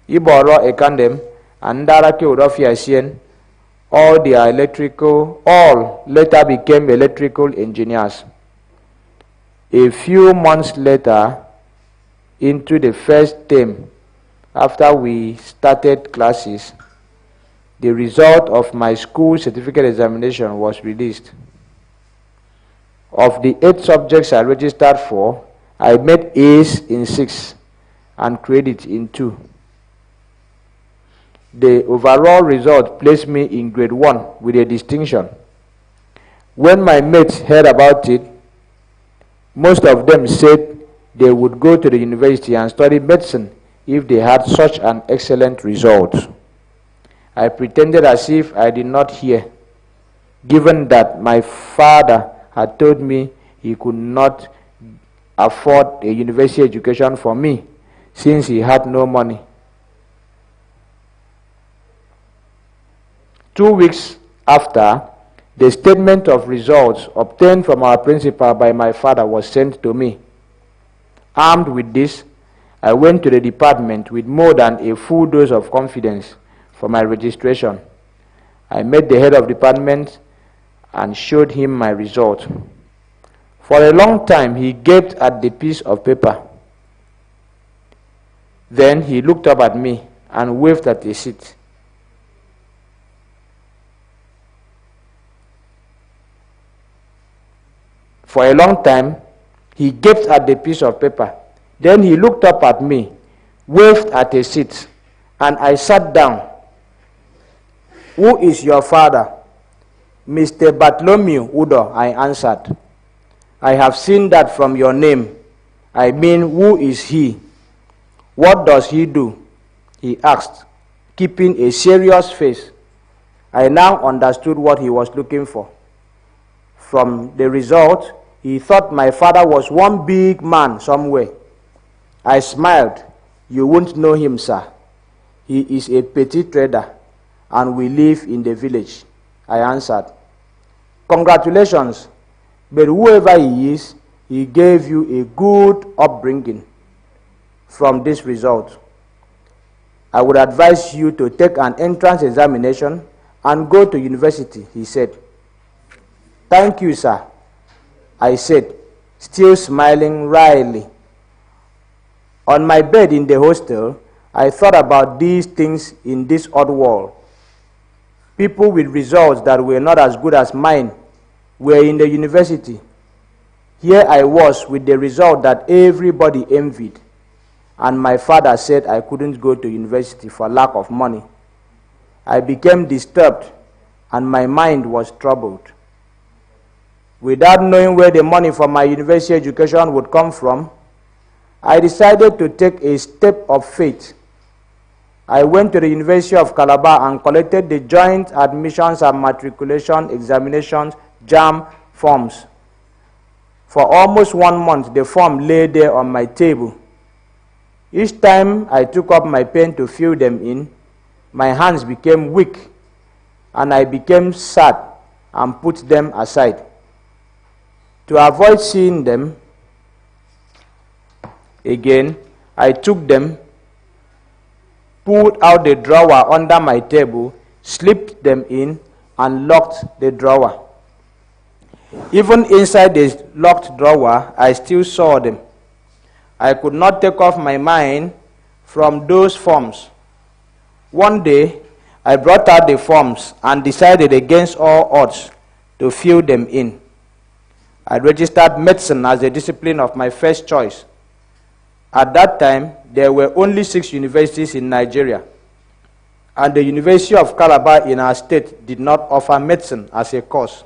Iboro Ekandem, and Darake Udofiasien, all later became electrical engineers. A few months later, into the first term, after we started classes, the result of my school certificate examination was released. Of the 8 subjects I registered for, I made A's in 6 and credit in 2. The overall result placed me in grade 1 with a distinction. When my mates heard about it, most of them said they would go to the university and study medicine if they had such an excellent result. I pretended as if I did not hear, given that my father had told me he could not afford a university education for me since he had no money. 2 weeks after, the statement of results obtained from our principal by my father was sent to me. Armed with this, I went to the department with more than a full dose of confidence for my registration. I met the head of department and showed him my result. For a long time, he gaped at the piece of paper. Then he looked up at me and waved at a seat. For a long time, he gaped at the piece of paper. Then he looked up at me, waved at a seat, and I sat down. "Who is your father?" "Mr. Bartholomew Udo," I answered. "I have seen that from your name. I mean, who is he?" "What does he do?" he asked, keeping a serious face. I now understood what he was looking for. From the result, he thought my father was one big man somewhere. I smiled. "You won't know him, sir. He is a petty trader, and we live in the village," I answered. "Congratulations, but whoever he is, he gave you a good upbringing from this result. I would advise you to take an entrance examination and go to university," he said. "Thank you, sir," I said, still smiling wryly. On my bed in the hostel, I thought about these things in this odd world. People with results that were not as good as mine were in the university. Here I was with the result that everybody envied, and my father said I couldn't go to university for lack of money. I became disturbed, and my mind was troubled. Without knowing where the money for my university education would come from, I decided to take a step of faith. I went to the University of Calabar and collected the joint admissions and matriculation examinations JAMB forms. For almost 1 month, the form lay there on my table. Each time I took up my pen to fill them in, my hands became weak, and I became sad and put them aside. To avoid seeing them again, I took them, pulled out the drawer under my table, slipped them in, and locked the drawer. Even inside the locked drawer, I still saw them. I could not take off my mind from those forms. One day, I brought out the forms and decided against all odds to fill them in. I registered medicine as a discipline of my first choice. At that time, there were only 6 universities in Nigeria, and the University of Calabar in our state did not offer medicine as a course.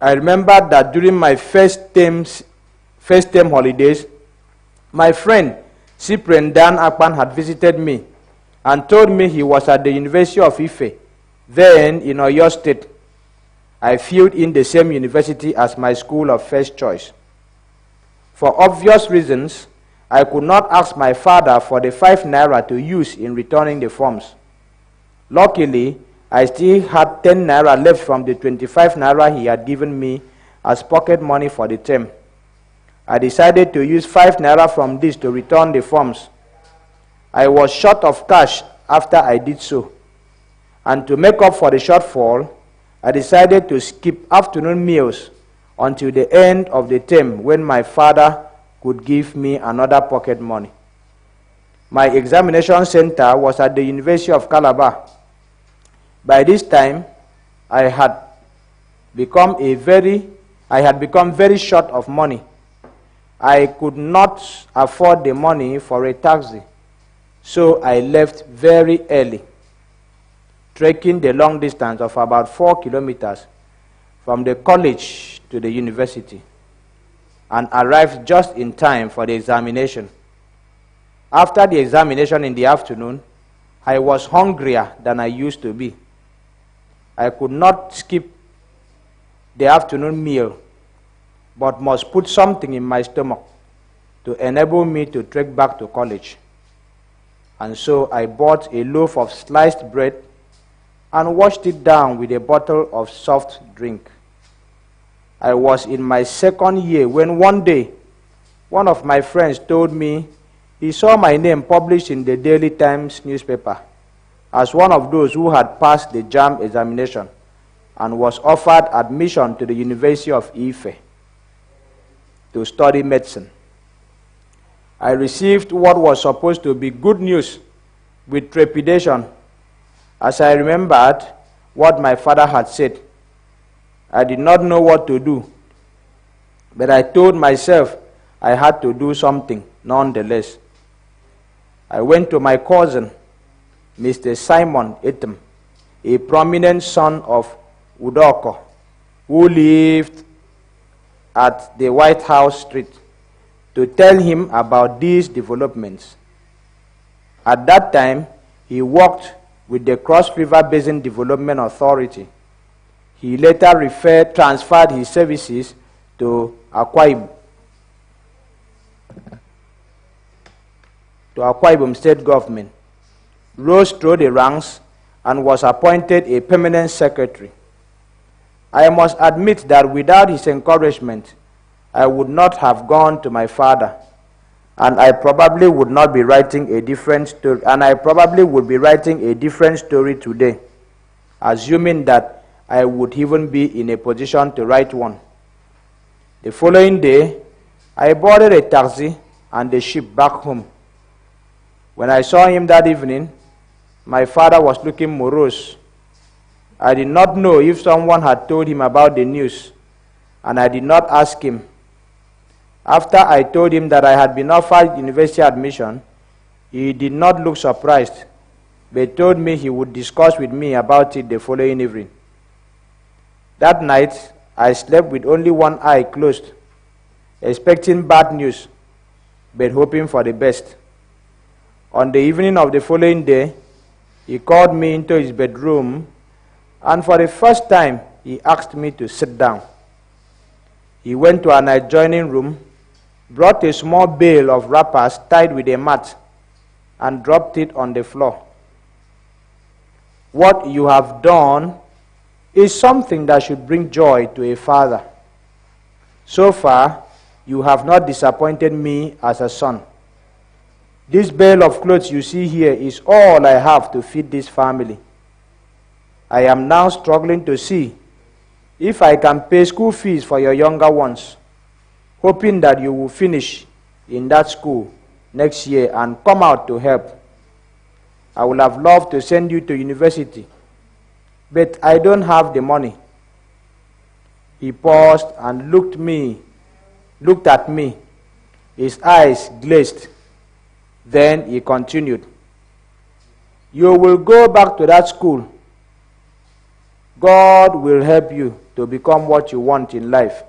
I remember that during my first term holidays, my friend Cyprian Dan Akpan had visited me and told me he was at the University of Ife, then in Oyo State. I filled in the same university as my school of first choice. For obvious reasons, I could not ask my father for the 5 naira to use in returning the forms. Luckily, I still had 10 naira left from the 25 naira he had given me as pocket money for the term. I decided to use 5 naira from this to return the forms. I was short of cash after I did so, and to make up for the shortfall, I decided to skip afternoon meals until the end of the term when my father could give me another pocket money. My examination center was at the University of Calabar. By this time, I had become very short of money. I could not afford the money for a taxi, so I left very early, trekking the long distance of about 4 kilometers from the college to the university, and arrived just in time for the examination. After the examination in the afternoon, I was hungrier than I used to be. I could not skip the afternoon meal, but must put something in my stomach to enable me to trek back to college. And so I bought a loaf of sliced bread and washed it down with a bottle of soft drink. I was in my 2nd year when one day, one of my friends told me he saw my name published in the Daily Times newspaper as one of those who had passed the JAMB examination and was offered admission to the University of Ife to study medicine. I received what was supposed to be good news with trepidation, as I remembered what my father had said. I did not know what to do, but I told myself I had to do something nonetheless. I went to my cousin, Mr. Simon Etem, a prominent son of Udoko, who lived at the White House Street, to tell him about these developments. At that time, he worked with the Cross River Basin Development Authority. He later transferred his services to Akwa Ibom State Government, rose through the ranks, and was appointed a permanent secretary. I must admit that without his encouragement, I would not have gone to my father, and I probably would not be writing a different story, today, assuming that I would even be in a position to write one. The following day, I boarded a taxi and a ship back home. When I saw him that evening, my father was looking morose. I did not know if someone had told him about the news, and I did not ask him. After I told him that I had been offered university admission, he did not look surprised, but told me he would discuss with me about it the following evening. That night, I slept with only one eye closed, expecting bad news, but hoping for the best. On the evening of the following day, he called me into his bedroom, and for the first time, he asked me to sit down. He went to an adjoining room, brought a small bale of wrappers tied with a mat, and dropped it on the floor. What you have done is something that should bring joy to a father. So far, you have not disappointed me as a son. This bale of clothes you see here is all I have to feed this family. I am now struggling to see if I can pay school fees for your younger ones, hoping that you will finish in that school next year and come out to help. I would have loved to send you to university, but I don't have the money. He paused and looked at me. His eyes glazed. Then he continued, "You will go back to that school. God will help you to become what you want in life."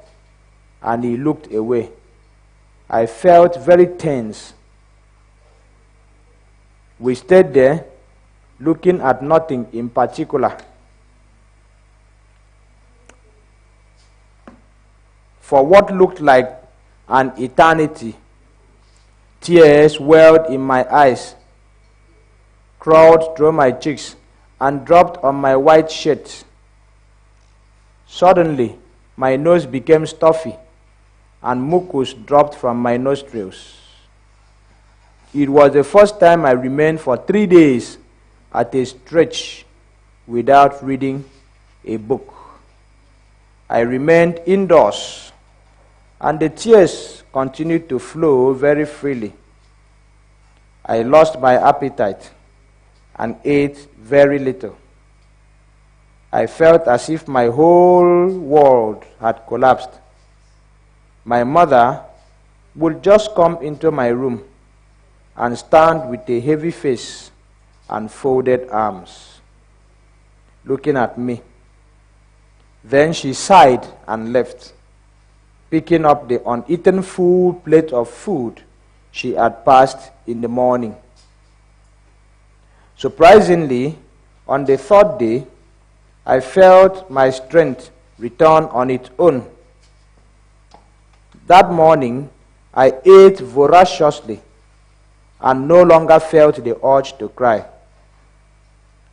And he looked away. I felt very tense. We stayed there, looking at nothing in particular. For what looked like an eternity, tears welled in my eyes, crawled through my cheeks, and dropped on my white shirt. Suddenly, my nose became stuffy, and mucus dropped from my nostrils. It was the first time I remained for 3 days at a stretch without reading a book. I remained indoors, and the tears continued to flow very freely. I lost my appetite and ate very little. I felt as if my whole world had collapsed. My mother would just come into my room and stand with a heavy face and folded arms, looking at me. Then she sighed and left, picking up the uneaten full plate of food she had passed in the morning. Surprisingly, on the third day, I felt my strength return on its own. That morning, I ate voraciously and no longer felt the urge to cry.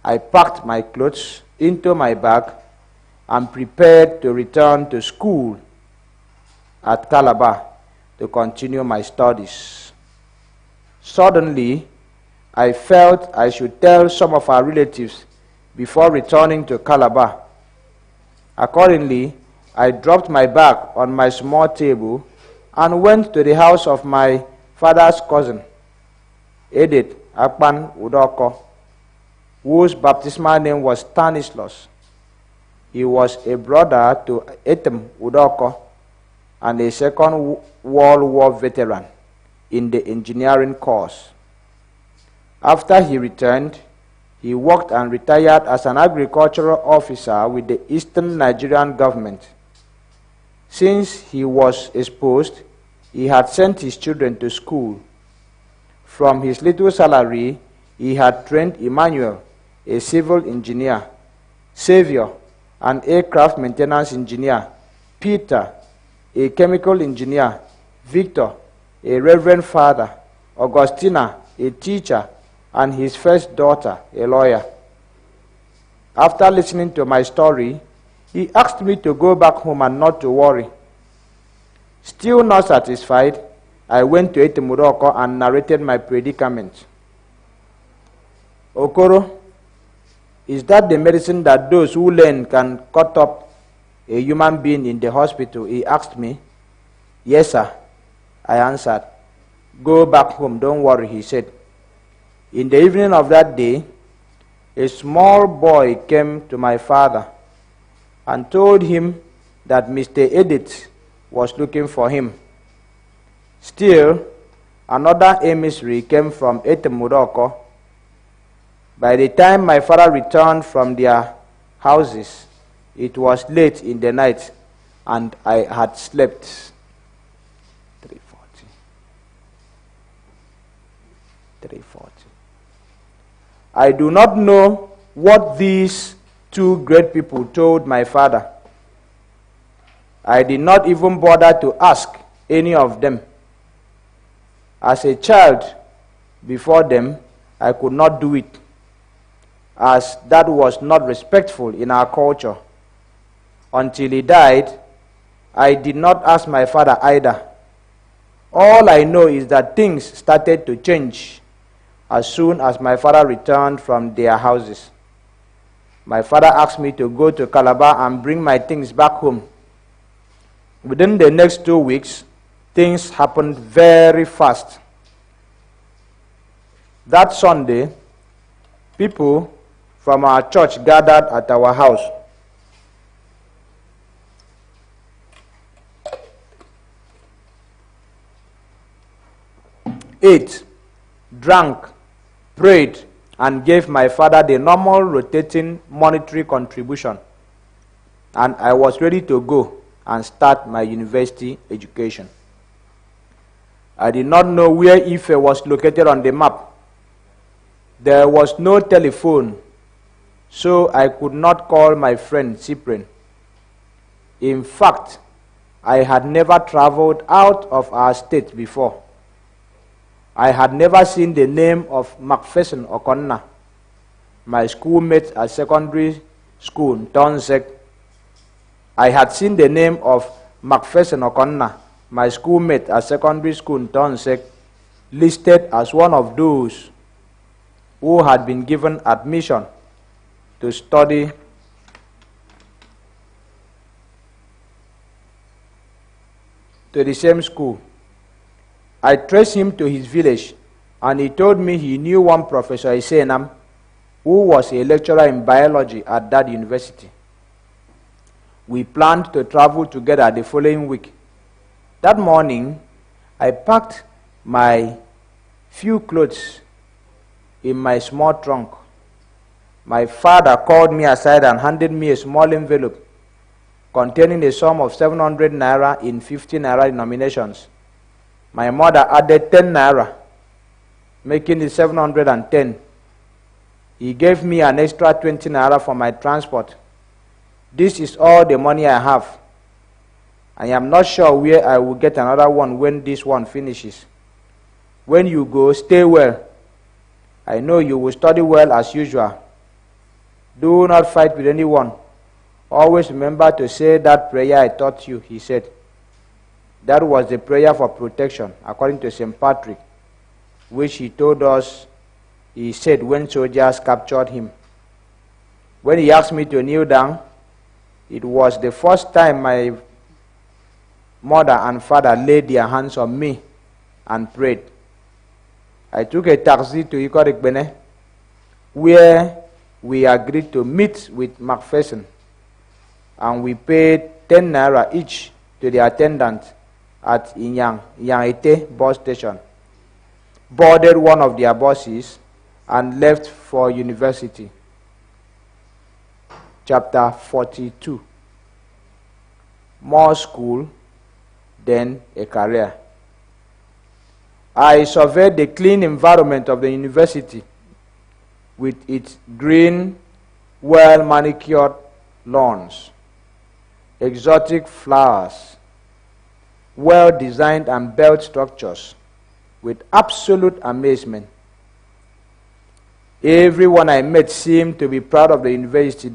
I packed my clothes into my bag and prepared to return to school at Calabar to continue my studies. Suddenly, I felt I should tell some of our relatives before returning to Calabar. Accordingly, I dropped my bag on my small table and went to the house of my father's cousin, Edith Akpan Udoko, whose baptismal name was Stanislaus. He was a brother to Etem Udoko and a Second World War veteran in the engineering course. After he returned, he worked and retired as an agricultural officer with the Eastern Nigerian government. Since he was exposed, he had sent his children to school. From his little salary, he had trained Emmanuel, a civil engineer, Xavier, an aircraft maintenance engineer, Peter, a chemical engineer, Victor, a reverend father, Augustina, a teacher, and his first daughter, a lawyer. After listening to my story, he asked me to go back home and not to worry. Still not satisfied, I went to Etemuroko and narrated my predicament. "Okoro, is that the medicine that those who learn can cut up a human being in the hospital?" he asked me. "Yes, sir," I answered. "Go back home, don't worry," he said. In the evening of that day, a small boy came to my father and told him that Mr. Edith was looking for him. Still, another emissary came from Etemuroko. By the time my father returned from their houses, it was late in the night and I had slept. 3:40. 3:40. I do not know what these two great people told my father, I did not even bother to ask any of them. As a child before them, I could not do it, as that was not respectful in our culture. Until he died, I did not ask my father either. All I know is that things started to change as soon as my father returned from their houses. My father asked me to go to Calabar and bring my things back home. Within the next 2 weeks, things happened very fast. That Sunday, people from our church gathered at our house. Ate, drank, prayed, and gave my father the normal rotating monetary contribution. And I was ready to go and start my university education. I did not know where Ife was located on the map. There was no telephone, so I could not call my friend Cyprian. In fact, I had never traveled out of our state before. I had never seen the name of Macpherson Okonna, my schoolmate at secondary school, Tonsek. I had seen the name of Macpherson Okonna, my schoolmate at secondary school, Tonsek, listed as one of those who had been given admission to study to the same school. I traced him to his village, and he told me he knew one Professor Isenam, who was a lecturer in biology at that university. We planned to travel together the following week. That morning, I packed my few clothes in my small trunk. My father called me aside and handed me a small envelope containing a sum of 700 naira in 50 naira denominations. My mother added 10 naira, making it 710. He gave me an extra 20 naira for my transport. This is all the money I have. I am not sure where I will get another one when this one finishes. When you go, stay well. I know you will study well as usual. Do not fight with anyone. Always remember to say that prayer I taught you, he said. That was the prayer for protection, according to St. Patrick, which he told us he said when soldiers captured him. When he asked me to kneel down, it was the first time my mother and father laid their hands on me and prayed. I took a taxi to Ikorekbene, where we agreed to meet with Macpherson, and we paid 10 naira each to the attendant at Inyang bus station, boarded one of their buses, and left for university. Chapter 42. More school, then a career. I surveyed the clean environment of the university with its green, well-manicured lawns, exotic flowers, well-designed and built structures, with absolute amazement. Everyone I met seemed to be proud of the university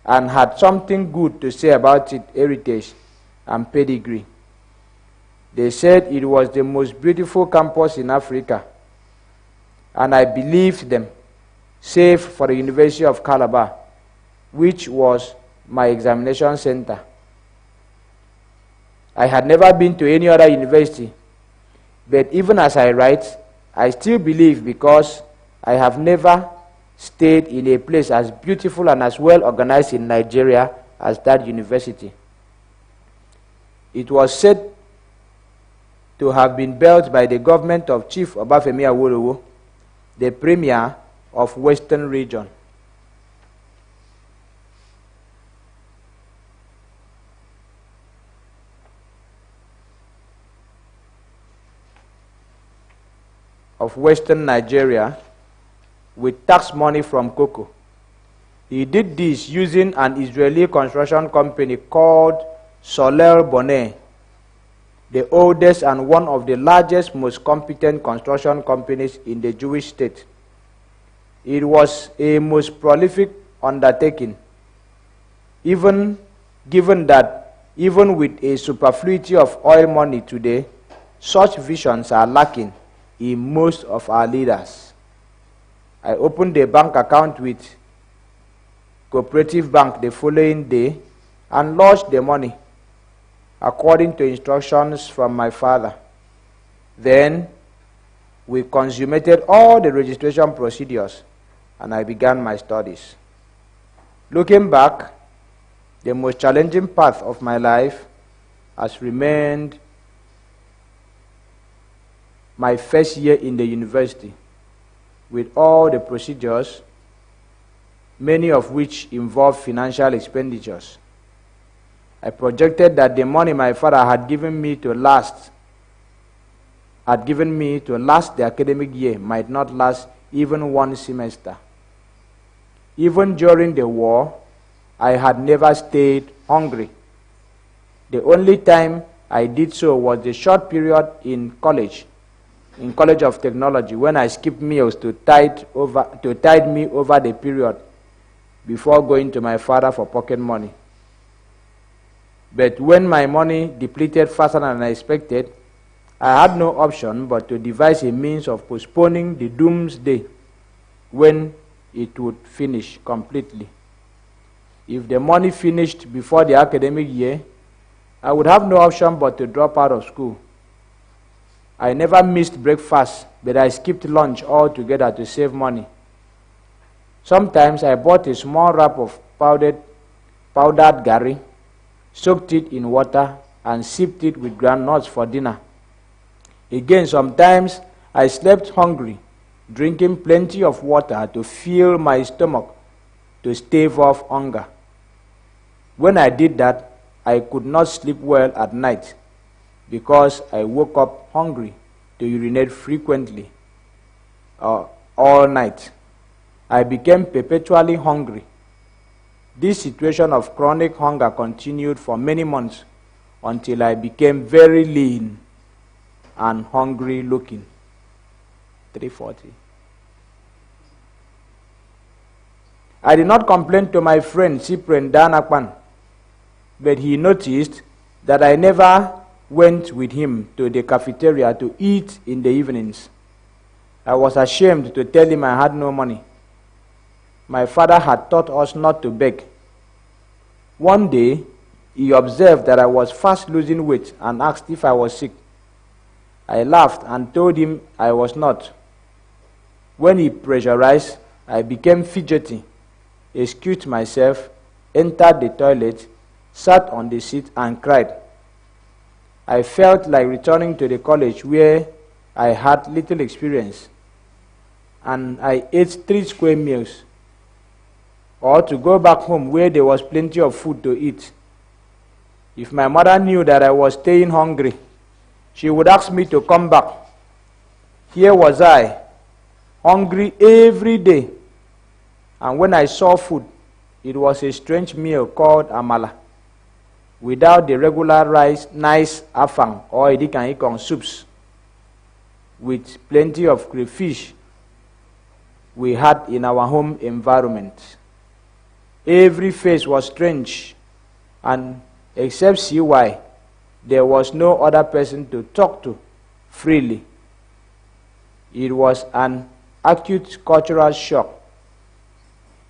and had something good to say about its heritage and pedigree. They said it was the most beautiful campus in Africa, and I believed them, save for the University of Calabar, which was my examination center. I had never been to any other university, but even as I write, I still believe because I have never stayed in a place as beautiful and as well organized in Nigeria as that university. It was said to have been built by the government of Chief Obafemi Awolowo, the Premier of Western Region. Of Western Nigeria with tax money from cocoa. He did this using an Israeli construction company called Soleil Bonnet, the oldest and one of the largest, most competent construction companies in the Jewish state. It was a most prolific undertaking, even given that even with a superfluity of oil money today, such visions are lacking in most of our leaders. I opened a bank account with Cooperative Bank the following day and lodged the money according to instructions from my father. Then we consummated all the registration procedures and I began my studies. Looking back, the most challenging path of my life has remained my first year in the university, with all the procedures, many of which involve financial expenditures. I projected that the money my father had given me to last the academic year might not last even one semester. Even during the war, I had never stayed hungry. The only time I did so was the short period in College of Technology, when I skipped meals to tide me over the period before going to my father for pocket money. But when my money depleted faster than I expected, I had no option but to devise a means of postponing the doomsday when it would finish completely. If the money finished before the academic year, I would have no option but to drop out of school. I never missed breakfast, but I skipped lunch altogether to save money. Sometimes I bought a small wrap of powdered gari, soaked it in water, and sipped it with groundnuts for dinner. Again, sometimes I slept hungry, drinking plenty of water to fill my stomach to stave off hunger. When I did that, I could not sleep well at night because I woke up hungry to urinate frequently all night. I became perpetually hungry. This situation of chronic hunger continued for many months until I became very lean and hungry looking. 340. I did not complain to my friend Cyprian Danakpan, but he noticed that I never went with him to the cafeteria to eat in the evenings. I was ashamed to tell him I had no money. My father had taught us not to beg. One day, he observed that I was fast losing weight and asked if I was sick. I laughed and told him I was not. When he pressurized, I became fidgety, excused myself, entered the toilet, sat on the seat and cried. I felt like returning to the college where I had little experience, and I ate 3 square meals, or to go back home where there was plenty of food to eat. If my mother knew that I was staying hungry, she would ask me to come back. Here was I, hungry every day, and when I saw food, it was a strange meal called amala, without the regular rice, nice afang or edikan ikong soups, with plenty of crayfish we had in our home environment. Every face was strange, and except CY, there was no other person to talk to freely. It was an acute cultural shock.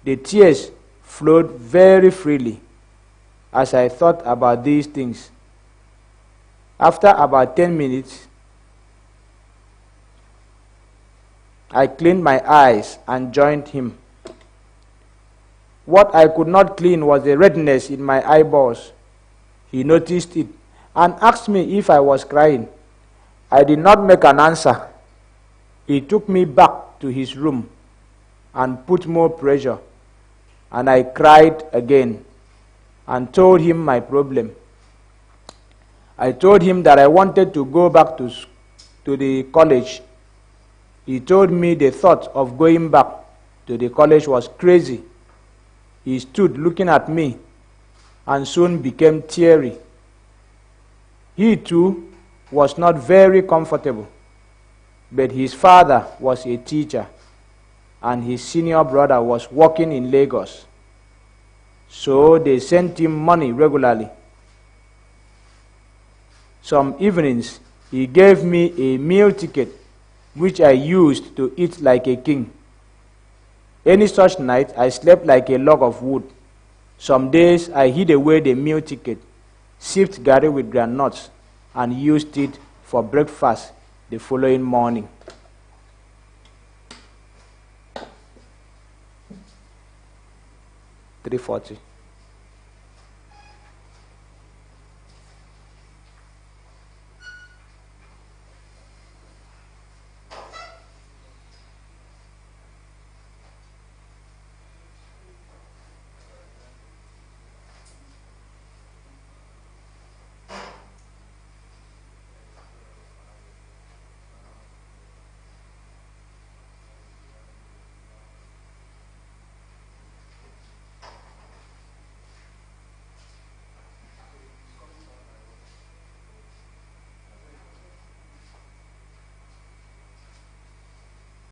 The tears flowed very freely as I thought about these things. After about 10 minutes, I cleaned my eyes and joined him. What I could not clean was the redness in my eyeballs. He noticed it and asked me if I was crying. I did not make an answer. He took me back to his room and put more pressure, and I cried again and told him my problem. I told him that I wanted to go back to the college. He told me the thought of going back to the college was crazy. He stood looking at me and soon became teary He too was not very comfortable, but his father was a teacher and his senior brother was working in Lagos. So they sent him money regularly. Some evenings, he gave me a meal ticket, which I used to eat like a king. Any such night, I slept like a log of wood. Some days, I hid away the meal ticket, sipped garri with groundnuts, and used it for breakfast the following morning. $3.40.